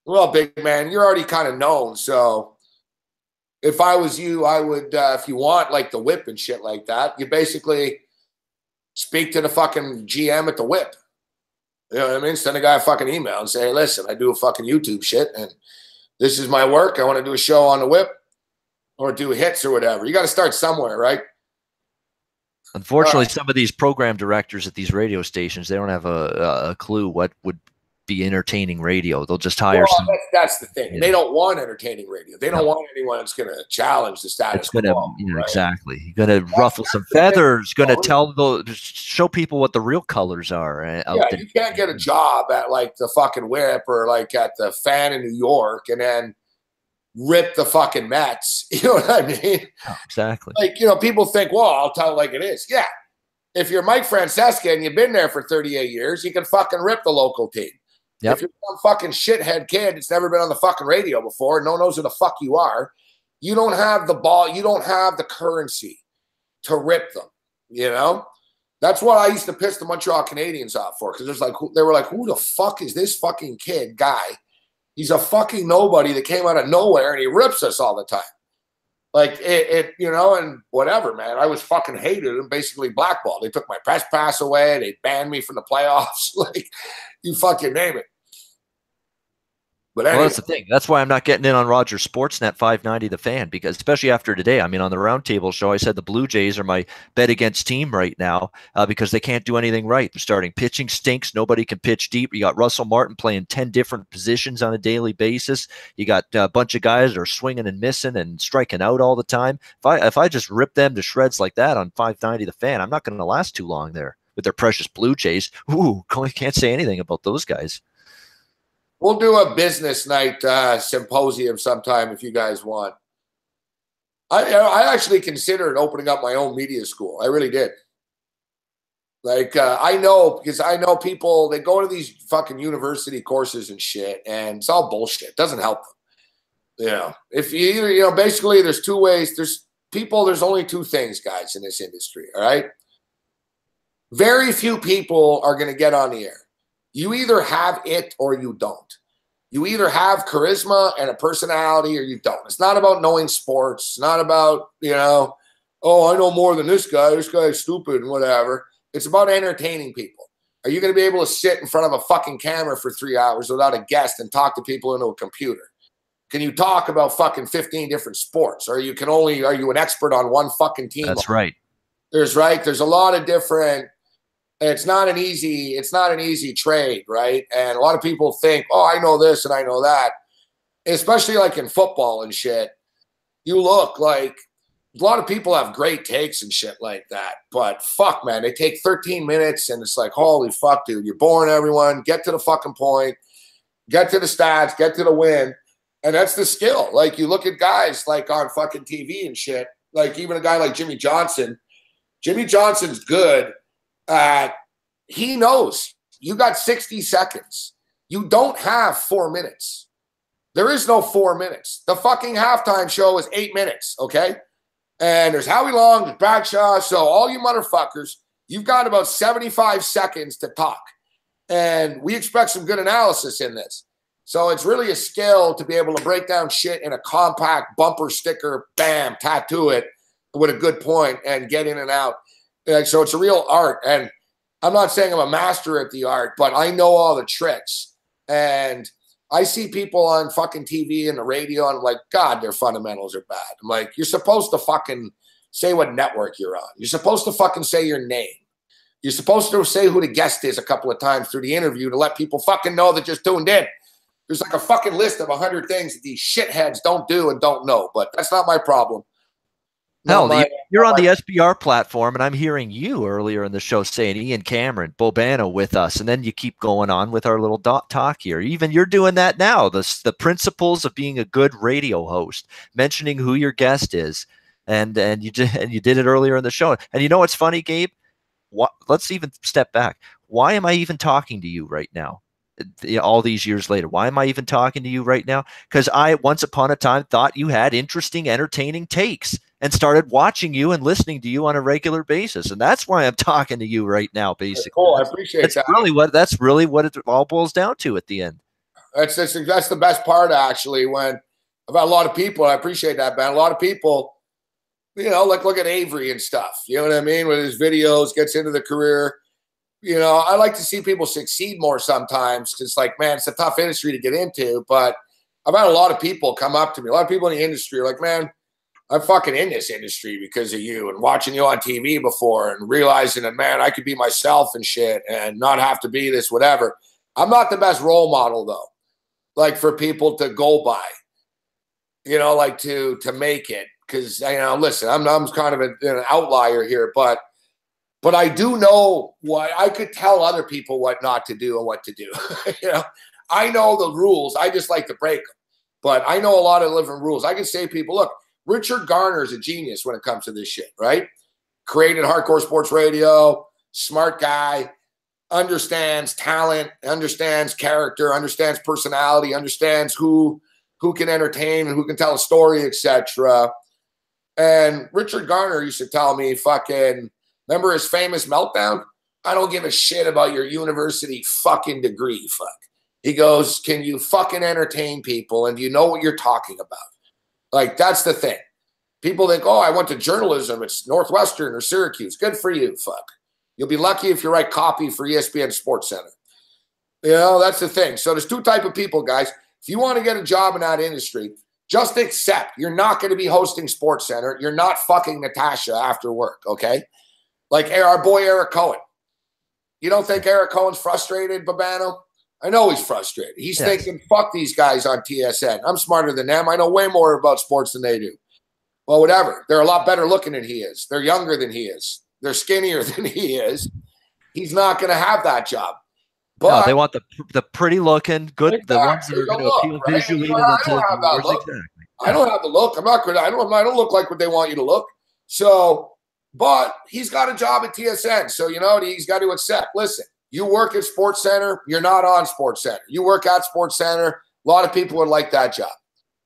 Well, Big Man, you're already kind of known. So if I was you, I would, if you want like the whip and shit like that, you basically speak to the fucking GM at the whip. You know what I mean? Send a guy a fucking email and say, hey, listen, I do a fucking YouTube shit and this is my work. I want to do a show on the whip or do hits or whatever. You got to start somewhere, right? Unfortunately, some of these program directors at these radio stations, they don't have a clue what would be entertaining radio. They'll just hire some. That's the thing. They don't want entertaining radio. They don't want anyone that's going to challenge the status quo. Right? Exactly. You're going to ruffle some feathers. Going to show people what the real colors are. You can't get a job at like the fucking Whip or like at the Fan in New York and then rip the fucking Mets. You know what I mean? Oh, exactly. Like, people think, well, I'll tell it like it is. Yeah. If you're Mike Francesca and you've been there for 38 years, you can fucking rip the local team. Yep. If you're some fucking shithead kid that's never been on the fucking radio before, no one knows who the fuck you are, you don't have the ball, you don't have the currency to rip them, That's what I used to piss the Montreal Canadiens off for, because they were like, who the fuck is this fucking kid guy? He's a fucking nobody that came out of nowhere, and he rips us all the time. Like, and whatever, man. I was fucking hated and basically blackballed. They took my press pass away. They banned me from the playoffs. Like, you fucking name it. But anyway. Well, that's the thing. That's why I'm not getting in on Rogers Sportsnet 590 The Fan, because especially after today, I mean, on the roundtable show, I said the Blue Jays are my bet against team right now because they can't do anything right. They're starting pitching stinks. Nobody can pitch deep. You got Russell Martin playing 10 different positions on a daily basis. You got a bunch of guys that are swinging and missing and striking out all the time. If I just rip them to shreds like that on 590 The Fan, I'm not going to last too long there with their precious Blue Jays. Ooh, can't say anything about those guys. We'll do a business night symposium sometime if you guys want. I actually considered opening up my own media school. I really did. Like, I know people, they go to these fucking university courses and shit, and it's all bullshit. It doesn't help them. If you either, basically there's two ways. There's only two things, guys, in this industry, all right? Very few people are going to get on the air. You either have it or you don't. You either have charisma and a personality or you don't. It's not about knowing sports. It's not about, you know, oh, I know more than this guy. This guy's stupid and whatever. It's about entertaining people. Are you going to be able to sit in front of a fucking camera for 3 hours without a guest and talk to people into a computer? Can you talk about fucking 15 different sports? Or are you an expert on one fucking team? That's right. There's a lot of different. It's not an easy trade, right? And a lot of people think, oh, I know this and I know that. Especially like in football and shit. You look like a lot of people have great takes and shit like that. But fuck, man, they take 13 minutes and it's like, holy fuck, dude, you're boring everyone. Get to the fucking point. Get to the stats. Get to the win. And that's the skill. Like you look at guys like on fucking TV and shit. Like even a guy like Jimmy Johnson. Jimmy Johnson's good. He knows you got 60 seconds. You don't have 4 minutes. There is no 4 minutes. The fucking halftime show is 8 minutes, okay? And there's Howie Long, there's Bradshaw. So all you motherfuckers, you've got about 75 seconds to talk. And we expect some good analysis in this. So it's really a skill to be able to break down shit in a compact bumper sticker, bam, tattoo it with a good point and get in and out. So it's a real art. And I'm not saying I'm a master at the art, but I know all the tricks. And I see people on fucking TV and the radio, and I'm like, God, their fundamentals are bad. I'm like, you're supposed to fucking say what network you're on. You're supposed to fucking say your name. You're supposed to say who the guest is a couple of times through the interview to let people fucking know that just tuned in. There's like a fucking list of 100 things that these shitheads don't do and don't know, but that's not my problem. Hell, you're on the SBR platform, and I'm hearing you earlier in the show saying Ian Cameron, Bobano with us, and then you keep going on with our little talk here. Even you're doing that now. The principles of being a good radio host, mentioning who your guest is, and you did it earlier in the show. And you know what's funny, Gabe? Let's even step back. Why am I even talking to you right now? All these years later, why am I even talking to you right now? Because I once upon a time thought you had interesting, entertaining takes and started watching you and listening to you on a regular basis. And that's why I'm talking to you right now, basically. Cool. I appreciate that. That's really what it all boils down to at the end. That's the best part, actually, when about a lot of people, I appreciate that, man. A lot of people, you know, like look at Avery and stuff. You know what I mean? With his videos, gets into the career. You know, I like to see people succeed more sometimes because, it's like, man, it's a tough industry to get into. But I've had a lot of people come up to me. A lot of people in the industry are like, man, I'm fucking in this industry because of you and watching you on TV before and realizing that, man, I could be myself and shit and not have to be this, whatever. I'm not the best role model, though, like for people to go by, you know, like to make it. Because, you know, listen, I'm kind of an outlier here, but I do know what I could tell other people what not to do and what to do. You know, I know the rules. I just like to break them. But I know a lot of different rules. I can say to people, look, Richard Garner is a genius when it comes to this shit, right? Created Hardcore Sports Radio, smart guy, understands talent, understands character, understands personality, understands who can entertain and who can tell a story, etc. And Richard Garner used to tell me, fucking, remember his famous meltdown? I don't give a shit about your university fucking degree, fuck. He goes, can you fucking entertain people and do you know what you're talking about? Like, that's the thing. People think, oh, I went to journalism. It's Northwestern or Syracuse. Good for you, fuck. You'll be lucky if you write copy for ESPN Sports Center. You know, that's the thing. So there's two type of people, guys. If you want to get a job in that industry, just accept you're not going to be hosting Sports Center. You're not fucking Natasha after work, okay? Like our boy Eric Cohen. You don't think Eric Cohen's frustrated, Babano? I know he's frustrated. He's thinking, fuck these guys on TSN. I'm smarter than them. I know way more about sports than they do. Well, whatever. They're a lot better looking than he is. They're younger than he is. They're skinnier than he is. He's not going to have that job. But no, they want the pretty looking, good, exactly, the ones that are going to appeal right? visually. I don't have that look. Exactly. I don't have the look. I'm not good. I don't look like what they want you to look. So, but he's got a job at TSN. So, you know, he's got to accept. Listen, you work at Sports Center. You're not on Sports Center. You work at Sports Center. A lot of people would like that job.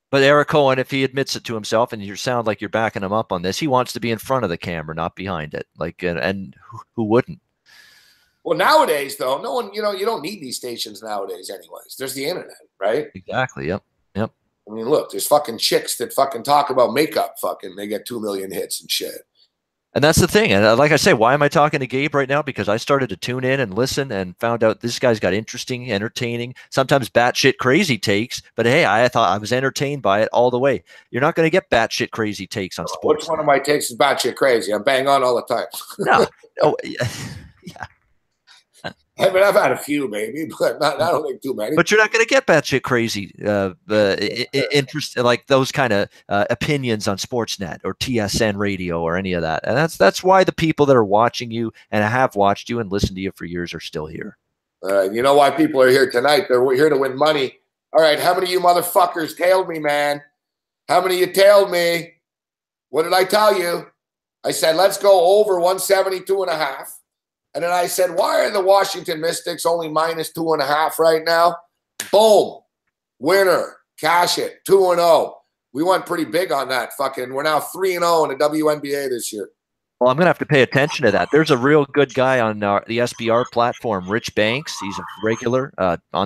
But Eric Cohen, if he admits it to himself, and you sound like you're backing him up on this, he wants to be in front of the camera, not behind it. Like, and who wouldn't? Well, nowadays though, no one, you don't need these stations nowadays anyways. There's the internet, right? Exactly. Yep. Yep. I mean, look, there's fucking chicks that fucking talk about makeup fucking, they get 2 million hits and shit. And that's the thing. And like I say, why am I talking to Gabe right now? Because I started to tune in and listen and found out this guy's got interesting, entertaining, sometimes batshit crazy takes. But hey, I thought I was entertained by it all the way. You're not going to get batshit crazy takes on sports. Which one of my takes is batshit crazy? I'm bang on all the time. No. Oh, yeah. I mean, I've had a few maybe, but I don't think too many. But you're not going to get batshit crazy interest like those kind of opinions on Sportsnet or TSN radio or any of that. And that's why the people that are watching you and have watched you and listened to you for years are still here. You know why people are here tonight? They're here to win money. All right, how many of you motherfuckers tailed me, man? How many of you tailed me? What did I tell you? I said, let's go over 172.5. And then I said, why are the Washington Mystics only -2.5 right now? Boom. Winner. Cash it. 2-0. We went pretty big on that. Fucking, we're now 3-0 in the WNBA this year. Well, I'm going to have to pay attention to that. There's a real good guy on the SBR platform, Rich Banks. He's a regular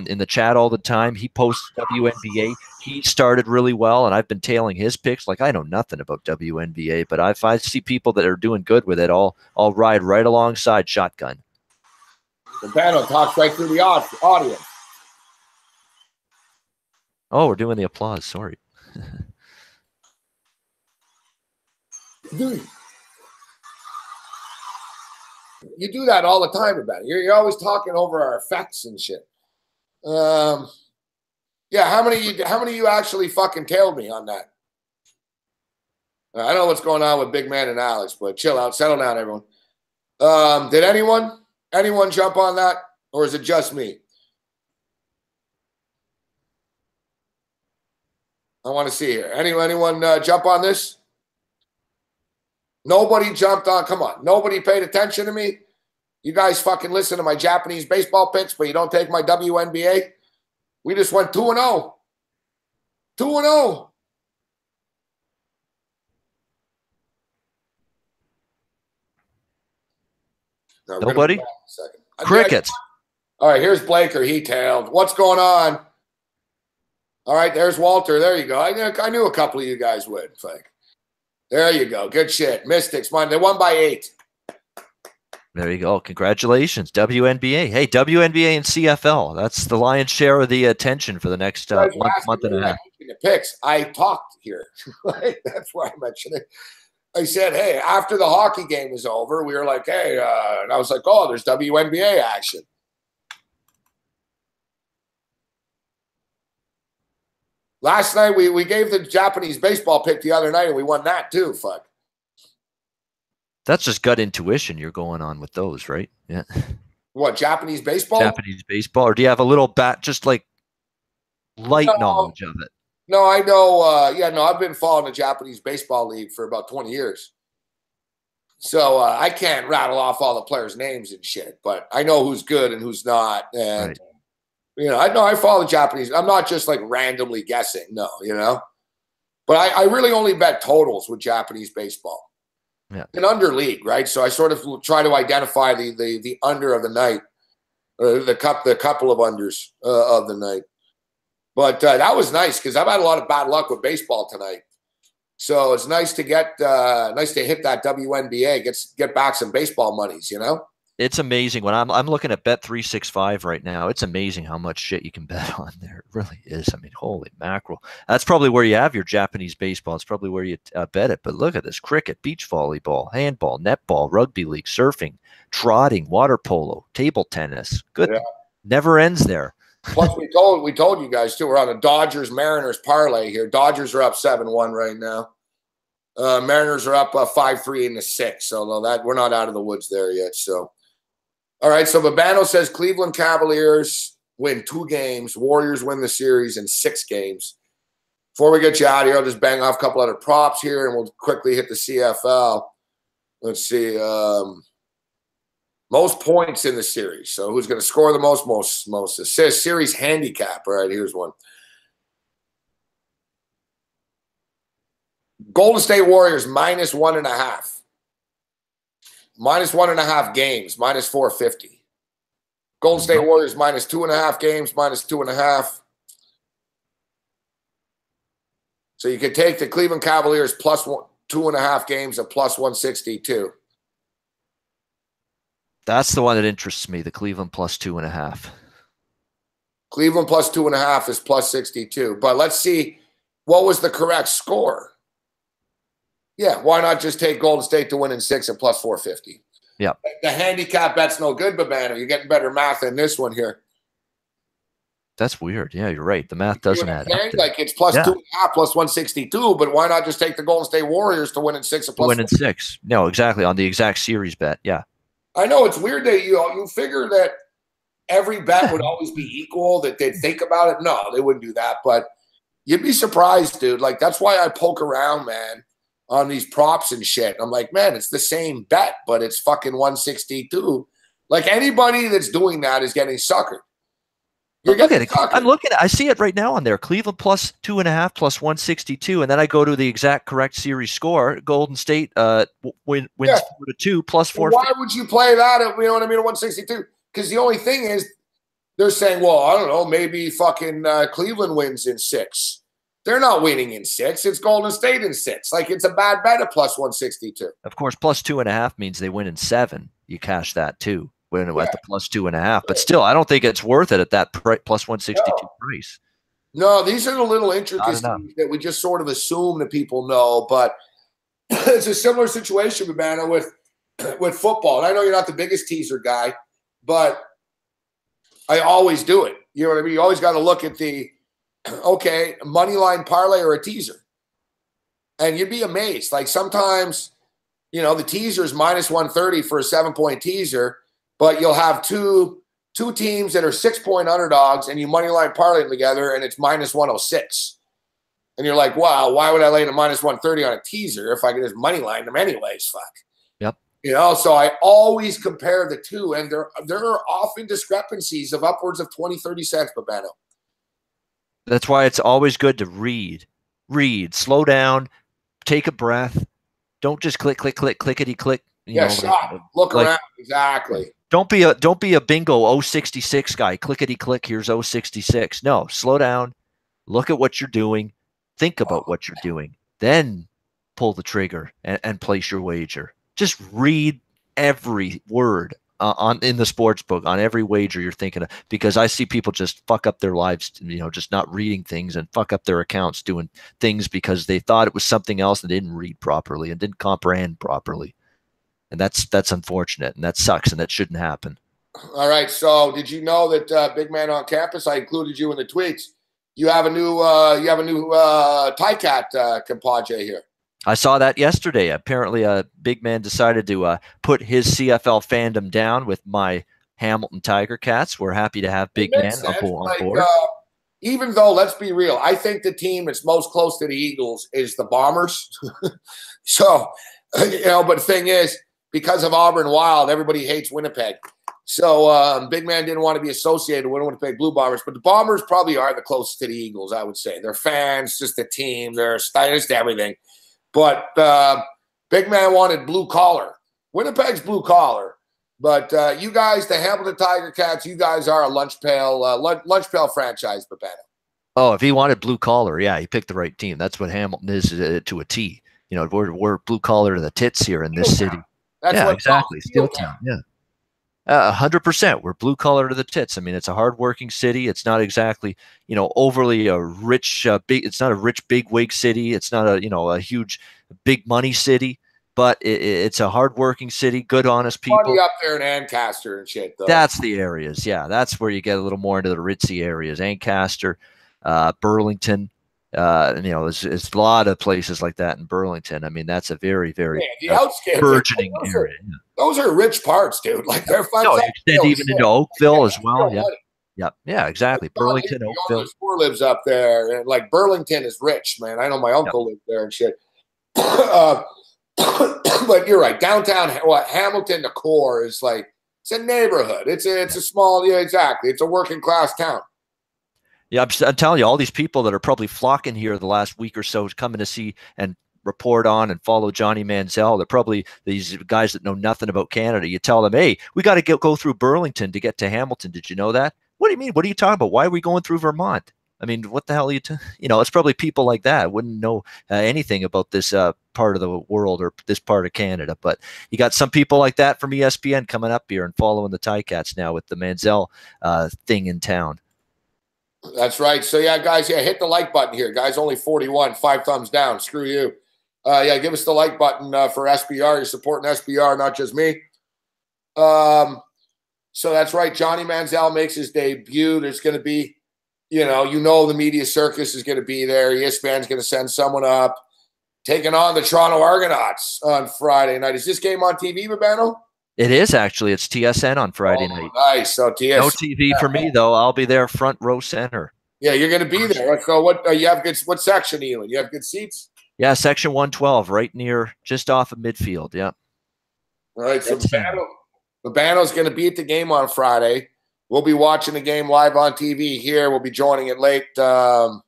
in the chat all the time. He posts WNBA. He started really well, and I've been tailing his picks. Like, I know nothing about WNBA, but if I see people that are doing good with it, I'll ride right alongside Shotgun. The panel talks right through the audience. Oh, we're doing the applause. Sorry. Dude. You do that all the time about it. You're always talking over our effects and shit. Yeah, how many of you actually fucking tailed me on that? I don't know what's going on with Big Man and Alex, but chill out, settle down, everyone. Did anyone jump on that, or is it just me? I want to see here. Anyone jump on this? Nobody jumped on. Come on. Nobody paid attention to me. You guys fucking listen to my Japanese baseball picks, but you don't take my WNBA. We just went 2-0. 2-0. Nobody? Crickets. All right, here's Blaker. He tailed. What's going on? All right, there's Walter. There you go. I knew a couple of you guys would. Like, there you go. Good shit. Mystics, man. They won by 8. There you go. Congratulations, WNBA. Hey, WNBA and CFL. That's the lion's share of the attention for the next month and a half. The picks. I talked here. That's why I mentioned it. I said, hey, after the hockey game was over, we were like, hey, and I was like, oh, there's WNBA action. Last night, we gave the Japanese baseball pick the other night, and we won that too. Fuck. That's just gut intuition you're going on with those, right? Yeah. What, Japanese baseball? Japanese baseball. Or do you have a little just like light knowledge of it? No, I know. I've been following the Japanese baseball league for about 20 years. So I can't rattle off all the players' names and shit, but I know who's good and who's not. And, right. I follow the Japanese. I'm not just like randomly guessing. No, But I really only bet totals with Japanese baseball. Yeah. An under league, right? So I sort of try to identify the under of the night, the couple of unders of the night. But that was nice because I've had a lot of bad luck with baseball tonight. So it's nice to hit that WNBA, get back some baseball monies, It's amazing when I'm looking at Bet365 right now. It's amazing how much shit you can bet on there. It really is. I mean, holy mackerel. That's probably where you have your Japanese baseball. It's probably where you bet it. But look at this: cricket, beach volleyball, handball, netball, rugby league, surfing, trotting, water polo, table tennis. Good, yeah. Never ends there. Plus, we told you guys too. We're on a Dodgers Mariners parlay here. Dodgers are up 7-1 right now. Mariners are up 5-3 in the 6th. So that we're not out of the woods there yet. So. All right, so Babano says Cleveland Cavaliers win 2 games. Warriors win the series in 6 games. Before we get you out of here, I'll just bang off a couple other props here, and we'll quickly hit the CFL. Let's see. Most points in the series. So who's going to score the most assists? Series handicap. All right, here's one. Golden State Warriors -1.5. -1.5 games, -450. Golden State Warriors minus 2.5 games, minus 2.5. So you could take the Cleveland Cavaliers plus 2.5 games at plus 162. That's the one that interests me, the Cleveland plus 2.5. Cleveland plus 2.5 is plus 62. But let's see, what was the correct score? Yeah, why not just take Golden State to win in 6 at plus 450? Yeah. The handicap bet's no good, but man, you're getting better math than this one here. That's weird. Yeah, you're right. The math doesn't add up. Like it's plus 2.5, plus 162, but why not just take the Golden State Warriors to win in 6 at plus win in 6? No, exactly. On the exact series bet. Yeah. I know it's weird that you figure that every bet would always be equal, that they'd think about it. No, they wouldn't do that, but you'd be surprised, dude. Like, that's why I poke around, man, on these props and shit. I'm like, man, it's the same bet, but it's fucking 162. Like, anybody that's doing that is getting suckered. You're getting suckered. I'm looking at, I see it right now on there. Cleveland plus 2.5 plus 162. And then I go to the exact correct series score. Golden State wins 4-2 plus 4. Why would you play that at, you know what I mean, at 162? Because the only thing is, they're saying, well, I don't know, maybe fucking Cleveland wins in 6. They're not winning in 6. It's Golden State in 6. Like, it's a bad bet at plus 162. Of course, plus 2.5 means they win in 7. You cash that too. At the plus 2.5, but still, I don't think it's worth it at that plus 162 price. No, these are the little intricacies that we just sort of assume that people know, but it's a similar situation, Bettman, with football. And I know you're not the biggest teaser guy, but I always do it. You know what I mean? You always got to look at the, okay, money line parlay or a teaser. And you'd be amazed. Like, sometimes, you know, the teaser is minus 130 for a 7-point teaser, but you'll have two teams that are 6-point underdogs, and you money line parlay them together, and it's minus 106. And you're like, wow, why would I lay the minus 130 on a teaser if I can just money line them anyways? Fuck. Yep. You know, so I always compare the two, and there are often discrepancies of upwards of 20, 30 cents, Babano. That's why it's always good to read, slow down, take a breath. Don't just clickety click. Look around. Exactly. Don't be a bingo 066 guy. Clickety click. Here's 066. No, slow down. Look at what you're doing. Think about what you're doing. Then pull the trigger and place your wager. Just read every word in the sports book on every wager you're thinking of, because I see people just fuck up their lives, you know, just not reading things and fuck up their accounts doing things because they thought it was something else and didn't read properly and didn't comprehend properly. And that's unfortunate, and that sucks, and that shouldn't happen. All right. So, did you know that Big Man on Campus? I included you in the tweets. You have a new Ticat compadre here. I saw that yesterday. Apparently, Big Man decided to put his CFL fandom down with my Hamilton Tiger Cats. We're happy to have Big Man on board. Even though, let's be real, I think the team that's most close to the Eagles is the Bombers. So, you know, but the thing is, because of Auburn Wild, everybody hates Winnipeg. So Big Man didn't want to be associated with Winnipeg Blue Bombers, but the Bombers probably are the closest to the Eagles, I would say. They're fans, just the team, they're stylish, everything. But Big Man wanted blue collar. Winnipeg's blue collar. But you guys, the Hamilton Tiger Cats, you guys are a lunch pail franchise, Babano. Oh, if he wanted blue collar, yeah, he picked the right team. That's what Hamilton is to a T. You know, we're blue collar to the tits here in this city. That's yeah, exactly. Steel Town. Yeah. 100%. We're blue collar to the tits. I mean, it's a hardworking city. It's not exactly, you know, overly a rich, it's not a rich, big wig city. It's not a, you know, a huge, big money city, but it's a hardworking city, good, honest people. Money up there in Ancaster and shit, though. That's the areas. Yeah. That's where you get a little more into the ritzy areas. Ancaster, Burlington. You know, there's a lot of places like that in Burlington. I mean, that's a very, very burgeoning area. Those are rich parts, dude. Like, they're fun. No, extend even into Oakville as well. Yeah, yeah, exactly. Burlington, Oakville. Four lives up there, and like Burlington is rich, man. I know my uncle lived there and shit. But you're right. Downtown, Hamilton, the core is like, it's a neighborhood. It's a small, yeah, exactly. It's a working class town. Yeah, I'm telling you, all these people that are probably flocking here the last week or so coming to see and report on and follow Johnny Manziel. They're probably these guys that know nothing about Canada. You tell them, hey, we got to go through Burlington to get to Hamilton. Did you know that? What do you mean? What are you talking about? Why are we going through Vermont? I mean, what the hell are you? It's probably people like that wouldn't know anything about this part of the world or this part of Canada. But you got some people like that from ESPN coming up here and following the Ticats now with the Manziel thing in town. That's right. So, yeah, guys, hit the like button here. Guys, only 41, 5 thumbs down. Screw you. Give us the like button for SBR. You're supporting SBR, not just me. So that's right. Johnny Manziel makes his debut. There's going to be, the media circus is going to be there. ESPN's going to send someone up, taking on the Toronto Argonauts on Friday night. Is this game on TV, Babano? It is actually. It's TSN on Friday night. Nice. So TSN. No TV for me though. I'll be there front row center. Yeah, you're going to be there. So what? You have good. What section are you in? You have good seats. Yeah, section 112, right near, just off of midfield. Yeah. All right. So Babano's going to be at the game on Friday. We'll be watching the game live on TV here. We'll be joining it late. So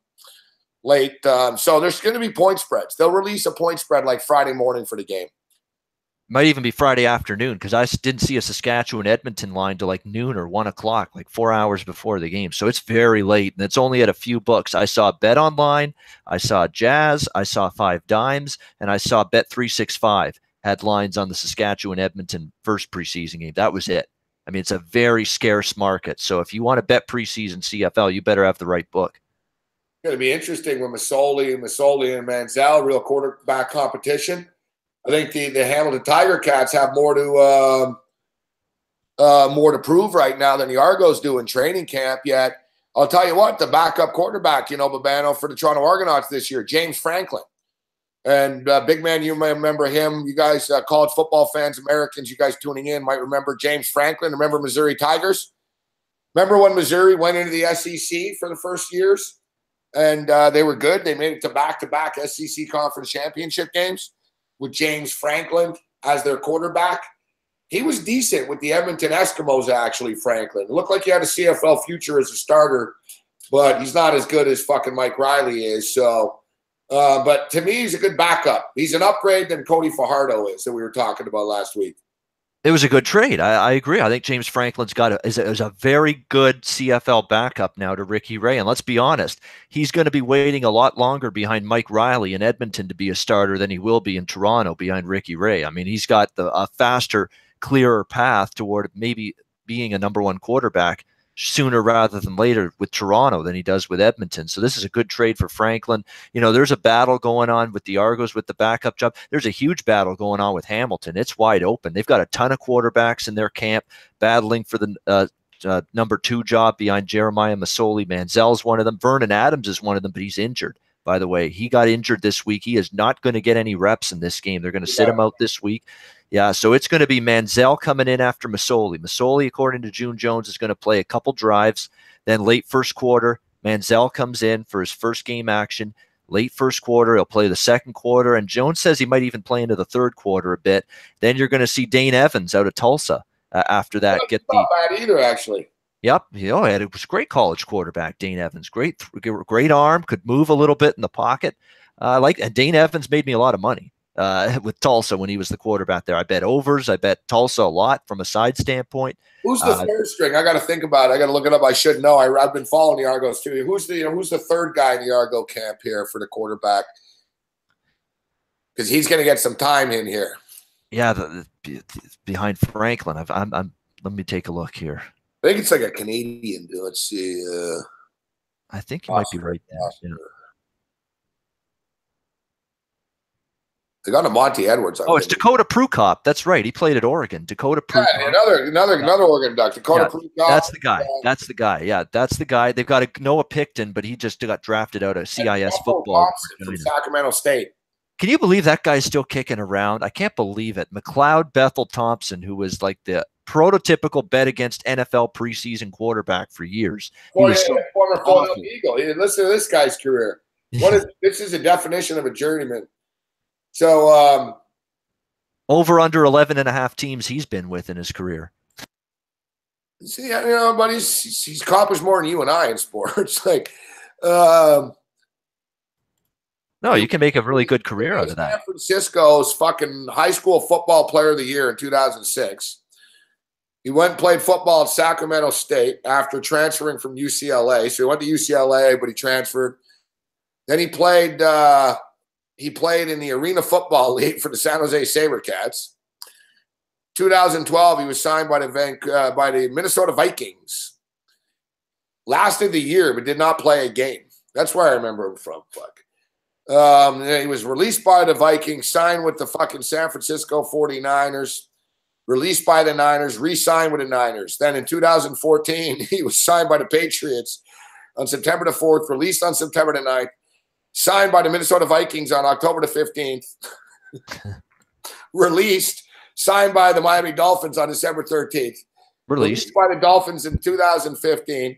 there's going to be point spreads. They'll release a point spread like Friday morning for the game. Might even be Friday afternoon because I didn't see a Saskatchewan-Edmonton line till like noon or 1 o'clock, like 4 hours before the game. So it's very late, and it's only at a few books. I saw Bet Online, I saw Jazz, I saw 5 Dimes, and I saw Bet365 had lines on the Saskatchewan-Edmonton first preseason game. That was it. I mean, it's a very scarce market. So if you want to bet preseason CFL, you better have the right book. It's going to be interesting with Masoli and Manziel, real quarterback competition. I think the Hamilton Tiger Cats have more to prove right now than the Argos do in training camp. Yet I'll tell you what, the backup quarterback, Babano, for the Toronto Argonauts this year, James Franklin, and big man, you may remember him. You guys, college football fans, Americans, you guys tuning in might remember James Franklin. Remember Missouri Tigers? Remember when Missouri went into the SEC for the first years, and they were good. They made it to back-to-back SEC conference championship games with James Franklin as their quarterback. He was decent with the Edmonton Eskimos, actually, Franklin. It looked like he had a CFL future as a starter, but he's not as good as fucking Mike Riley is. So, but to me, he's a good backup. He's an upgrade than Cody Fajardo is that we were talking about last week. It was a good trade. I agree. I think James Franklin's is a very good CFL backup now to Ricky Ray. And let's be honest, he's going to be waiting a lot longer behind Mike Riley in Edmonton to be a starter than he will be in Toronto behind Ricky Ray. I mean, he's got a faster, clearer path toward maybe being a number 1 quarterback sooner rather than later with Toronto than he does with Edmonton. So this is a good trade for Franklin. There's a battle going on with the Argos with the backup job. There's a huge battle going on with Hamilton. It's wide open. They've got a ton of quarterbacks in their camp battling for the number 2 job behind Jeremiah Masoli. Manziel's one of them. Vernon Adams is one of them, but he's injured. By the way, he got injured this week. He is not going to get any reps in this game. They're going to sit him out this week. Yeah, so it's going to be Manziel coming in after Masoli. Masoli, according to June Jones, is going to play a couple drives. Then late first quarter, Manziel comes in for his first game action. Late first quarter, he'll play the second quarter. And Jones says he might even play into the third quarter a bit. Then you're going to see Dane Evans out of Tulsa after that. Not bad either, actually. Yep. It was a great college quarterback, Dane Evans. Great arm, could move a little bit in the pocket. And Dane Evans made me a lot of money with Tulsa when he was the quarterback there. I bet overs. I bet Tulsa a lot from a side standpoint. Who's the third string? I got to think about it. I got to look it up. I should know. I've been following the Argos too. Who's the third guy in the Argo camp here for the quarterback? Because he's going to get some time in here. Yeah, behind Franklin. Let me take a look here. I think it's like a Canadian. Let's see. I think you might be right there. Yeah. They got a Monty Edwards. It's Dakota Prukop. That's right. He played at Oregon. Dakota Prukop. Yeah, another Oregon duck. Dakota Prukop. That's the guy. That's the guy. Yeah, that's the guy. They've got a Noah Picton, but he just got drafted out of CIS football from Sacramento State. Can you believe that guy's still kicking around? I can't believe it. McLeod Bethel Thompson, who was like the prototypical bet against NFL preseason quarterback for years. Former Philadelphia Eagle. Listen to this guy's career. This is a definition of a journeyman. So over under 11.5 teams he's been with in his career. See, but he's accomplished more than you and I in sports. No, you can make a really good career out of that. San Francisco's fucking high school football player of the year in 2006. He went and played football at Sacramento State after transferring from UCLA. So he went to UCLA, but he transferred. Then he played in the Arena Football League for the San Jose SaberCats. 2012, he was signed by the Minnesota Vikings. Lasted the year, but did not play a game. That's where I remember him from. Fuck. He was released by the Vikings, signed with the fucking San Francisco 49ers, released by the Niners, re-signed with the Niners. Then in 2014, he was signed by the Patriots on September the 4th, released on September the 9th, signed by the Minnesota Vikings on October the 15th, released, signed by the Miami Dolphins on December 13th, released by the Dolphins in 2015,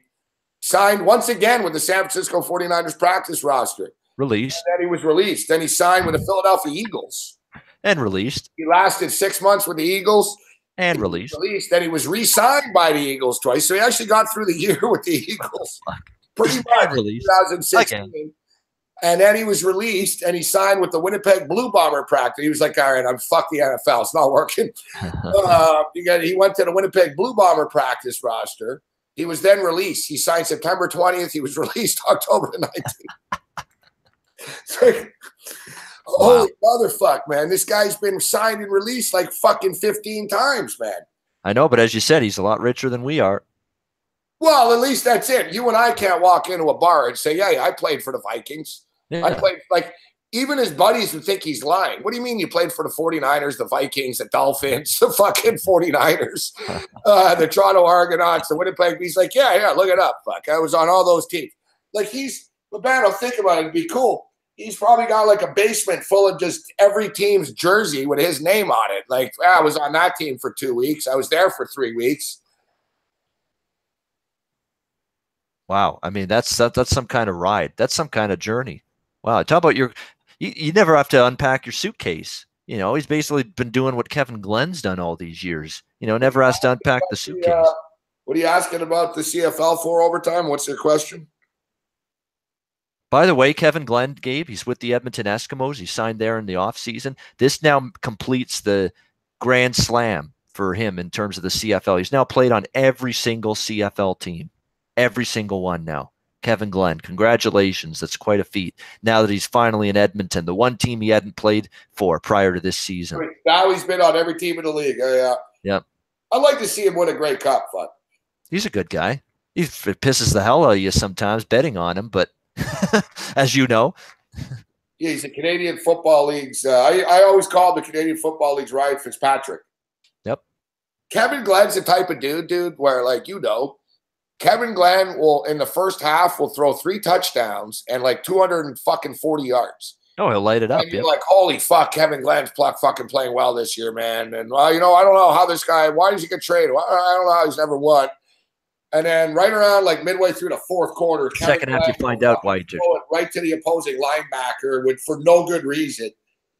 signed once again with the San Francisco 49ers practice roster. Released. And then he was released. Then he signed with the Philadelphia Eagles. And released. He lasted 6 months with the Eagles. And released. Then he was re-signed by the Eagles twice. So he actually got through the year with the Eagles. Pretty much. Released. 2016. Okay. And then he was released and he signed with the Winnipeg Blue Bomber practice. He was like, all right, I'm fuck the NFL. It's not working. He went to the Winnipeg Blue Bomber practice roster. He was then released. He signed September 20th. He was released October the 19th. Holy motherfuck, man. This guy's been signed and released like fucking 15 times, man. I know, but as you said, he's a lot richer than we are. Well, at least that's it. You and I can't walk into a bar and say, yeah, I played for the Vikings. Yeah. I played, like, even his buddies would think he's lying. What do you mean you played for the 49ers, the Vikings, the Dolphins, the fucking 49ers, the Toronto Argonauts, the Winnipeg? He's like, yeah, look it up. Fuck, I was on all those teams. Like, but man, I'll think about it. It'd be cool. He's probably got like a basement full of just every team's jersey with his name on it. Like, I was on that team for 2 weeks. I was there for 3 weeks. Wow. I mean, that's some kind of ride. That's some kind of journey. Wow. Talk about you never have to unpack your suitcase. You know, he's basically been doing what Kevin Glenn's done all these years. You know, never has to unpack the suitcase. What are you asking about the CFL for overtime? What's your question? By the way, Kevin Glenn, Gabe, he's with the Edmonton Eskimos. He signed there in the offseason. This now completes the grand slam for him in terms of the CFL. He's now played on every single CFL team. Every single one now. Kevin Glenn, congratulations. That's quite a feat. Now that he's finally in Edmonton, the one team he hadn't played for prior to this season. Now he's been on every team in the league. Yeah. Yep. I'd like to see him win a Grey Cup. But he's a good guy. He pisses the hell out of you sometimes betting on him, but as you know. Yeah, he's a Canadian Football League's. I always call the Canadian Football League's Ryan Fitzpatrick. Yep. Kevin Glenn's the type of dude, where, like, Kevin Glenn will, in the first half, will throw 3 touchdowns and like 240 yards. Oh, he'll light it up. And you're like, holy fuck, Kevin Glenn's fucking playing well this year, man. And, I don't know how this guy, why does he get traded? I don't know how he's never won. And then right around like midway through the fourth quarter, second half, you find out why he did it. Right to the opposing linebacker for no good reason.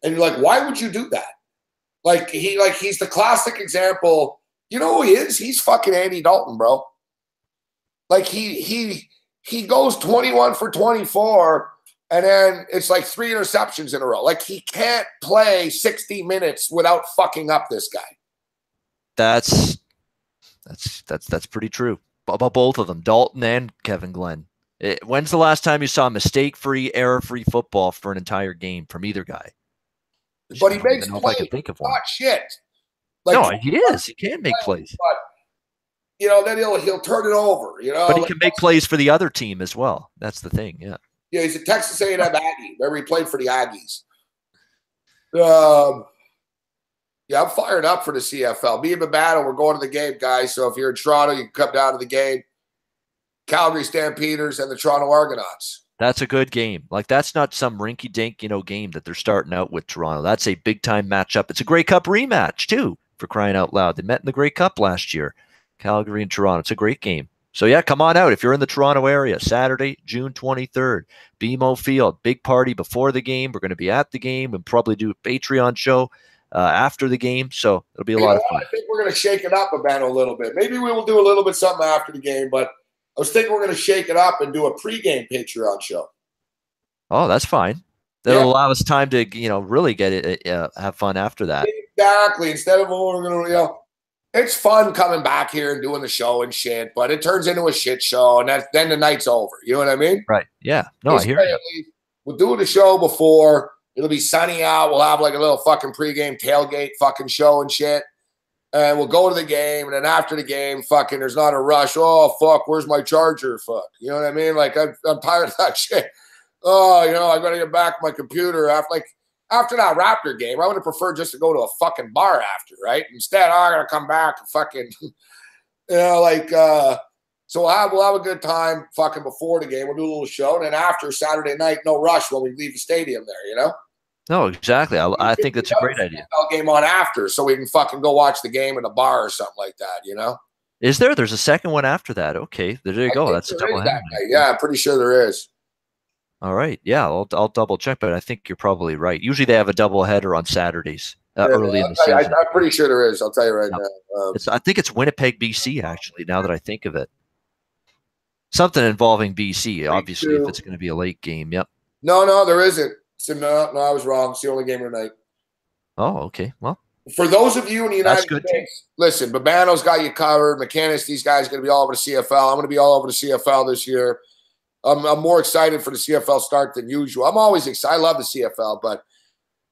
And you're like, why would you do that? He's the classic example. You know who he is? He's fucking Andy Dalton, bro. Like he goes 21 for 24, and then it's like 3 interceptions in a row. Like, he can't play 60 minutes without fucking up this guy. That's pretty true about both of them, Dalton and Kevin Glenn. When's the last time you saw mistake-free, error-free football for an entire game from either guy? But he makes plays. I can think of one. Not shit. No, he is. He can make plays. But, then he'll turn it over. But he can make plays for the other team as well. That's the thing. Yeah. Yeah, he's a Texas A&M Aggie. Remember, he played for the Aggies. Yeah, I'm fired up for the CFL. Me and Bettman, we're going to the game, guys. So if you're in Toronto, you can come down to the game. Calgary Stampeders and the Toronto Argonauts. That's a good game. Like, that's not some rinky-dink, game that they're starting out with Toronto. That's a big-time matchup. It's a Grey Cup rematch, too, for crying out loud. They met in the Grey Cup last year, Calgary and Toronto. It's a great game. So, yeah, come on out. If you're in the Toronto area, Saturday, June 23rd, BMO Field, big party before the game. We're going to be at the game and probably do a Patreon show after the game. So it'll be a lot of fun. I think we're going to shake it up a little bit. Maybe we will do a little bit something after the game, but I was thinking we're going to shake it up and do a pregame Patreon show. Oh, that's fine. That'll Yeah. allow us time to, really get it, have fun after that. Exactly. Instead of, oh, we're going to, it's fun coming back here and doing the show and shit, but it turns into a shit show, and then the night's over. You know what I mean? Right. Yeah. No, I hear you. We'll do the show before. It'll be sunny out. We'll have like a little fucking pregame tailgate fucking show and shit. And we'll go to the game. And then after the game, fucking, there's not a rush. Oh, fuck, where's my charger? Fuck. You know what I mean? Like, I'm tired of that shit. Oh, I got to get back my computer. After that Raptor game, I would have preferred just to go to a fucking bar after, right? Instead, I got to come back and fucking, so we'll have a good time fucking before the game. We'll do a little show. And then after Saturday night, no rush when we leave the stadium there, No, exactly. I think that's a great idea. Game on after, so we can fucking go watch the game in a bar or something like that, Is there? There's a second one after that. Okay, there you go. That's a double header. Yeah, I'm pretty sure there is. All right. Yeah, I'll double check, but I think you're probably right. Usually they have a double header on Saturdays early in the season. I'm pretty sure there is. I'll tell you right now. I think it's Winnipeg, BC, actually, now that I think of it. Something involving BC, obviously, if it's going to be a late game. Yep. No, there isn't. So no, I was wrong. It's the only game of the night. Oh, okay. Well, for those of you in the United States, listen, Babano's got you covered. McCannis, these guys are going to be all over the CFL. I'm going to be all over the CFL this year. I'm more excited for the CFL start than usual. I'm always excited. I love the CFL, but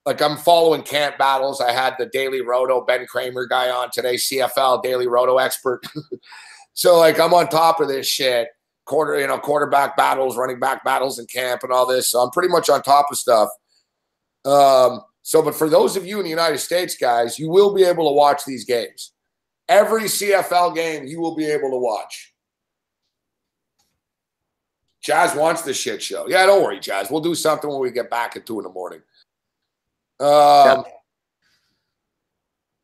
like I'm following camp battles. I had the Daily Roto Ben Kramer guy on today, CFL Daily Roto expert. So like I'm on top of this shit. Quarterback battles, running back battles in camp and all this. So I'm pretty much on top of stuff. But for those of you in the United States, guys, you will be able to watch these games. Every CFL game you will be able to watch. Jazz wants this shit show. Yeah, don't worry, Jazz. We'll do something when we get back at 2 a.m.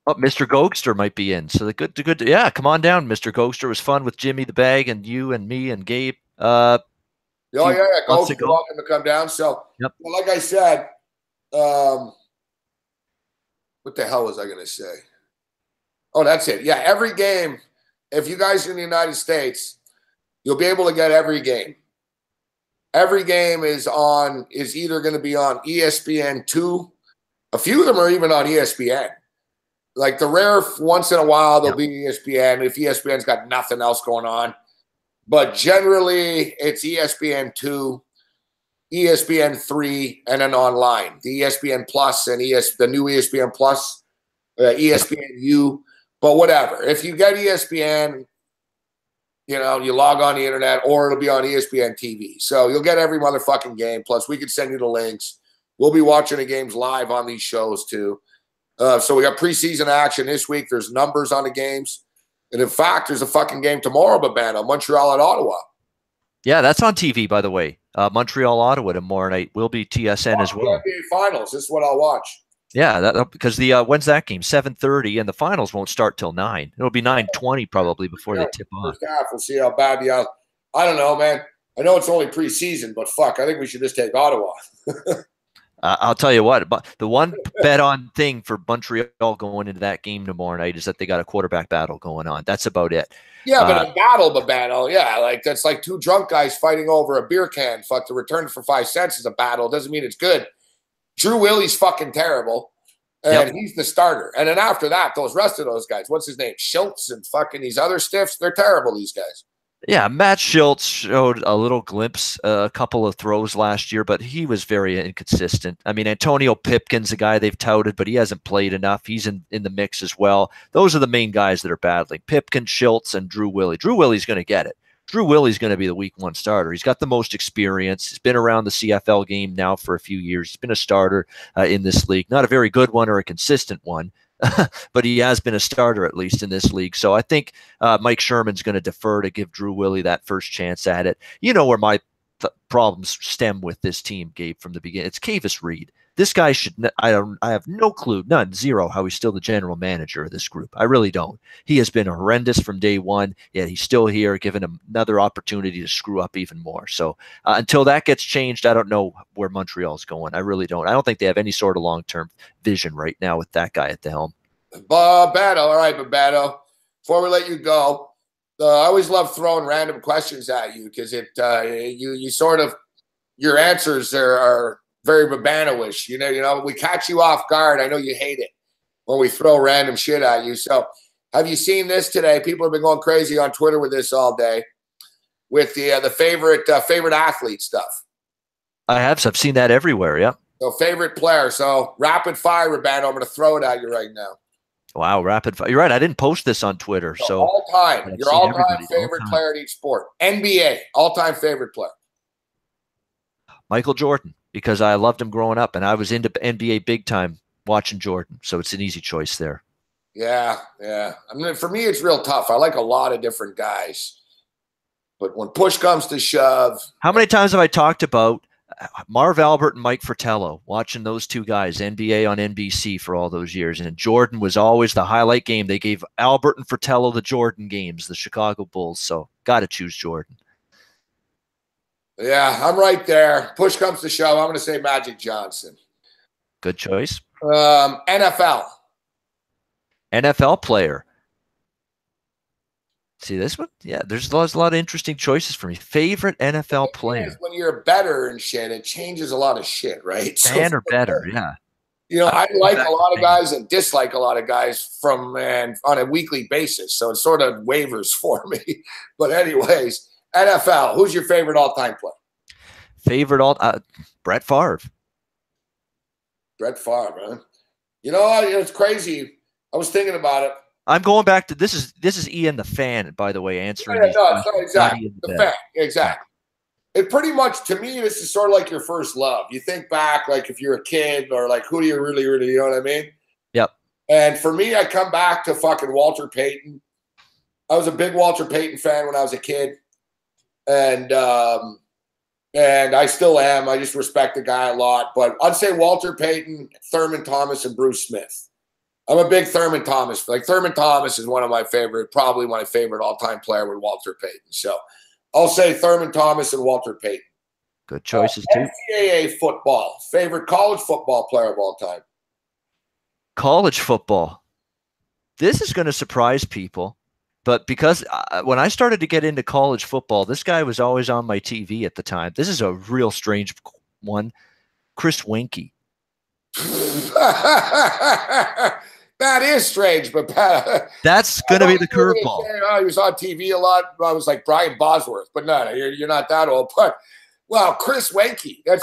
Oh, Mr. Gogster might be in. So the good. Yeah, come on down. Mr. Gogster was fun with Jimmy the Bag and you and me and Gabe. Yeah. Gogster welcome to come down. So, like I said, what the hell was I going to say? Oh, that's it. Yeah, every game. If you guys are in the United States, you'll be able to get every game. Every game is either going to be on ESPN2. A few of them are even on ESPN. Like the rare once in a while, they'll be ESPN if ESPN's got nothing else going on. But generally, it's ESPN2, ESPN3, and then online. The ESPN Plus and the new ESPN Plus, ESPNU. But whatever. If you get ESPN, you log on the internet, or it'll be on ESPN TV. So you'll get every motherfucking game. Plus, we can send you the links. We'll be watching the games live on these shows, too. So we got preseason action this week. There's numbers on the games. And in fact, there's a fucking game tomorrow, Babano, Montreal at Ottawa. Yeah, that's on TV, by the way. Montreal, Ottawa tomorrow night will be TSN as well. NBA Finals. This is what I'll watch. Yeah, because when's that game? 7:30, and the finals won't start till 9. It'll be 9:20 probably before they tip off. First half, we'll see how bad I don't know, man. I know it's only preseason, but fuck, I think we should just take Ottawa. I'll tell you what, but the one bet on thing for Montreal going into that game tomorrow night is that they got a quarterback battle going on. That's about it. Yeah, but a battle, yeah, like that's like two drunk guys fighting over a beer can. Fuck, to return for 5 cents is a battle. Doesn't mean it's good. Drew Willie's fucking terrible, and he's the starter. And then after that, those rest of those guys, what's his name? Schultz and fucking these other stiffs, they're terrible, these guys. Yeah, Matt Schultz showed a little glimpse, a couple of throws last year, but he was very inconsistent. I mean, Antonio Pipkin's a guy they've touted, but he hasn't played enough. He's in the mix as well. Those are the main guys that are battling. Pipkin, Schultz, and Drew Willie. Drew Willie's going to get it. Drew Willie's going to be the week 1 starter. He's got the most experience. He's been around the CFL game now for a few years. He's been a starter in this league. Not a very good one or a consistent one, but he has been a starter at least in this league. So I think Mike Sherman's going to defer to give Drew Willie that first chance at it. You know where my problems stem with this team, Gabe, from the beginning. It's Kavis Reed. This guy should – I have no clue, none, zero, how he's still the general manager of this group. I really don't. He has been horrendous from day one, yet he's still here, giving him another opportunity to screw up even more. So until that gets changed, I don't know where Montreal's going. I really don't. I don't think they have any sort of long-term vision right now with that guy at the helm. Babano, all right, Babano. Before we let you go, I always love throwing random questions at you because you sort of – your answers are very Babano-ish. You know, we catch you off guard. I know you hate it when we throw random shit at you. So have you seen this today? People have been going crazy on Twitter with this all day with the favorite athlete stuff. I have. So I've seen that everywhere. Yeah. So favorite player. So rapid fire, Rabano. I'm going to throw it at you right now. Wow, rapid fire. You're right. I didn't post this on Twitter. So all time, I've your seen all-time everybody, favorite all time. player in each sport. NBA, all-time favorite player. Michael Jordan, because I loved him growing up, and I was into NBA big time watching Jordan. So it's an easy choice there. Yeah, yeah. I mean, for me, it's real tough. I like a lot of different guys, but when push comes to shove, how many times have I talked about Marv Albert and Mike Fratello, watching those two guys, NBA on NBC for all those years, and Jordan was always the highlight game. They gave Albert and Fratello the Jordan games, the Chicago Bulls. So got to choose Jordan. Yeah, I'm right there. Push comes to shove, I'm going to say Magic Johnson. Good choice. NFL. NFL player. See this one? Yeah, there's a lot of interesting choices for me. Favorite NFL player. When you're better and shit, it changes a lot of shit, right? Fan or better, yeah. You know, I like a lot of guys and dislike a lot of guys on a weekly basis. So it sort of wavers for me. But anyways, NFL, who's your favorite all-time player? Brett Favre. Brett Favre, man. You know, it's crazy. I was thinking about it. I'm going back to this is Ian the fan, by the way, answering. Yeah, no, exactly. The fan, exactly. It pretty much, to me, this is sort of like your first love. You think back, like if you're a kid, or like who do you really, you know what I mean? Yep. And for me, I come back to fucking Walter Payton. I was a big Walter Payton fan when I was a kid, and I still am. I just respect the guy a lot. But I'd say Walter Payton, Thurman Thomas, and Bruce Smith. I'm a big Thurman Thomas. Like Thurman Thomas is one of my favorite, probably my favorite all-time player with Walter Payton. So I'll say Thurman Thomas and Walter Payton. Good choices too. NCAA football. Favorite college football player of all time. College football. This is going to surprise people, but because when I started to get into college football, this guy was always on my TV at the time. This is a real strange one. Chris Wenke. That is strange, but that's going to be the curveball. He was on TV a lot. I was like Brian Bosworth, but no, you're not that old. But well, Chris Wenke. I'm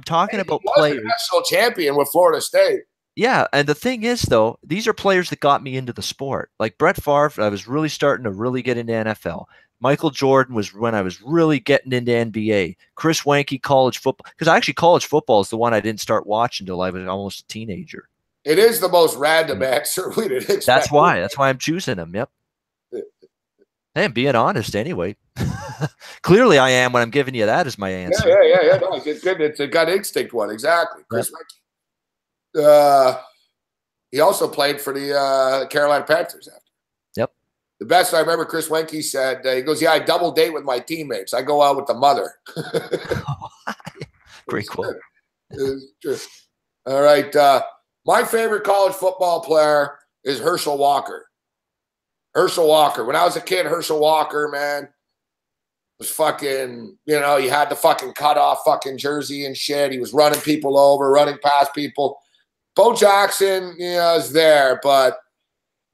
talking about players. National champion with Florida State. Yeah, and the thing is, though, these are players that got me into the sport. Like Brett Favre, I was really starting to really get into NFL. Michael Jordan was when I was really getting into NBA. Chris Wenke, college football. Because actually college football is the one I didn't start watching until I was almost a teenager. It is the most random answer we didn't expect. That's why I'm choosing him. Yep. Hey, I'm being honest anyway. Clearly I am when I'm giving you that as my answer. Yeah. No, it's good. It's a gut instinct one. Exactly. Chris Wenke. He also played for the Carolina Panthers after. Yep. The best I remember, Chris Wenke said, he goes, yeah, I double date with my teammates. I go out with the mother. Great quote. All right. My favorite college football player is Herschel Walker. Herschel Walker. When I was a kid, Herschel Walker, man, was fucking, you know, he had the fucking cut off fucking jersey and shit. He was running people over, running past people. Bo Jackson, you know, is there, but,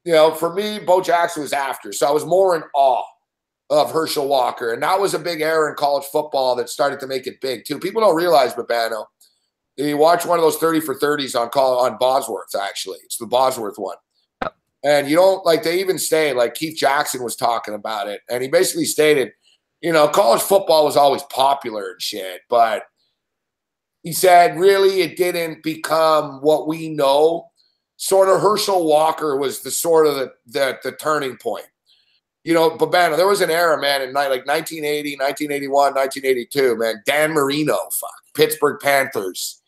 you know, for me, Bo Jackson was after. So I was more in awe of Herschel Walker. And that was a big era in college football that started to make it big, too. People don't realize, Babano, you watch one of those 30 for 30s on Bosworth, actually. It's the Bosworth one. And you don't, like, they even say, like, Keith Jackson was talking about it. And he basically stated, you know, college football was always popular and shit, but he said, really, it didn't become what we know. Sort of Herschel Walker was the sort of the turning point. You know, Babano, there was an era, man, in like 1980, 1981, 1982, man. Dan Marino, Pittsburgh Panthers.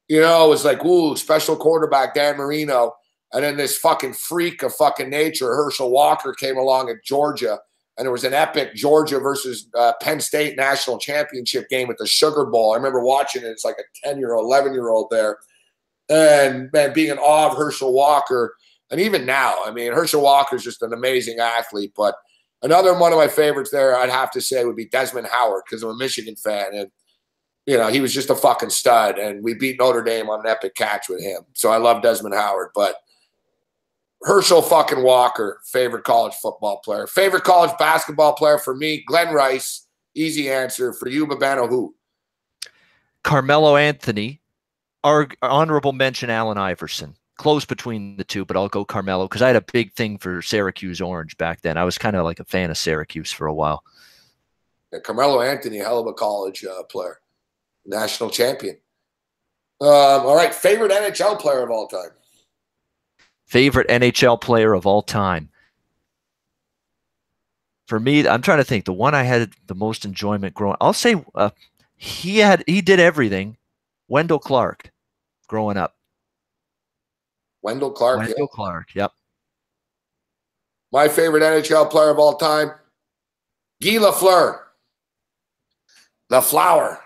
You know, it was like, ooh, special quarterback Dan Marino. And then this fucking freak of fucking nature, Herschel Walker, came along at Georgia. And there was an epic Georgia versus Penn State national championship game at the Sugar Bowl. I remember watching it. It's like a 10-year-old, 11-year-old there. And, man, being in awe of Herschel Walker. And even now, I mean, Herschel Walker is just an amazing athlete. But another one of my favorites there, I'd have to say, would be Desmond Howard, because I'm a Michigan fan. And you know, he was just a fucking stud, and we beat Notre Dame on an epic catch with him. So I love Desmond Howard, but Herschel fucking Walker, favorite college football player. Favorite college basketball player for me, Glenn Rice. Easy answer. For you, Babano, who? Carmelo Anthony. Honorable mention, Allen Iverson. Close between the two, but I'll go Carmelo because I had a big thing for Syracuse Orange back then. I was kind of like a fan of Syracuse for a while. Yeah, Carmelo Anthony, hell of a college player. National champion. All right, favorite NHL player of all time. Favorite NHL player of all time. For me, I'm trying to think. The one I had the most enjoyment growing, I'll say he did everything. Wendell Clark, growing up. Wendell Clark. Wendell Clark, yep. My favorite NHL player of all time, Guy Lafleur. The Flower.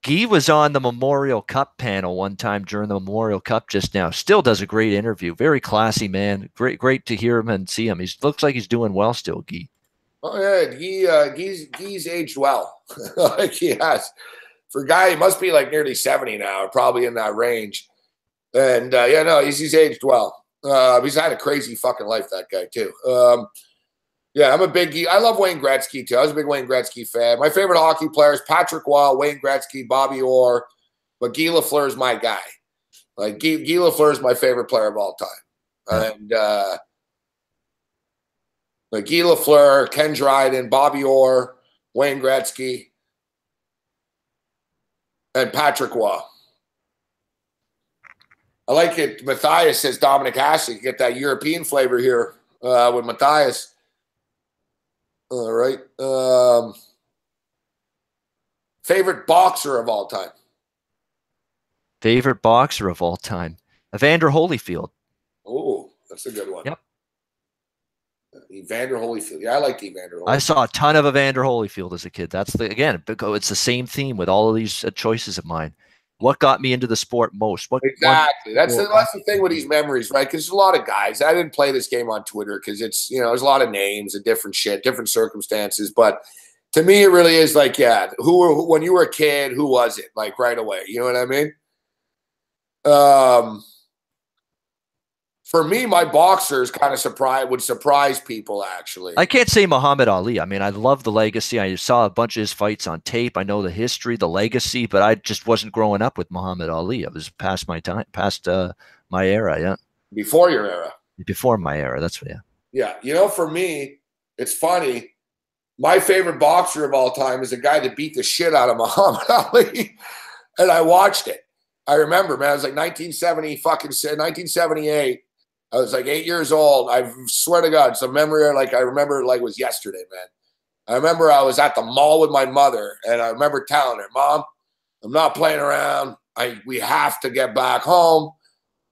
Guy was on the Memorial Cup panel one time during the Memorial Cup just now. Still does a great interview. Very classy man. Great to hear him and see him. He looks like he's doing well still, Guy. Oh yeah, Guy's aged well. Like he has. For a guy, he must be like nearly 70 now, probably in that range. And yeah, no, he's aged well. He's had a crazy fucking life, that guy too. Yeah, I'm a big Guy. I love Wayne Gretzky too. I was a big Wayne Gretzky fan. My favorite hockey players: Patrick Waugh, Wayne Gretzky, Bobby Orr. But Guy Lafleur is my guy. Like Guy Lafleur is my favorite player of all time. And like Guy Lafleur, Ken Dryden, Bobby Orr, Wayne Gretzky, and Patrick Waugh. I like it. Matthias says Dominic Hasek. Get that European flavor here with Matthias. All right. Favorite boxer of all time. Favorite boxer of all time. Evander Holyfield. Oh, that's a good one. Yep. Evander Holyfield. Yeah, I like Evander Holyfield. I saw a ton of Evander Holyfield as a kid. That's it's the same theme with all of these choices of mine. What got me into the sport most? Exactly. That's the thing with these memories, right? Because there's a lot of guys. I didn't play this game on Twitter because it's, you know, there's a lot of names and different shit, different circumstances. But to me, it really is like, yeah, when you were a kid, who was it? Like right away. You know what I mean? For me, my boxers kind of would surprise people, actually. I can't say Muhammad Ali. I mean, I love the legacy. I saw a bunch of his fights on tape. I know the history, the legacy, but I just wasn't growing up with Muhammad Ali. I was past my time, past my era, yeah. Before your era. Before my era, that's what, yeah. Yeah, you know, for me, it's funny. My favorite boxer of all time is a guy that beat the shit out of Muhammad Ali, and I watched it. I remember, man, it was like 1978. I was like 8 years old. I swear to God, it's a memory like I remember like it was yesterday, man. I remember I was at the mall with my mother, and I remember telling her, Mom, I'm not playing around. We have to get back home.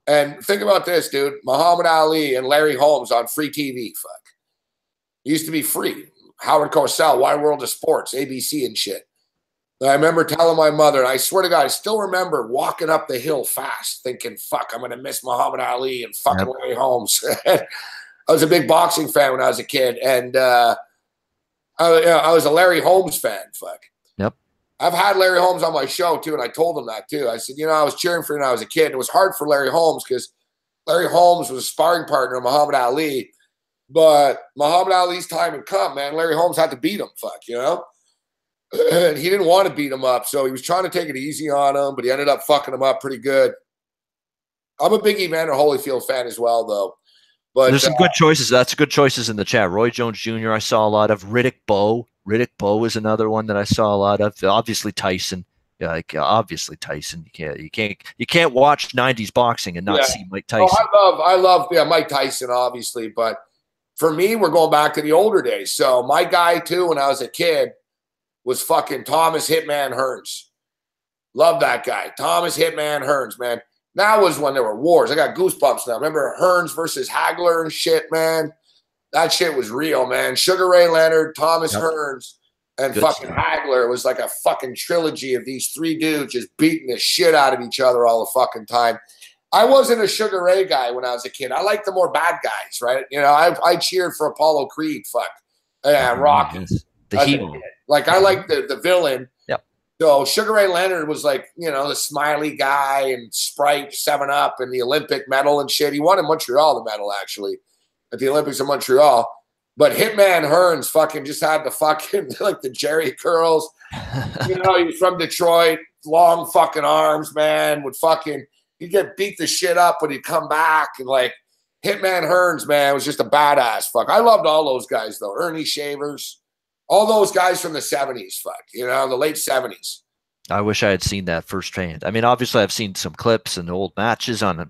And think about this, dude. Muhammad Ali and Larry Holmes on free TV. Fuck. It used to be free. Howard Cosell, Wide World of Sports, ABC and shit. I remember telling my mother, and I swear to God, I still remember walking up the hill fast thinking, fuck, I'm going to miss Muhammad Ali and fucking Larry Holmes. I was a big boxing fan when I was a kid, and I was a Larry Holmes fan, fuck. Yep. I've had Larry Holmes on my show, too, and I told him that, too. I said, you know, I was cheering for him when I was a kid, and it was hard for Larry Holmes because Larry Holmes was a sparring partner of Muhammad Ali, but Muhammad Ali's time had come, man. Larry Holmes had to beat him, fuck, you know? And he didn't want to beat him up, so he was trying to take it easy on him, but he ended up fucking him up pretty good. I'm a big Evander Holyfield fan as well, though. But there's some good choices. That's good choices in the chat. Roy Jones Jr. I saw a lot of. Riddick Bowe. Riddick Bowe is another one that I saw a lot of. Obviously Tyson. Yeah, like obviously Tyson. You can't watch 90s boxing and not see Mike Tyson. Oh, I love Mike Tyson, obviously, but for me, we're going back to the older days. So my guy too, when I was a kid, was fucking Thomas Hitman Hearns. Love that guy. Thomas Hitman Hearns, man. That was when there were wars. I got goosebumps now. Remember Hearns versus Hagler and shit, man? That shit was real, man. Sugar Ray Leonard, Thomas Hearns, and fucking Hagler. It was like a fucking trilogy of these three dudes just beating the shit out of each other all the fucking time. I wasn't a Sugar Ray guy when I was a kid. I liked the more bad guys, right? You know, I cheered for Apollo Creed, fuck. Yeah, Rocky. The hero. Like, I like the villain. Yep. So Sugar Ray Leonard was like, you know, the smiley guy and Sprite, 7-Up, and the Olympic medal and shit. He won in Montreal the medal, actually, at the Olympics in Montreal. But Hitman Hearns fucking just had the fucking, like the Jerry curls. You know, he was from Detroit, long fucking arms, man, would fucking, he'd get beat the shit up, but he'd come back. And like Hitman Hearns, man, was just a badass. Fuck. I loved all those guys, though. Ernie Shavers. All those guys from the 70s, fuck, you know, the late 70s. I wish I had seen that firsthand. I mean, obviously, I've seen some clips and old matches on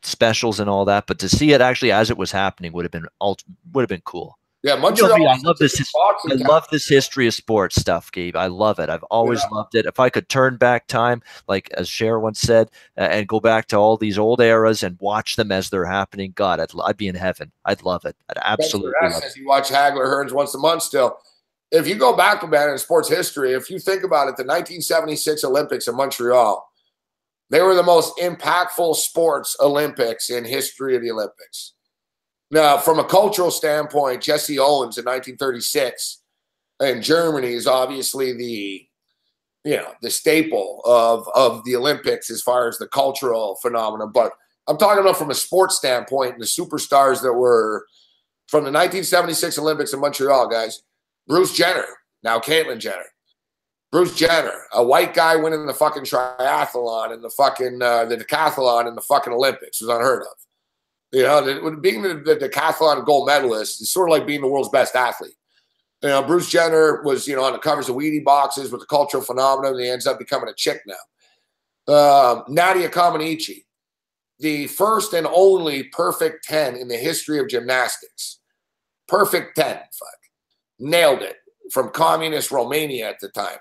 specials and all that, but to see it actually as it was happening would have been cool. Yeah, Montreal. I love this. I love this history of sports stuff, Gabe. I love it. I've always loved it. If I could turn back time, like as Cher once said, and go back to all these old eras and watch them as they're happening, God, I'd be in heaven. I'd love it. I'd absolutely love it. You watch Hagler Hearns once a month still. If you go back, man, in sports history, if you think about it, the 1976 Olympics in Montreal, they were the most impactful sports Olympics in history of the Olympics. Now, from a cultural standpoint, Jesse Owens in 1936 in Germany is obviously the staple of the Olympics as far as the cultural phenomenon. But I'm talking about from a sports standpoint and the superstars that were from the 1976 Olympics in Montreal, guys. Bruce Jenner, now Caitlyn Jenner. Bruce Jenner, a white guy winning the fucking triathlon and the fucking the decathlon in the fucking Olympics was unheard of. You know, being the decathlon gold medalist is sort of like being the world's best athlete. You know, Bruce Jenner was, you know, on the covers of Wheatie boxes with the cultural phenomenon, and he ends up becoming a chick now. Nadia Comaneci, the first and only perfect 10 in the history of gymnastics. Perfect 10, fuck. Nailed it from communist Romania at the time.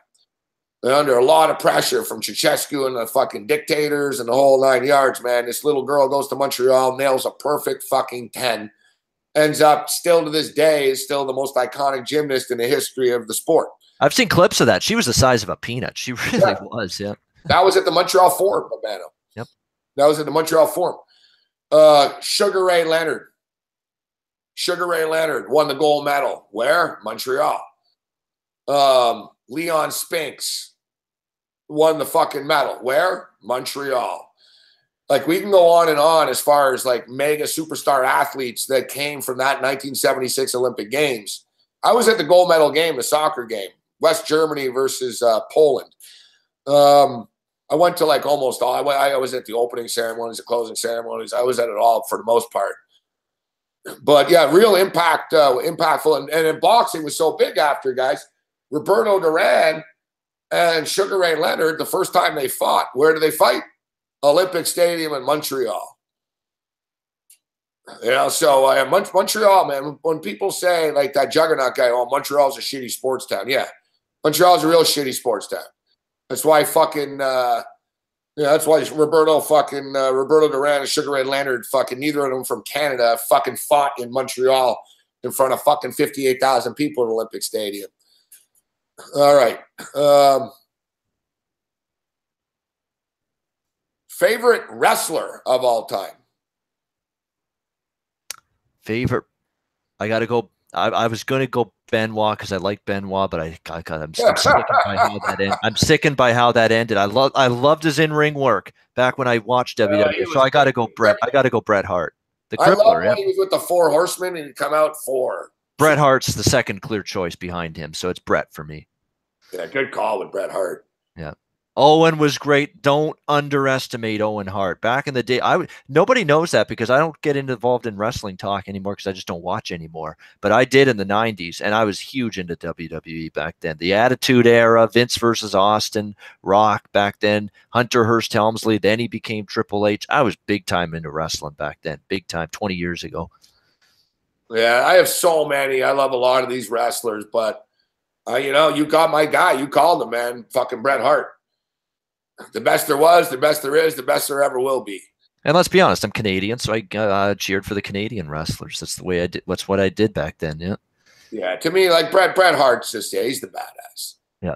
They're under a lot of pressure from Ceausescu and the fucking dictators and the whole 9 yards, man. This little girl goes to Montreal, nails a perfect fucking 10. Ends up still to this day is still the most iconic gymnast in the history of the sport. I've seen clips of that. She was the size of a peanut. She really was, yeah. That was at the Montreal Forum, Babano. Yep. That was at the Montreal Forum. Sugar Ray Leonard. Sugar Ray Leonard won the gold medal. Where? Montreal. Leon Spinks won the fucking medal. Where? Montreal. Like, we can go on and on as far as like mega superstar athletes that came from that 1976 Olympic Games. I was at the gold medal game, the soccer game, West Germany versus Poland. I went to like almost all. I was at the opening ceremonies, the closing ceremonies. I was at it all for the most part. But yeah, real impactful. And in boxing was so big after, guys. Roberto Duran and Sugar Ray Leonard, the first time they fought, where did they fight? Olympic Stadium in Montreal. You know, so Montreal, man, when people say like that juggernaut guy, oh, Montreal's a shitty sports town. Yeah, Montreal's a real shitty sports town. That's why fucking, that's why Roberto Duran and Sugar Ray Leonard, fucking neither of them from Canada, fucking fought in Montreal in front of fucking 58,000 people in Olympic Stadium. All right. Favorite wrestler of all time? Favorite? I got to go. I was going to go Benoit because I like Benoit, but I'm sickened by how that ended. I'm sickened by how that ended. I loved his in-ring work back when I watched WWE. So I got to go Bret. I got to go Bret Hart. The Crippler. I love when he was with the Four Horsemen and he'd come out 4. Bret Hart's the second clear choice behind him, so it's Bret for me. Yeah, good call with Bret Hart. Yeah. Owen was great. Don't underestimate Owen Hart. Back in the day, nobody knows that because I don't get involved in wrestling talk anymore because I just don't watch anymore. But I did in the 90s, and I was huge into WWE back then. The Attitude Era, Vince versus Austin, Rock back then, Hunter Hearst Helmsley. Then he became Triple H. I was big time into wrestling back then, big time, 20 years ago. Yeah, I have so many. I love a lot of these wrestlers, but you got my guy. You called him, man. Fucking Bret Hart. The best there was, the best there is, the best there ever will be. And let's be honest, I'm Canadian, so I cheered for the Canadian wrestlers. That's the way I did. That's what I did back then. Yeah. Yeah. To me, like Bret Hart's just he's the badass. Yeah.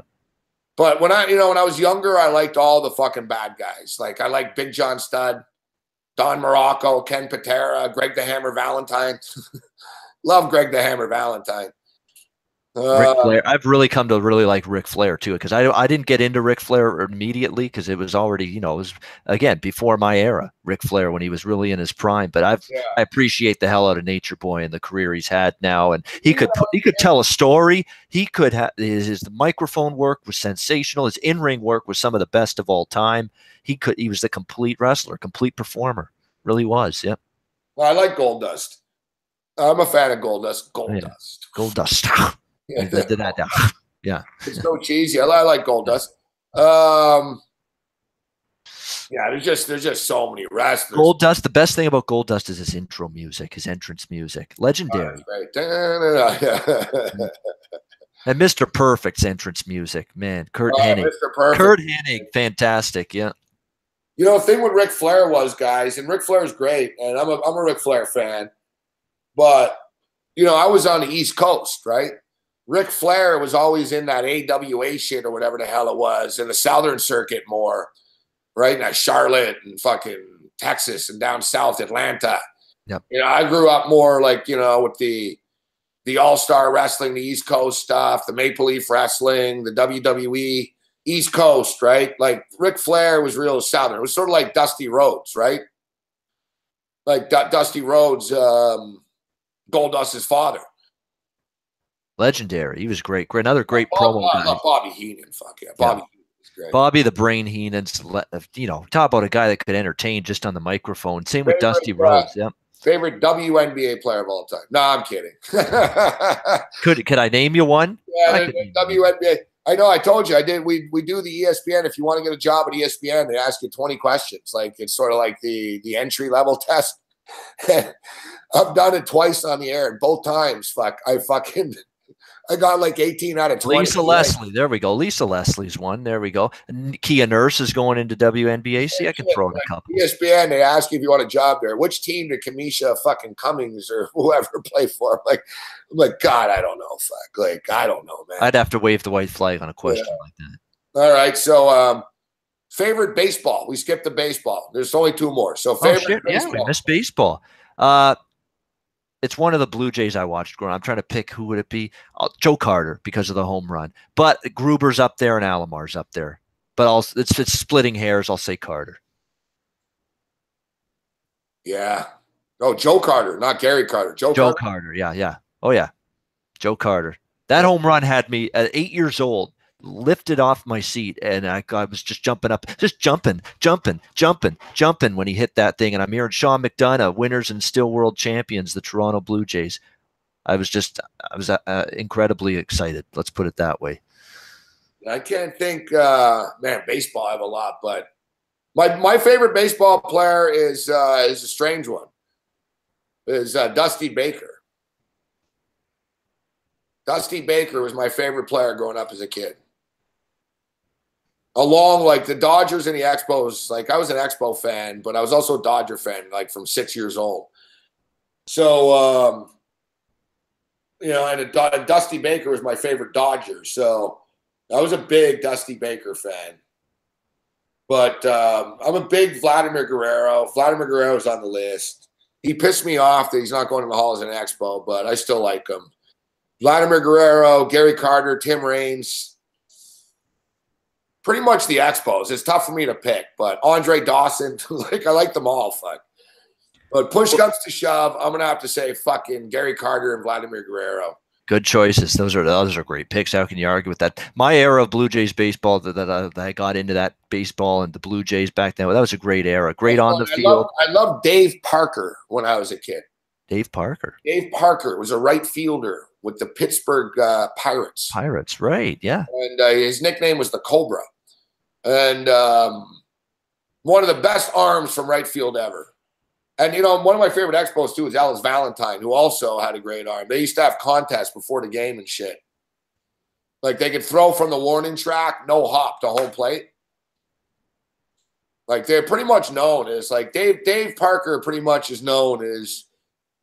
But when I was younger, I liked all the fucking bad guys. Like I liked Big John Studd, Don Morocco, Ken Patera, Greg the Hammer Valentine. Love Greg the Hammer Valentine. Ric Flair. I've really come to really like Ric Flair too, because I didn't get into Ric Flair immediately because it was already, you know, it was again before my era, Ric Flair when he was really in his prime. But I appreciate the hell out of Nature Boy and the career he's had now, and he could tell a story. He could have his microphone work was sensational. His in-ring work was some of the best of all time. He was the complete wrestler, complete performer. Really was. Yeah. Well, I like Goldust. I'm a fan of Goldust. Goldust. Goldust. Yeah. It's so cheesy. I like Goldust. Yeah, there's just so many wrestlers. Goldust. The best thing about Goldust is his intro music, his entrance music, legendary. And Mr. Perfect's entrance music, man. Kurt Hennig. Mr. Perfect. Kurt Hennig, fantastic. Yeah. You know, the thing with Ric Flair was, guys, and Ric Flair's great, and I'm a Ric Flair fan, but you know, I was on the East Coast, right? Ric Flair was always in that AWA shit or whatever the hell it was, in the Southern Circuit more, right? And Charlotte and fucking Texas and down south Atlanta. Yep. You know, I grew up more like, you know, with the All-Star Wrestling, the East Coast stuff, the Maple Leaf Wrestling, the WWE East Coast, right? Like Ric Flair was real Southern. It was sort of like Dusty Rhodes, right? Like Dusty Rhodes, Goldust's father. Legendary. He was great. Another great promo guy. I love Bobby Heenan. Fuck yeah. Bobby Heenan was great. Bobby the Brain Heenan's, you know, talk about a guy that could entertain just on the microphone. Same with Dusty Rhodes. Yeah. Favorite WNBA player of all time. No, I'm kidding. Could I name you one? Yeah, WNBA. I know. I told you. I did. We do the ESPN. If you want to get a job at ESPN, they ask you 20 questions. Like it's sort of like the entry level test. I've done it twice on the air, and both times, I got like 18 out of 20. Lisa Leslie. There we go. Lisa Leslie's one. There we go. And Kia Nurse is going into WNBA. See, I can throw in a couple. ESPN, they ask you if you want a job there. Which team did Kamisha fucking Cummings or whoever play for? I'm like, God, I don't know. Fuck. Like, I don't know, man. I'd have to wave the white flag on a question like that. All right. So, favorite baseball. We skipped the baseball. There's only two more. So, favorite baseball. Yeah, we missed baseball. It's one of the Blue Jays I watched growing up. I'm trying to pick who would it be. Joe Carter because of the home run. But Gruber's up there and Alomar's up there. But it's splitting hairs. I'll say Carter. Yeah. Oh, Joe Carter, not Gary Carter. Joe Carter. Yeah. Oh, yeah. Joe Carter. That home run had me at 8 years old, lifted off my seat, and I was just jumping up, just jumping when he hit that thing. And I'm hearing Sean McDonough, winners and still world champions, the Toronto Blue Jays. I was incredibly excited. Let's put it that way. I can't think, man, baseball, I have a lot, but my favorite baseball player is a strange one. Is Dusty Baker. Dusty Baker was my favorite player growing up as a kid. Along like the Dodgers and the Expos, like I was an Expo fan, but I was also a Dodger fan, like from 6 years old. So, you know, and Dusty Baker was my favorite Dodger. So I was a big Dusty Baker fan. But I'm a big Vladimir Guerrero. Vladimir Guerrero's on the list. He pissed me off that he's not going to the Hall as an Expo, but I still like him. Vladimir Guerrero, Gary Carter, Tim Raines. Pretty much the Expos. It's tough for me to pick, but Andre Dawson, like I like them all. Fuck. But push comes to shove, I'm gonna have to say fucking Gary Carter and Vladimir Guerrero. Good choices. Those are great picks. How can you argue with that? My era of Blue Jays baseball that I got into that baseball and the Blue Jays back then. That was a great era. Great on the field. I loved Dave Parker when I was a kid. Dave Parker. Dave Parker was a right fielder with the Pittsburgh Pirates. Pirates, right? Yeah. And his nickname was the Cobra. And one of the best arms from right field ever. And, you know, one of my favorite Expos, too, is Alice Valentine, who also had a great arm. They used to have contests before the game and shit. Like, they could throw from the warning track, no hop to home plate. Like, they're pretty much known as, like, Dave Parker pretty much is known as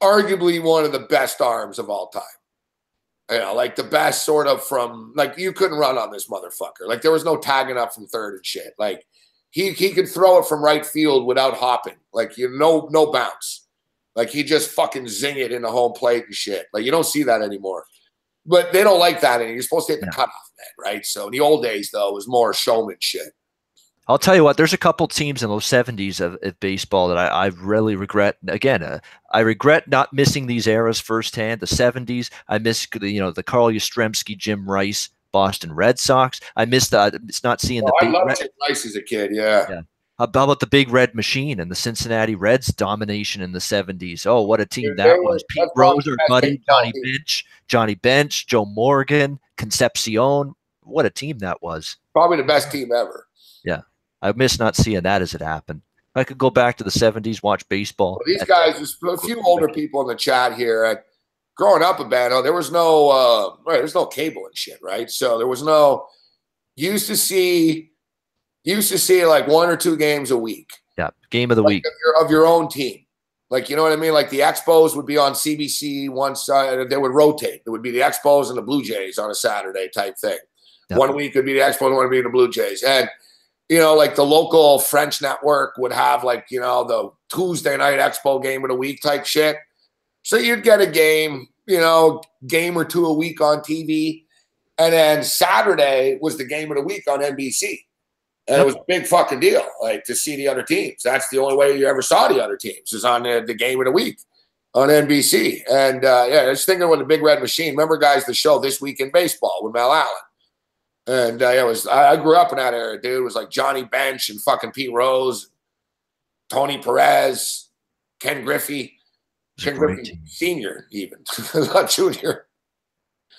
arguably one of the best arms of all time. You know, like, the best sort of from, like, you couldn't run on this motherfucker. Like, there was no tagging up from third and shit. Like, He could throw it from right field without hopping. Like, you know, no bounce. Like, he just fucking zing it in the home plate and shit. Like, you don't see that anymore. But they don't like that anymore. You're supposed to hit the Yeah. cutoff man, right? So in the old days, though, it was more showmanship. I'll tell you what, there's a couple teams in those 70s of baseball that I really regret. Again, I regret not missing these eras firsthand. The 70s, I miss the Carl Yastrzemski, Jim Rice, Boston Red Sox. I missed it's not seeing the I big loved Jim Rice as a kid, yeah. How about the Big Red Machine and the Cincinnati Reds domination in the 70s? Oh, what a team Dude, that they was. were- Pete that's probably Rose, the our best buddy, baseball team. Johnny Bench, Joe Morgan, Concepcion. What a team that was. Probably the best team ever. Yeah. I miss not seeing that as it happened. If I could go back to the 70s, watch baseball. Well, these guys, there's a few older people in the chat here. Growing up in Banno, there was there's no cable and shit, right? So there was no. Used to see like 1 or 2 games a week. Yeah, game of the week of your own team. Like, you know what I mean? Like the Expos would be on CBC one side. They would rotate. It would be the Expos and the Blue Jays on a Saturday type thing. Yep. One week would be the Expos, one would be the Blue Jays. And, like the local French network would have like, the Tuesday night Expo game of the week type shit. So you'd get a game, game or 2 a week on TV. And then Saturday was the game of the week on NBC. And it was a big fucking deal, like, to see the other teams. That's the only way you ever saw the other teams, is on the game of the week on NBC. And, I was thinking with the Big Red Machine. Remember, guys, the show This Week in Baseball with Mel Allen. And I grew up in that era, dude. It was like Johnny Bench and fucking Pete Rose, Tony Perez, Ken Griffey. Ken Griffey Sr. even, not Junior.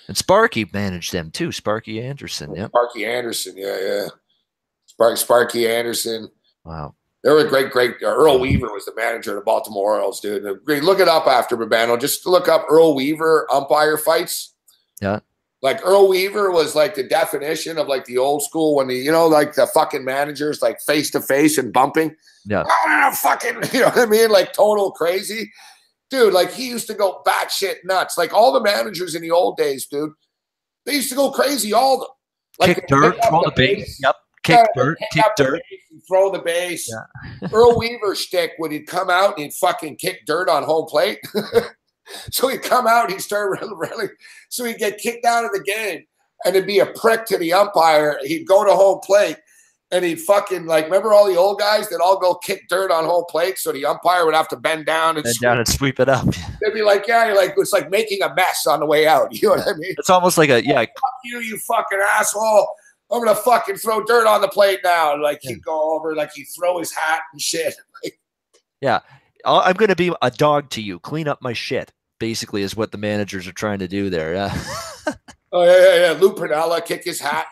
And Sparky managed them too. Sparky Anderson. Yep. Sparky Anderson, yeah. Sparky Anderson. Wow. They were great. Earl Weaver was the manager of the Baltimore Orioles, dude. Look it up after Babano. Just look up Earl Weaver umpire fights. Yeah. Like Earl Weaver was like the definition of like the old school when like the fucking managers like face to face and bumping. Yeah. Fucking, you know what I mean? Like total crazy. Dude, like he used to go batshit nuts. Like all the managers in the old days, dude, they used to go crazy, all of them. Like kick dirt, throw the base. Yep. Kick dirt. Throw the base. Yeah. Earl Weaver shtick when he'd come out and he'd fucking kick dirt on home plate. So he'd come out and he'd start really, so he'd get kicked out of the game and it'd be a prick to the umpire. He'd go to home plate and he'd fucking, like, remember all the old guys that all go kick dirt on home plate? So the umpire would have to bend down and sweep it up. They'd be like, yeah, it's like making a mess on the way out. You know what I mean? It's almost like fuck you fucking asshole. I'm going to fucking throw dirt on the plate now. Like he'd go over, like he'd throw his hat and shit. Yeah. I'm going to be a dog to you. Clean up my shit, basically, is what the managers are trying to do there. Yeah. Oh, yeah. Lou Piniella, kick his hat.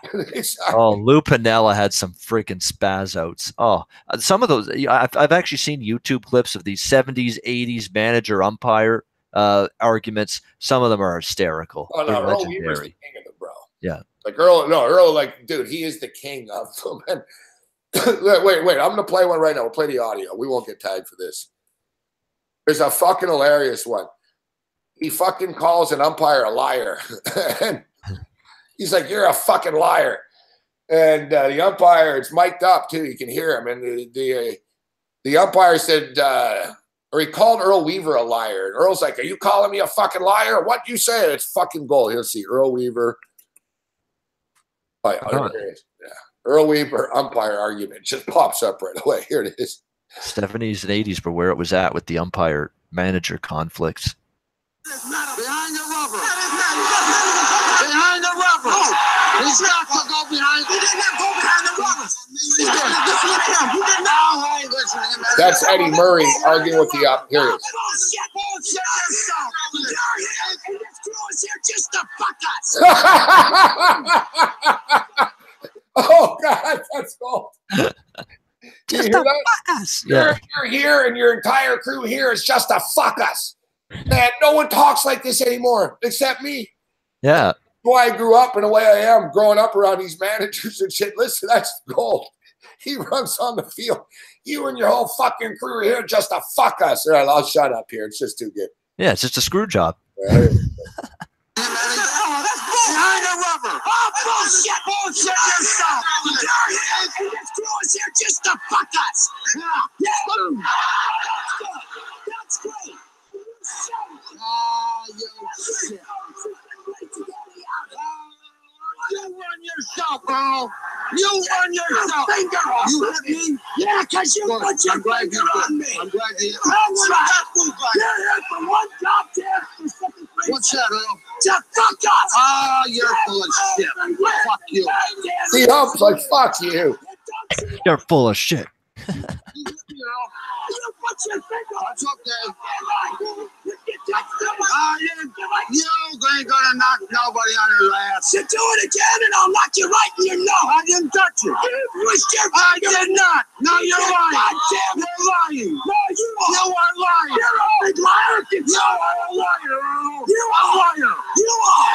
Oh, Lou Piniella had some freaking spaz outs. Oh, some of those, I've actually seen YouTube clips of these 70s, 80s manager umpire arguments. Some of them are hysterical. Oh, no, They're Earl Weaver's the legendary. king of them, bro. Yeah. Like Earl, like, dude, he is the king of them. And wait, I'm going to play one right now. We'll play the audio. We won't get tagged for this. There's a fucking hilarious one. He fucking calls an umpire a liar. And he's like, you're a fucking liar. And the umpire, it's mic'd up too. You can hear him. And the umpire said, or he called Earl Weaver a liar. And Earl's like, are you calling me a fucking liar? What you say? It's fucking gold. He'll see Earl Weaver. Oh, yeah, there it is. Yeah. Earl Weaver umpire argument just pops up right away. Here it is. 70s and 80s were where it was at with the umpire manager conflicts. Behind the rubber. Behind the rubber. He's not to go behind. He did not go behind the rubber. He did not. Listen to him. That's Eddie Murray arguing with the up. Here it is. Just to fuck us. Oh God, that's gold. Just you to hear that? fuck us. Yeah. You're here, and your entire crew here is just to fuck us. Man, no one talks like this anymore except me. Yeah. That's why I grew up in the way I am, growing up around these managers and shit. Listen, that's gold. He runs on the field. You and your whole fucking crew are here just to fuck us. All right, I'll shut up here. It's just too good. Yeah, it's just a screw job. Behind the rubber. Oh, bullshit yourself. This crew is here just to fuck us. Yeah. That's great. Oh, you shit. yourself, Earl. You won yourself. You hit me? Yeah, because you put your finger on me. I'm glad you hit me. That's right. You're here for one job chance for second place. What's that, Earl? Just fuck us. Oh, you're full of shit. Fuck you. The ump's like, fuck you. You're full of shit. You put your finger on. It's okay. You ain't gonna knock nobody on your ass. You do it again and I'll knock you right in your nose. I didn't touch you. I did not. No, you're lying. You're lying. No, you are lying. You're a big liar. You are a liar, Earl. You are a liar. You are.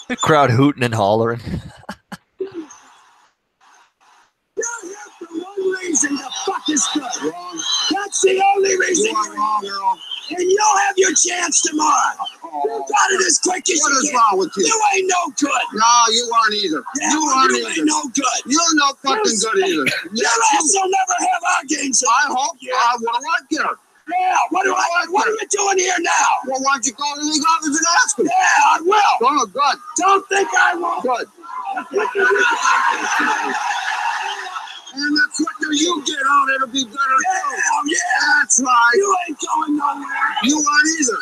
The crowd hooting and hollering. You're here for one reason, the fuck is good. Wrong. That's the only reason you're wrong, Earl. And you'll have your chance tomorrow. You got it as quick as you can. What is wrong with you? You ain't no good. No, you aren't either. Yeah, you aren't either. Ain't no good. You're no fucking good either. Your ass will never have our games. I hope. What do I care? Yeah, what are you doing here now? Well, why don't you go to the league office and ask him? Yeah, I will. Oh, good. Don't think I won't. Good. And the quicker you get out, it'll be better. Yeah, yeah, that's right. You ain't going nowhere. You aren't either.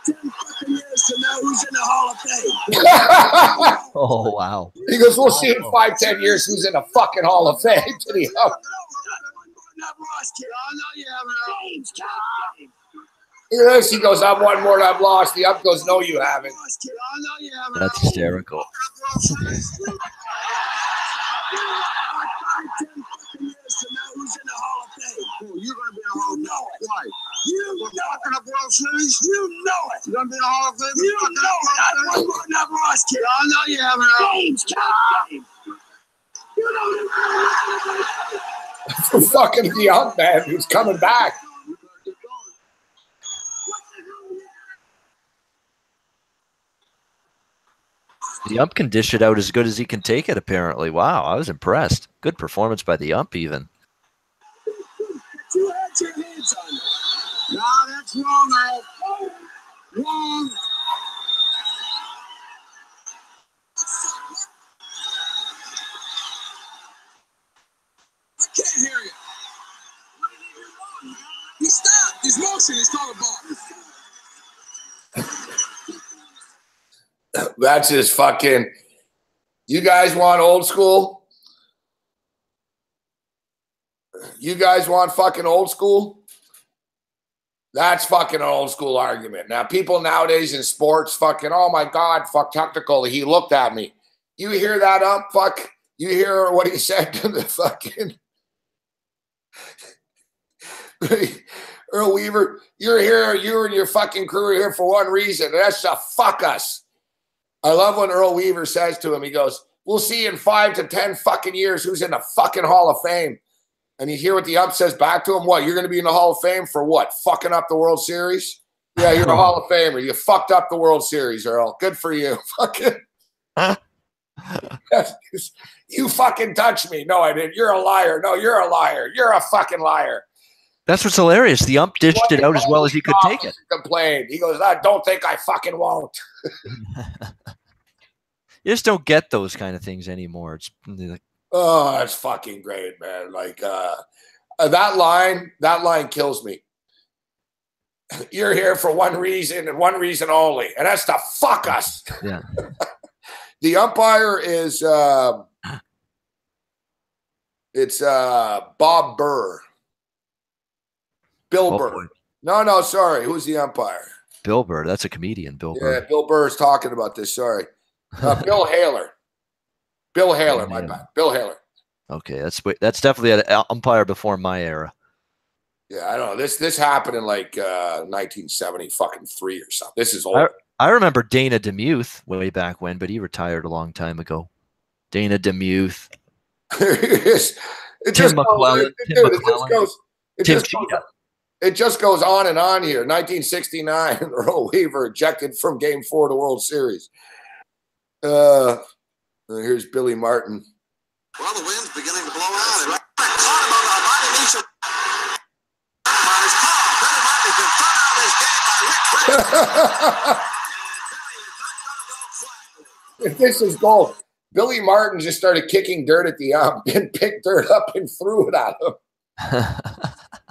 10 fucking years from now, who's in the Hall of Fame? Oh, wow. He goes, we'll see in 5-10 years who's in the fucking Hall of Fame to the ump. Look at this. He goes, I'm one more and I'm lost. The ump goes, no, you haven't. That's hysterical. Who's in the Hall of Fame? Oh, you're going to be in the Hall of Fame. Why? You know it. World Series? You know it. You're going to be in the Hall of Fame? You know it. I won more than I've lost, kid. I know you haven't. Games, games. You know For fucking the ump, man. He's coming back. The ump can dish it out as good as he can take it, apparently. Wow, I was impressed. Good performance by the ump, even. You had your hands on it. No, that's wrong, Earl. Wrong. I can't hear you. He stopped. His motion is called a ball. That's his fucking. You guys want old school? You guys want fucking old school? That's fucking an old school argument. Now, people nowadays in sports fucking, oh my God, fuck technical. He looked at me. You hear that ump? Fuck. You hear what he said to the fucking Earl Weaver? You're here, you and your fucking crew are here for one reason, and that's to fuck us. I love when Earl Weaver says to him, he goes, we'll see in 5 to 10 fucking years who's in the fucking Hall of Fame. And you hear what the ump says back to him? What, you're going to be in the Hall of Fame for what? Fucking up the World Series? Yeah, you're a Hall of Famer. You fucked up the World Series, Earl. Good for you. Fucking. You fucking touched me. No, I didn't. You're a liar. No, you're a liar. You're a fucking liar. That's what's hilarious. The ump dished it out as well as he could take it. Complained. He goes, I don't think I fucking won't. You just don't get those kind of things anymore. It's like, oh, that's fucking great, man. Like that line kills me. You're here for one reason and one reason only, and that's to fuck us. Yeah. The umpire is it's Bob Burr. Bill Burr. No, sorry. Who's the umpire? Bill Burr. That's a comedian, Bill Burr. Yeah, Bill Burr is talking about this. Sorry. Bill Haler. Bill Haler, my bad. Bill Haler. Okay, that's definitely an umpire before my era. Yeah, I don't know. This happened in like 1970 fucking 3 or something. This is old. I remember Dana DeMuth way back when, but he retired a long time ago. Dana DeMuth. Tim McClellan. It just goes on and on here. 1969, Earl Weaver ejected from Game 4 of the World Series. Here's Billy Martin. Well, the wind's beginning to blow out. If this is gold, Billy Martin just started kicking dirt at the ump and picked dirt up and threw it at him.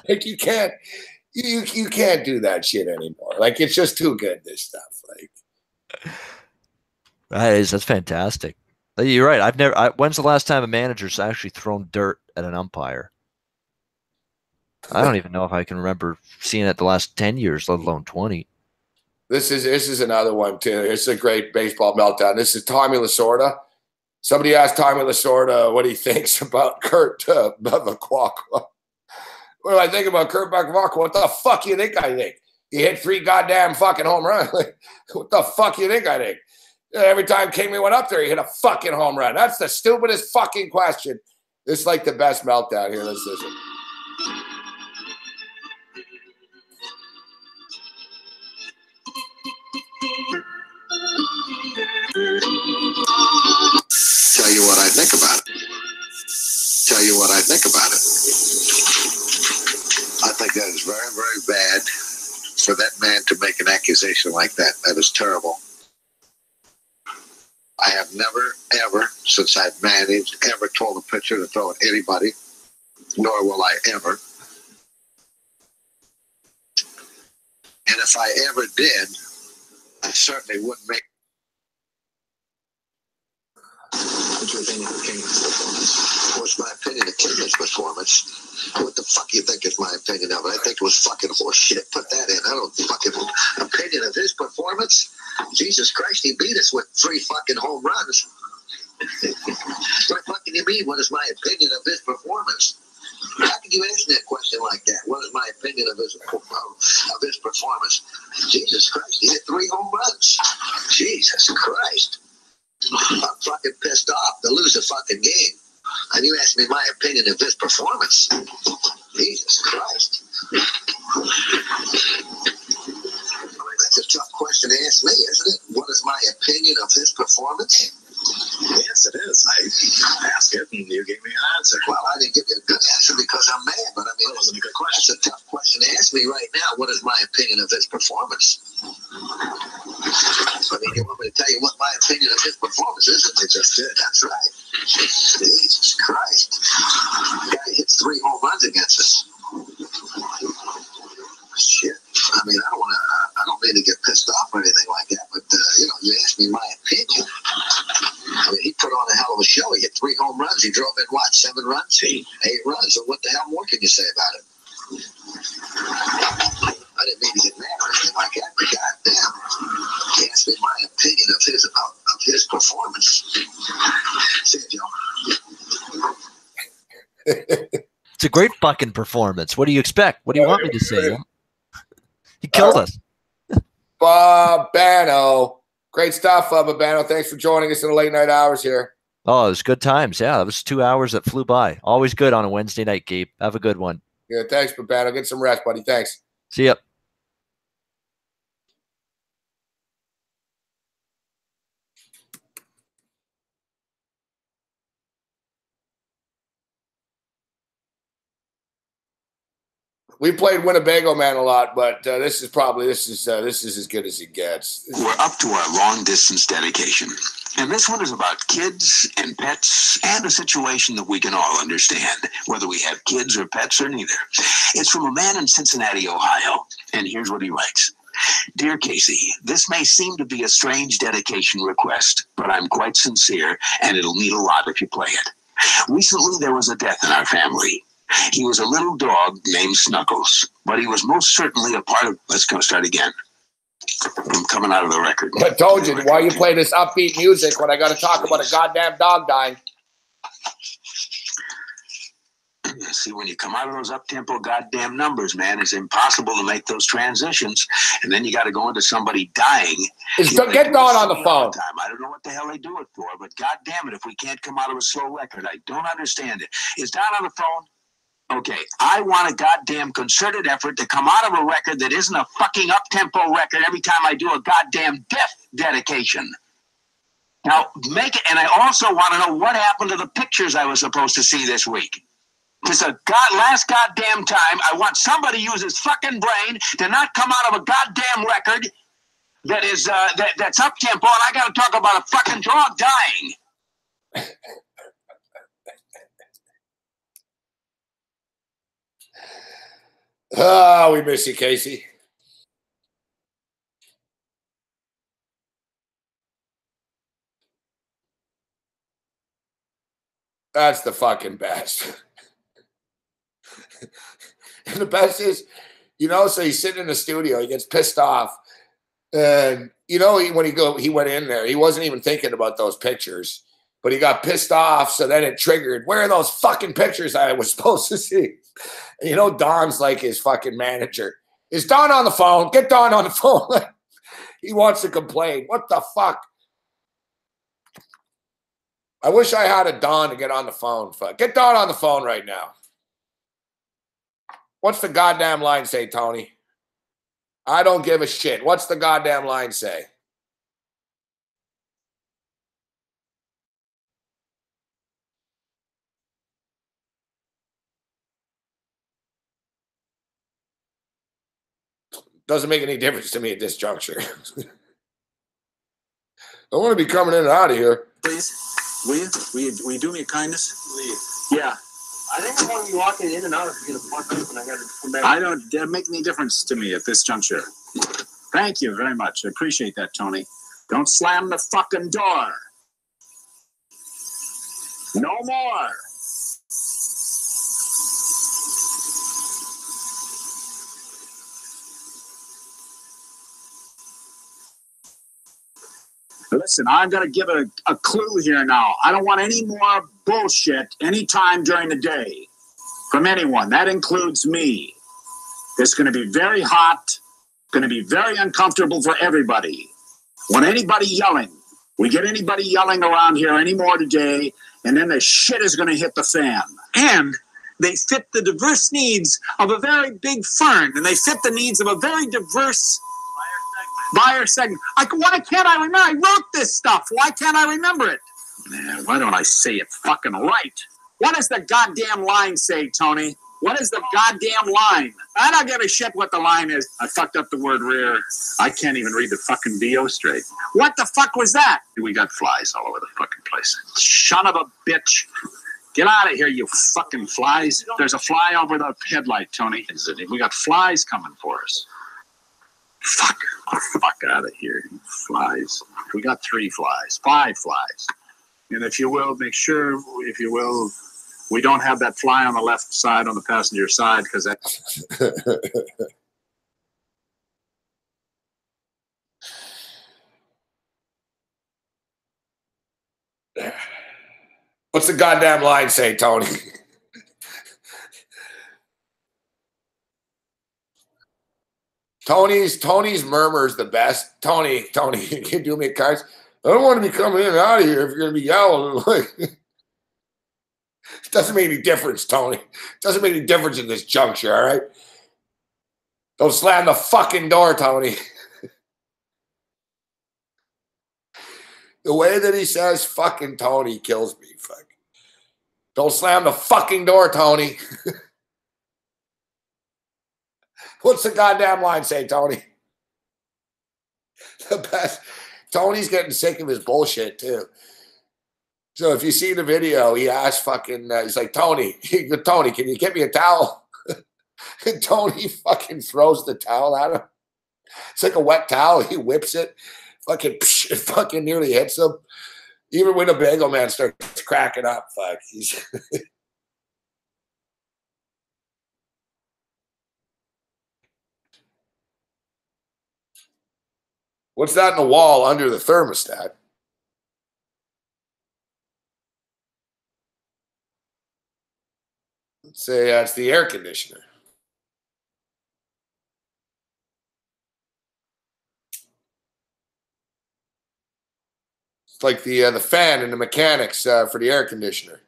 Like you can't do that shit anymore. Like it's just too good. This stuff. Like that's fantastic. You're right. When's the last time a manager's actually thrown dirt at an umpire? I don't even know if I can remember seeing it the last 10 years, let alone 20. This is another one too. It's a great baseball meltdown. This is Tommy Lasorda. Somebody asked Tommy Lasorda what he thinks about Kurt Bevacqua. What do I think about Kurt Bevacqua? What the fuck you think I think? He hit 3 goddamn fucking home runs. What the fuck you think I think? Every time Kingman went up there, he hit a fucking home run. That's the stupidest fucking question. It's like the best meltdown here. Let's listen. Tell you what I think about it. Tell you what I think about it. I think that is very, very bad for that man to make an accusation like that. That is terrible. I have never, ever, since I've managed, ever told a pitcher to throw at anybody, nor will I ever. And if I ever did, I certainly wouldn't make. What's your opinion of Kingman's performance? What's my opinion of Kingman's performance? What the fuck you think is my opinion of it? I think it was fucking horseshit. Put that in. I don't fucking opinion of his performance. Jesus Christ, he beat us with 3 fucking home runs. What the fuck can you mean? What is my opinion of his performance? How can you ask me a question like that? What is my opinion of his performance? Jesus Christ, he hit 3 home runs. Jesus Christ. I'm fucking pissed off to lose a fucking game. And you ask me my opinion of his performance. Jesus Christ. That's a tough question to ask me, isn't it? What is my opinion of his performance? Yes, it is. I asked it and you gave me an answer. Well, I didn't give you a good answer because I'm mad, but I mean, that wasn't a good question. That's a tough question to ask me right now. What is my opinion of his performance? I mean, you want me to tell you what my opinion of his performance is? I just did. That's right. Jesus Christ. The guy hits 3 home runs against us. Shit. I mean, I don't mean to get pissed off or anything like that, but, you asked me my opinion. I mean, he put on a hell of a show. He hit 3 home runs. He drove in, 7 runs? 8 runs. So what the hell more can you say about it? I didn't mean to get mad or anything like that, but goddamn. He asked me my opinion of his performance. See it, Joe. It's a great fucking performance. What do you expect? What do you want me to say? He killed us. Babano. Great stuff, Babano. Thanks for joining us in the late night hours here. Oh, it was good times. Yeah, that was 2 hours that flew by. Always good on a Wednesday night, Gabe. Have a good one. Yeah, thanks, Babano. Get some rest, buddy. Thanks. See ya. We played Winnebago Man a lot, but this is as good as it gets. We're up to our long distance dedication. And this one is about kids and pets and a situation that we can all understand, whether we have kids or pets or neither. It's from a man in Cincinnati, Ohio. And here's what he writes. Dear Casey, this may seem to be a strange dedication request, but I'm quite sincere, and it'll mean a lot if you play it. Recently, there was a death in our family. He was a little dog named Snuggles, but he was most certainly a part of... Let's go start again. I'm coming out of the record. I told you, why you play this upbeat music when I got to talk about a goddamn dog dying? See, when you come out of those up-tempo goddamn numbers, man, it's impossible to make those transitions. And then you got to go into somebody dying. Get Don on the phone. I don't know what the hell they do it for, but goddamn it, if we can't come out of a slow record, I don't understand it. Is Don on the phone? Okay, I want a goddamn concerted effort to come out of a record that isn't a fucking up-tempo record every time I do a goddamn death dedication. Now, make it, and I also want to know what happened to the pictures I was supposed to see this week. Just last goddamn time, I want somebody to use his fucking brain to not come out of a goddamn record that is that's up tempo, and I got to talk about a fucking dog dying. Oh, we miss you, Casey. That's the fucking best. And the best is, you know, so he's sitting in the studio, he gets pissed off. And, you know, he went in there, he wasn't even thinking about those pictures, but he got pissed off. So then it triggered, where are those fucking pictures I was supposed to see? And, you know, Don's like his fucking manager. Is Don on the phone? Get Don on the phone. He wants to complain. What the fuck? I wish I had a Don to get on the phone. Get Don on the phone right now. What's the goddamn line say, Tony? I don't give a shit. What's the goddamn line say? Doesn't make any difference to me at this juncture. I want to be coming in and out of here. Please, will you do me a kindness? Please. Yeah. I think I'm going to be walking in and out if you're going to fuck up and I got to come back. I don't make any difference to me at this juncture. Thank you very much. I appreciate that, Tony. Don't slam the fucking door. No more. Listen, I'm going to give a clue here now. I don't want any more bullshit anytime during the day from anyone. That includes me. It's going to be very hot, going to be very uncomfortable for everybody. Want anybody yelling? We get anybody yelling around here anymore today, and then the shit is going to hit the fan. And they fit the diverse needs of a very big firm, and they fit the needs of a very diverse buyer segment. Why can't I remember? I wrote this stuff. Why can't I remember it? Man, why don't I say it fucking right? What does the goddamn line say, Tony? What is the goddamn line? I don't give a shit what the line is. I fucked up the word rear. I can't even read the fucking VO straight. What the fuck was that? We got flies all over the fucking place. Son of a bitch. Get out of here, you fucking flies. There's a fly over the headlight, Tony. We got flies coming for us. Fuck out of here, you flies. We got 3 flies, 5 flies. And if you will, make sure, if you will, we don't have that fly on the left side, on the passenger side, because that. What's the goddamn line say, Tony? Tony's murmur's the best. Tony, you can do me a card. I don't want to be coming in and out of here if you're going to be yelling. It doesn't make any difference, Tony. It doesn't make any difference in this juncture, all right? Don't slam the fucking door, Tony. The way that he says fucking Tony kills me. Fuck. Don't slam the fucking door, Tony. What's the goddamn line say, Tony? The best. Tony's getting sick of his bullshit, too. So if you see the video, he asks fucking, he's like, Tony, can you get me a towel? And Tony fucking throws the towel at him. It's like a wet towel. He whips it. It fucking nearly hits him. Even when the bagel man starts cracking up, fuck. He's What's that in the wall under the thermostat? Let's say that's the air conditioner. It's like the fan and the mechanics for the air conditioner.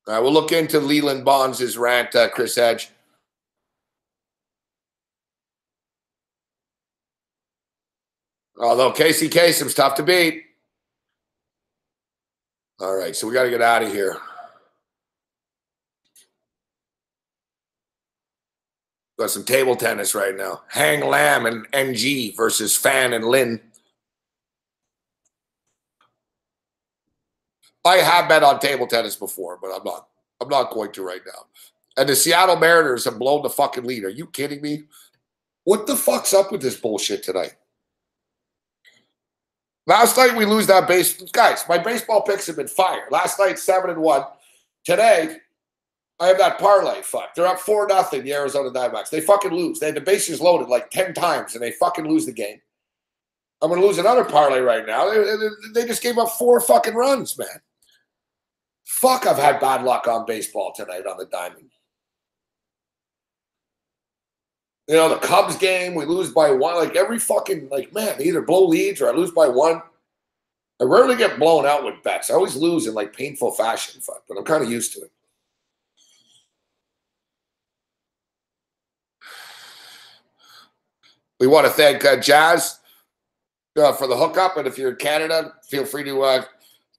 We'll look into Leland Bonds' rant, Chris Edge. Although Casey Kasem's tough to beat. All right, so we got to get out of here. Got some table tennis right now. Hang Lam and NG versus Fan and Lin. I have bet on table tennis before, but I'm not going to right now. And the Seattle Mariners have blown the fucking lead. Are you kidding me? What the fuck's up with this bullshit tonight? Last night we lose that base. Guys, my baseball picks have been fire. Last night 7-1. Today, I have that parlay. Fuck. They're up 4-0, the Arizona Diamondbacks. They fucking lose. They had the bases loaded like 10 times, and they fucking lose the game. I'm going to lose another parlay right now. They just gave up 4 fucking runs, man. Fuck, I've had bad luck on baseball tonight on the Diamond. You know, the Cubs game, we lose by 1. Like, every fucking, like, man, they either blow leads or I lose by 1. I rarely get blown out with bets. I always lose in, like, painful fashion, fuck, but I'm kind of used to it. We want to thank Jazz for the hookup, and if you're in Canada, feel free to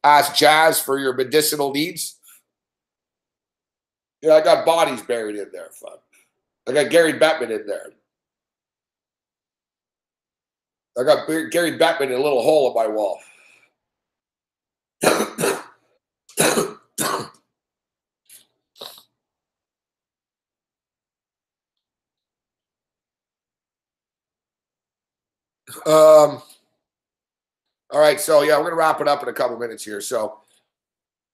ask Jazz for your medicinal needs. Yeah, I got bodies buried in there, fuck. I got Gary Bettman in there. I got Gary Bettman in a little hole in my wall. All right, so yeah, we're going to wrap it up in a couple minutes here. So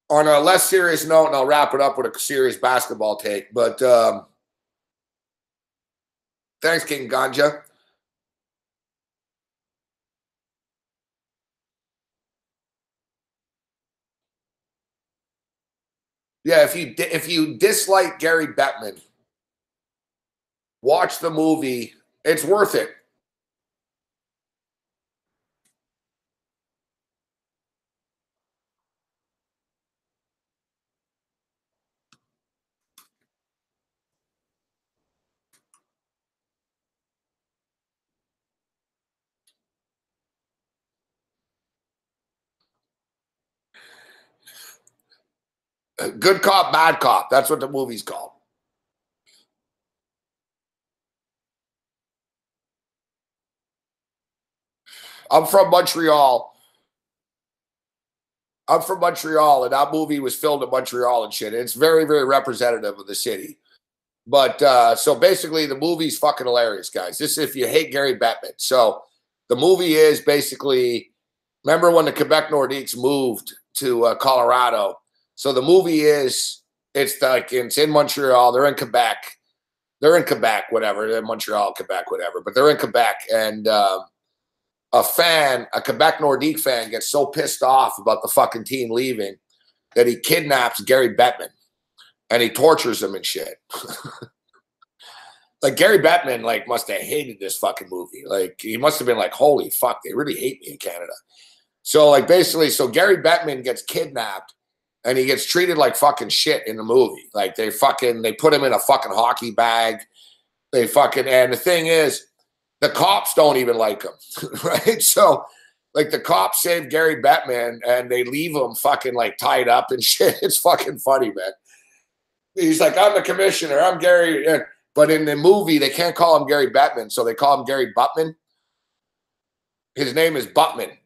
on a less serious note, and I'll wrap it up with a serious basketball take, but thanks, King Ganja. Yeah, if you dislike Gary Bettman, watch the movie. It's worth it. Good cop, bad cop. That's what the movie's called. I'm from Montreal. I'm from Montreal, and that movie was filmed in Montreal and shit. It's very, very representative of the city. But so basically, the movie's fucking hilarious, guys. This is if you hate Gary Bettman. So the movie is basically, remember when the Quebec Nordiques moved to Colorado? So the movie is, it's in Montreal. They're in Quebec. They're in Quebec, whatever. They're in Montreal, Quebec, whatever. But they're in Quebec, and a Quebec Nordique fan, gets so pissed off about the fucking team leaving that he kidnaps Gary Bettman and he tortures him and shit. Like, Gary Bettman, like, must have hated this fucking movie. Like, he must have been like, holy fuck, they really hate me in Canada. So, like, basically, so Gary Bettman gets kidnapped and he gets treated like fucking shit in the movie. Like, they put him in a fucking hockey bag. And the thing is, the cops don't even like him, right? So, like, the cops save Gary Bettman and they leave him fucking, like, tied up and shit. It's fucking funny, man. He's like, I'm the commissioner. I'm Gary. But in the movie, they can't call him Gary Bettman, so they call him Gary Buttman. His name is Buttman.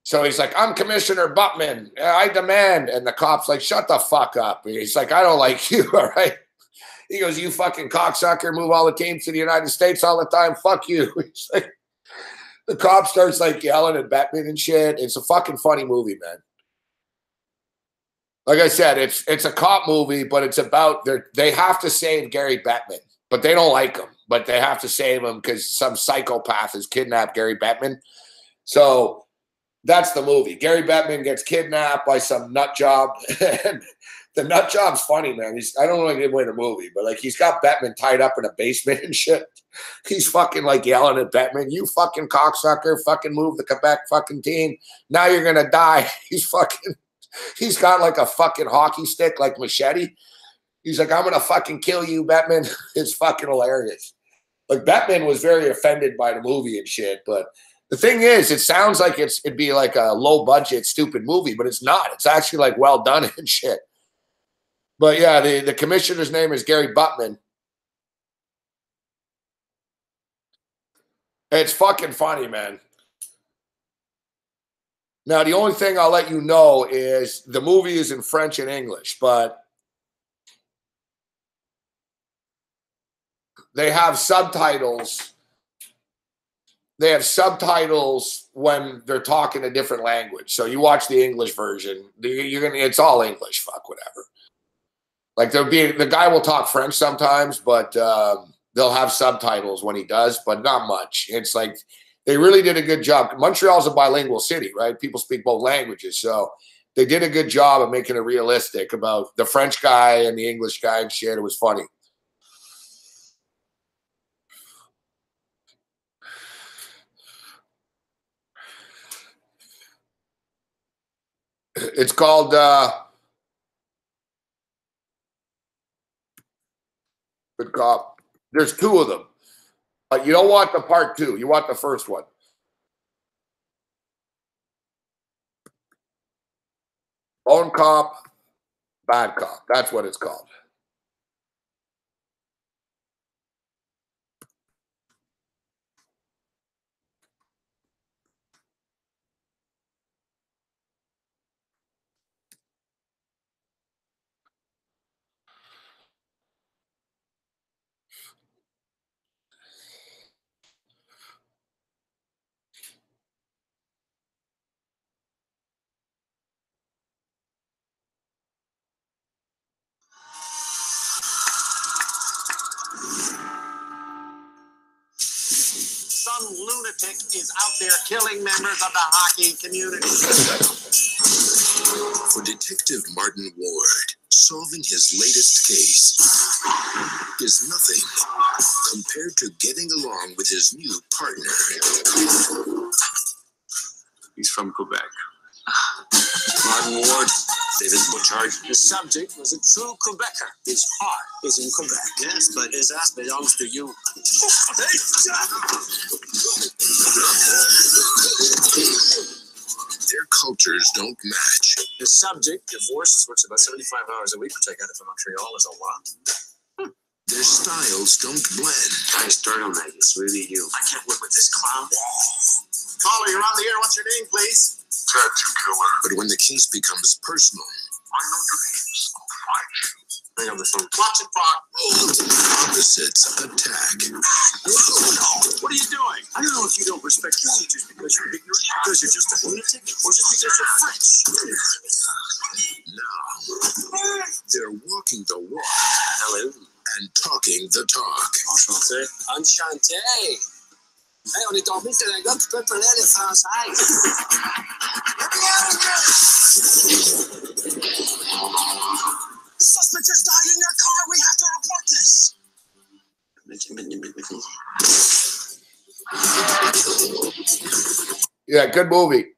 So he's like, I'm Commissioner Buttman. I demand. And the cop's like, shut the fuck up. He's like, I don't like you, all right? He goes, you fucking cocksucker, move all the teams to the United States all the time. Fuck you. He's like, the cop starts, like, yelling at Bettman and shit. It's a fucking funny movie, man. Like I said, it's a cop movie, but it's about they have to save Gary Bettman, but they don't like him. But they have to save him because some psychopath has kidnapped Gary Bettman. So that's the movie. Gary Bettman gets kidnapped by some nut job. And the nut job's funny, man. I don't want to give away the movie, but, like, he's got Bettman tied up in a basement and shit. He's fucking, like, yelling at Bettman, you fucking cocksucker, fucking move the Quebec fucking team. Now you're going to die. He's got, like, a fucking hockey stick, like Machete. He's like, I'm going to fucking kill you, Bettman. It's fucking hilarious. Like, Bettman was very offended by the movie and shit. But the thing is, it sounds like it'd be like a low-budget, stupid movie, but it's not. It's actually, like, well done and shit. But, yeah, the commissioner's name is Gary Buttman. It's fucking funny, man. Now, the only thing I'll let you know is the movie is in French and English, but they have subtitles. They have subtitles when they're talking a different language. So you watch the English version, it's all English, fuck, whatever. Like the guy will talk French sometimes, but they'll have subtitles when he does, but not much. It's like they really did a good job. Montreal's a bilingual city, right? People speak both languages. So they did a good job of making it realistic about the French guy and the English guy and shit. It was funny. It's called Good Cop. There's two of them. But you don't want the part two. You want the first one. Own Cop, Bad Cop. That's what it's called. Some lunatic is out there killing members of the hockey community. For Detective Martin Ward, solving his latest case is nothing compared to getting along with his new partner. He's from Quebec. Martin Ward, David Bouchard. The subject was a true Quebecer. His heart is in Quebec. Yes, but his ass belongs to you. Their cultures don't match. The subject, divorced, works about 75 hours a week, which I got it from Montreal, is a lot. Their styles don't blend. Nice turtleneck, it's really you. I can't work with this clown. Caller, you're on the air. What's your name, please? Tattoo Killer. But when the case becomes personal, I know your names. I'll find you. Hang on the phone. Watch it, Fox. Opposites attack. What are you doing? I don't know if you don't respect procedures because you're ignorant, because you're just a lunatic, or just because you're French. Now, they're walking the walk. Hello. And talking the talk. Enchanté. Enchanté. Hey, on est tombé sur un gars qui peut parler le français. Suspect just died in your car. We have to report this. Yeah, good movie.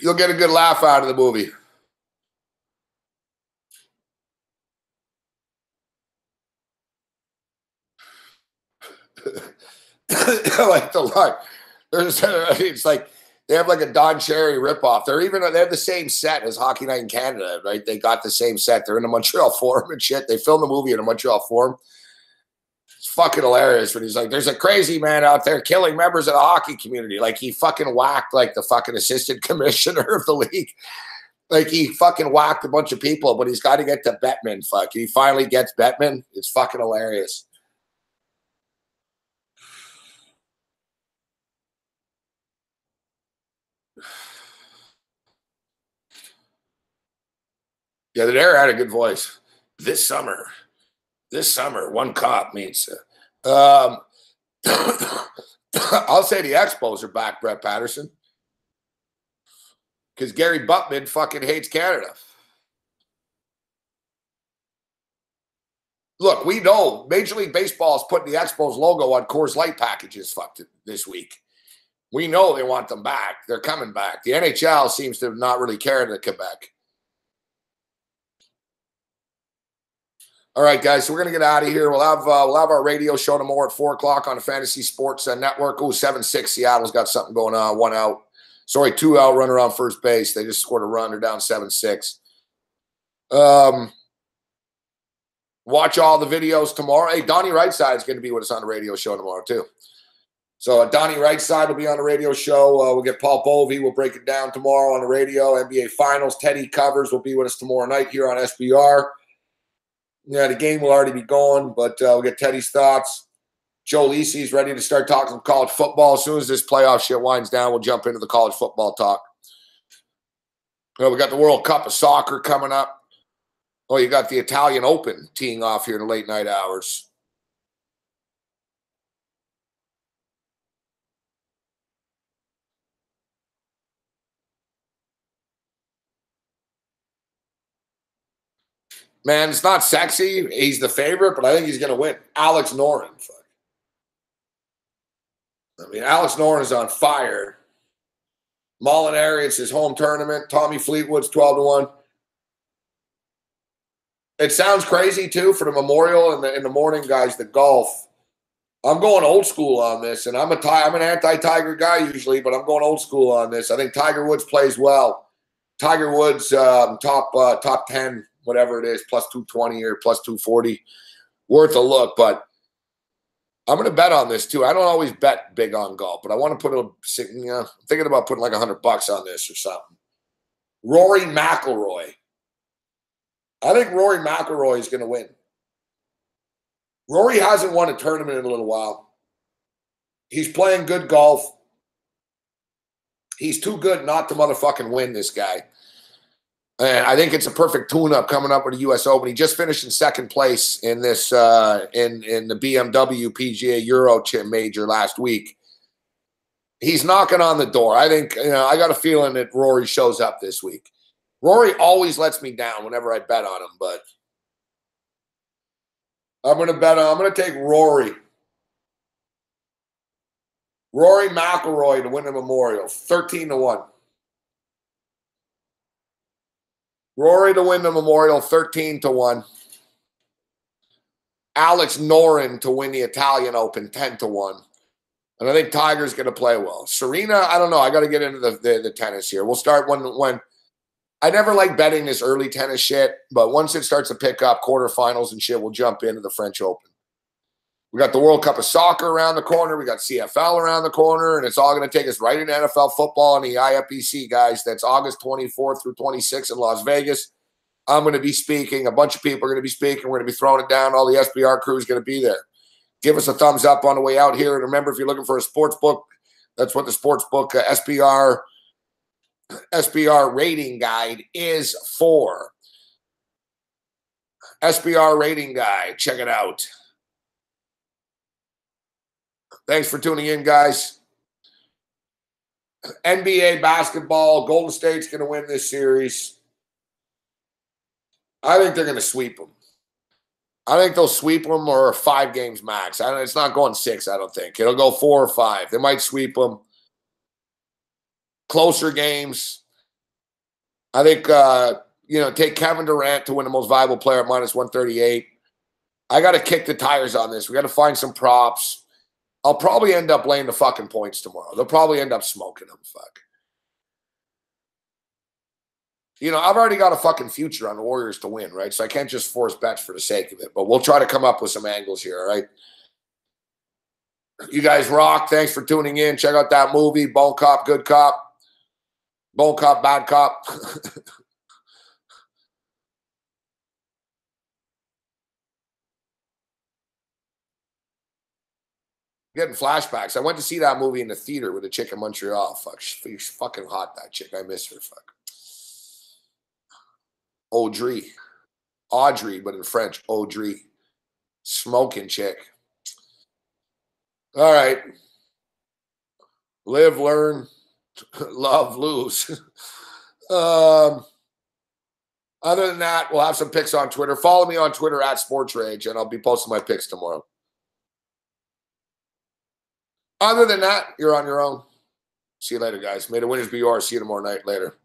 You'll get a good laugh out of the movie. Like the line. It's like they have like a Don Cherry ripoff. They have the same set as Hockey Night in Canada, right? They got the same set. They're in the Montreal Forum and shit. They filmed the movie in a Montreal Forum. It's fucking hilarious when he's like, there's a crazy man out there killing members of the hockey community. Like he fucking whacked like the fucking assistant commissioner of the league. Like he fucking whacked a bunch of people, but he's got to get to Bettman. Fuck. He finally gets Bettman. It's fucking hilarious. Yeah, the air had a good voice. This summer, one cop meets. I'll say the Expos are back, Brett Patterson, because Gary Bettman fucking hates Canada. Look, we know Major League Baseball is putting the Expos logo on Coors Light packages this week. We know they want them back. They're coming back. The NHL seems to not really care to Quebec. All right, guys, so we're going to get out of here. We'll have our radio show tomorrow at 4 o'clock on the Fantasy Sports Network. 7-6, Seattle's got something going on. 1 out. Sorry, 2 out, runner on first base. They just scored a run. They're down 7-6. Watch all the videos tomorrow. Hey, Donnie Rightside is going to be with us on the radio show tomorrow, too. So Donnie Rightside will be on the radio show. We'll get Paul Bovey. We'll break it down tomorrow on the radio. NBA Finals. Teddy Covers will be with us tomorrow night here on SBR. Yeah, the game will already be going, but we'll get Teddy's thoughts. Joe Lisi's ready to start talking college football. As soon as this playoff shit winds down, we'll jump into the college football talk. Well, we got the World Cup of Soccer coming up. Oh, you got the Italian Open teeing off here in the late night hours. Man, it's not sexy. He's the favorite, but I think he's going to win. Alex Noren. I mean, Alex Noren is on fire. Molinari, it's his home tournament. Tommy Fleetwood's 12-1. It sounds crazy, too, for the Memorial and in the morning, guys, the golf. I'm going old school on this, and I'm an anti-Tiger guy usually, but I'm going old school on this. I think Tiger Woods plays well. Tiger Woods, top 10, whatever it is, plus 220 or plus 240. Worth a look, but I'm going to bet on this, too. I don't always bet big on golf, but I want to put I'm thinking about putting like $100 on this or something. Rory McIlroy. I think Rory McIlroy is going to win. Rory hasn't won a tournament in a little while. He's playing good golf. He's too good not to motherfucking win, this guy. And I think it's a perfect tune-up coming up with the U.S. Open. He just finished in second place in this in the BMW PGA Euro Major last week. He's knocking on the door. I think, I got a feeling that Rory shows up this week. Rory always lets me down whenever I bet on him, but I'm going to take Rory. Rory McIlroy to win the Memorial, 13-1. Rory to win the Memorial, 13-1. Alex Noren to win the Italian Open, 10-1. And I think Tiger's going to play well. Serena, I don't know. I got to get into the tennis here. We'll start when I never like betting this early tennis shit, but once it starts to pick up quarterfinals and shit, we'll jump into the French Open. We got the World Cup of Soccer around the corner. We got CFL around the corner, and it's all going to take us right into NFL football and the IFBC, guys. That's August 24th through 26th in Las Vegas. I'm going to be speaking. A bunch of people are going to be speaking. We're going to be throwing it down. All the SBR crew is going to be there. Give us a thumbs up on the way out here. And remember, if you're looking for a sports book, that's what the Sportsbook SBR rating guide is for. SBR rating guide. Check it out. Thanks for tuning in, guys. NBA basketball. Golden State's going to win this series. I think they're going to sweep them. I think they'll sweep them or 5 games max. It's not going 6, I don't think. It'll go 4 or 5. They might sweep them. Closer games. I think, take Kevin Durant to win the most valuable player at minus 138. I got to kick the tires on this. We got to find some props. I'll probably end up laying the fucking points tomorrow. They'll probably end up smoking them. Fuck. I've already got a fucking future on the Warriors to win, right? So I can't just force bets for the sake of it. But we'll try to come up with some angles here, all right? You guys rock. Thanks for tuning in. Check out that movie, Bone Cop, Good Cop. Bone Cop, Bad Cop. Getting flashbacks. I went to see that movie in the theater with a chick in Montreal. Fuck, she's fucking hot, that chick. I miss her. Fuck. Audrey, but in French, Audrey. Smoking chick. All right. Live, learn, love, lose. Other than that, we'll have some picks on Twitter. Follow me on Twitter at SportsRage, and I'll be posting my picks tomorrow. Other than that, you're on your own. See you later, guys. May the winners be yours. See you tomorrow night. Later.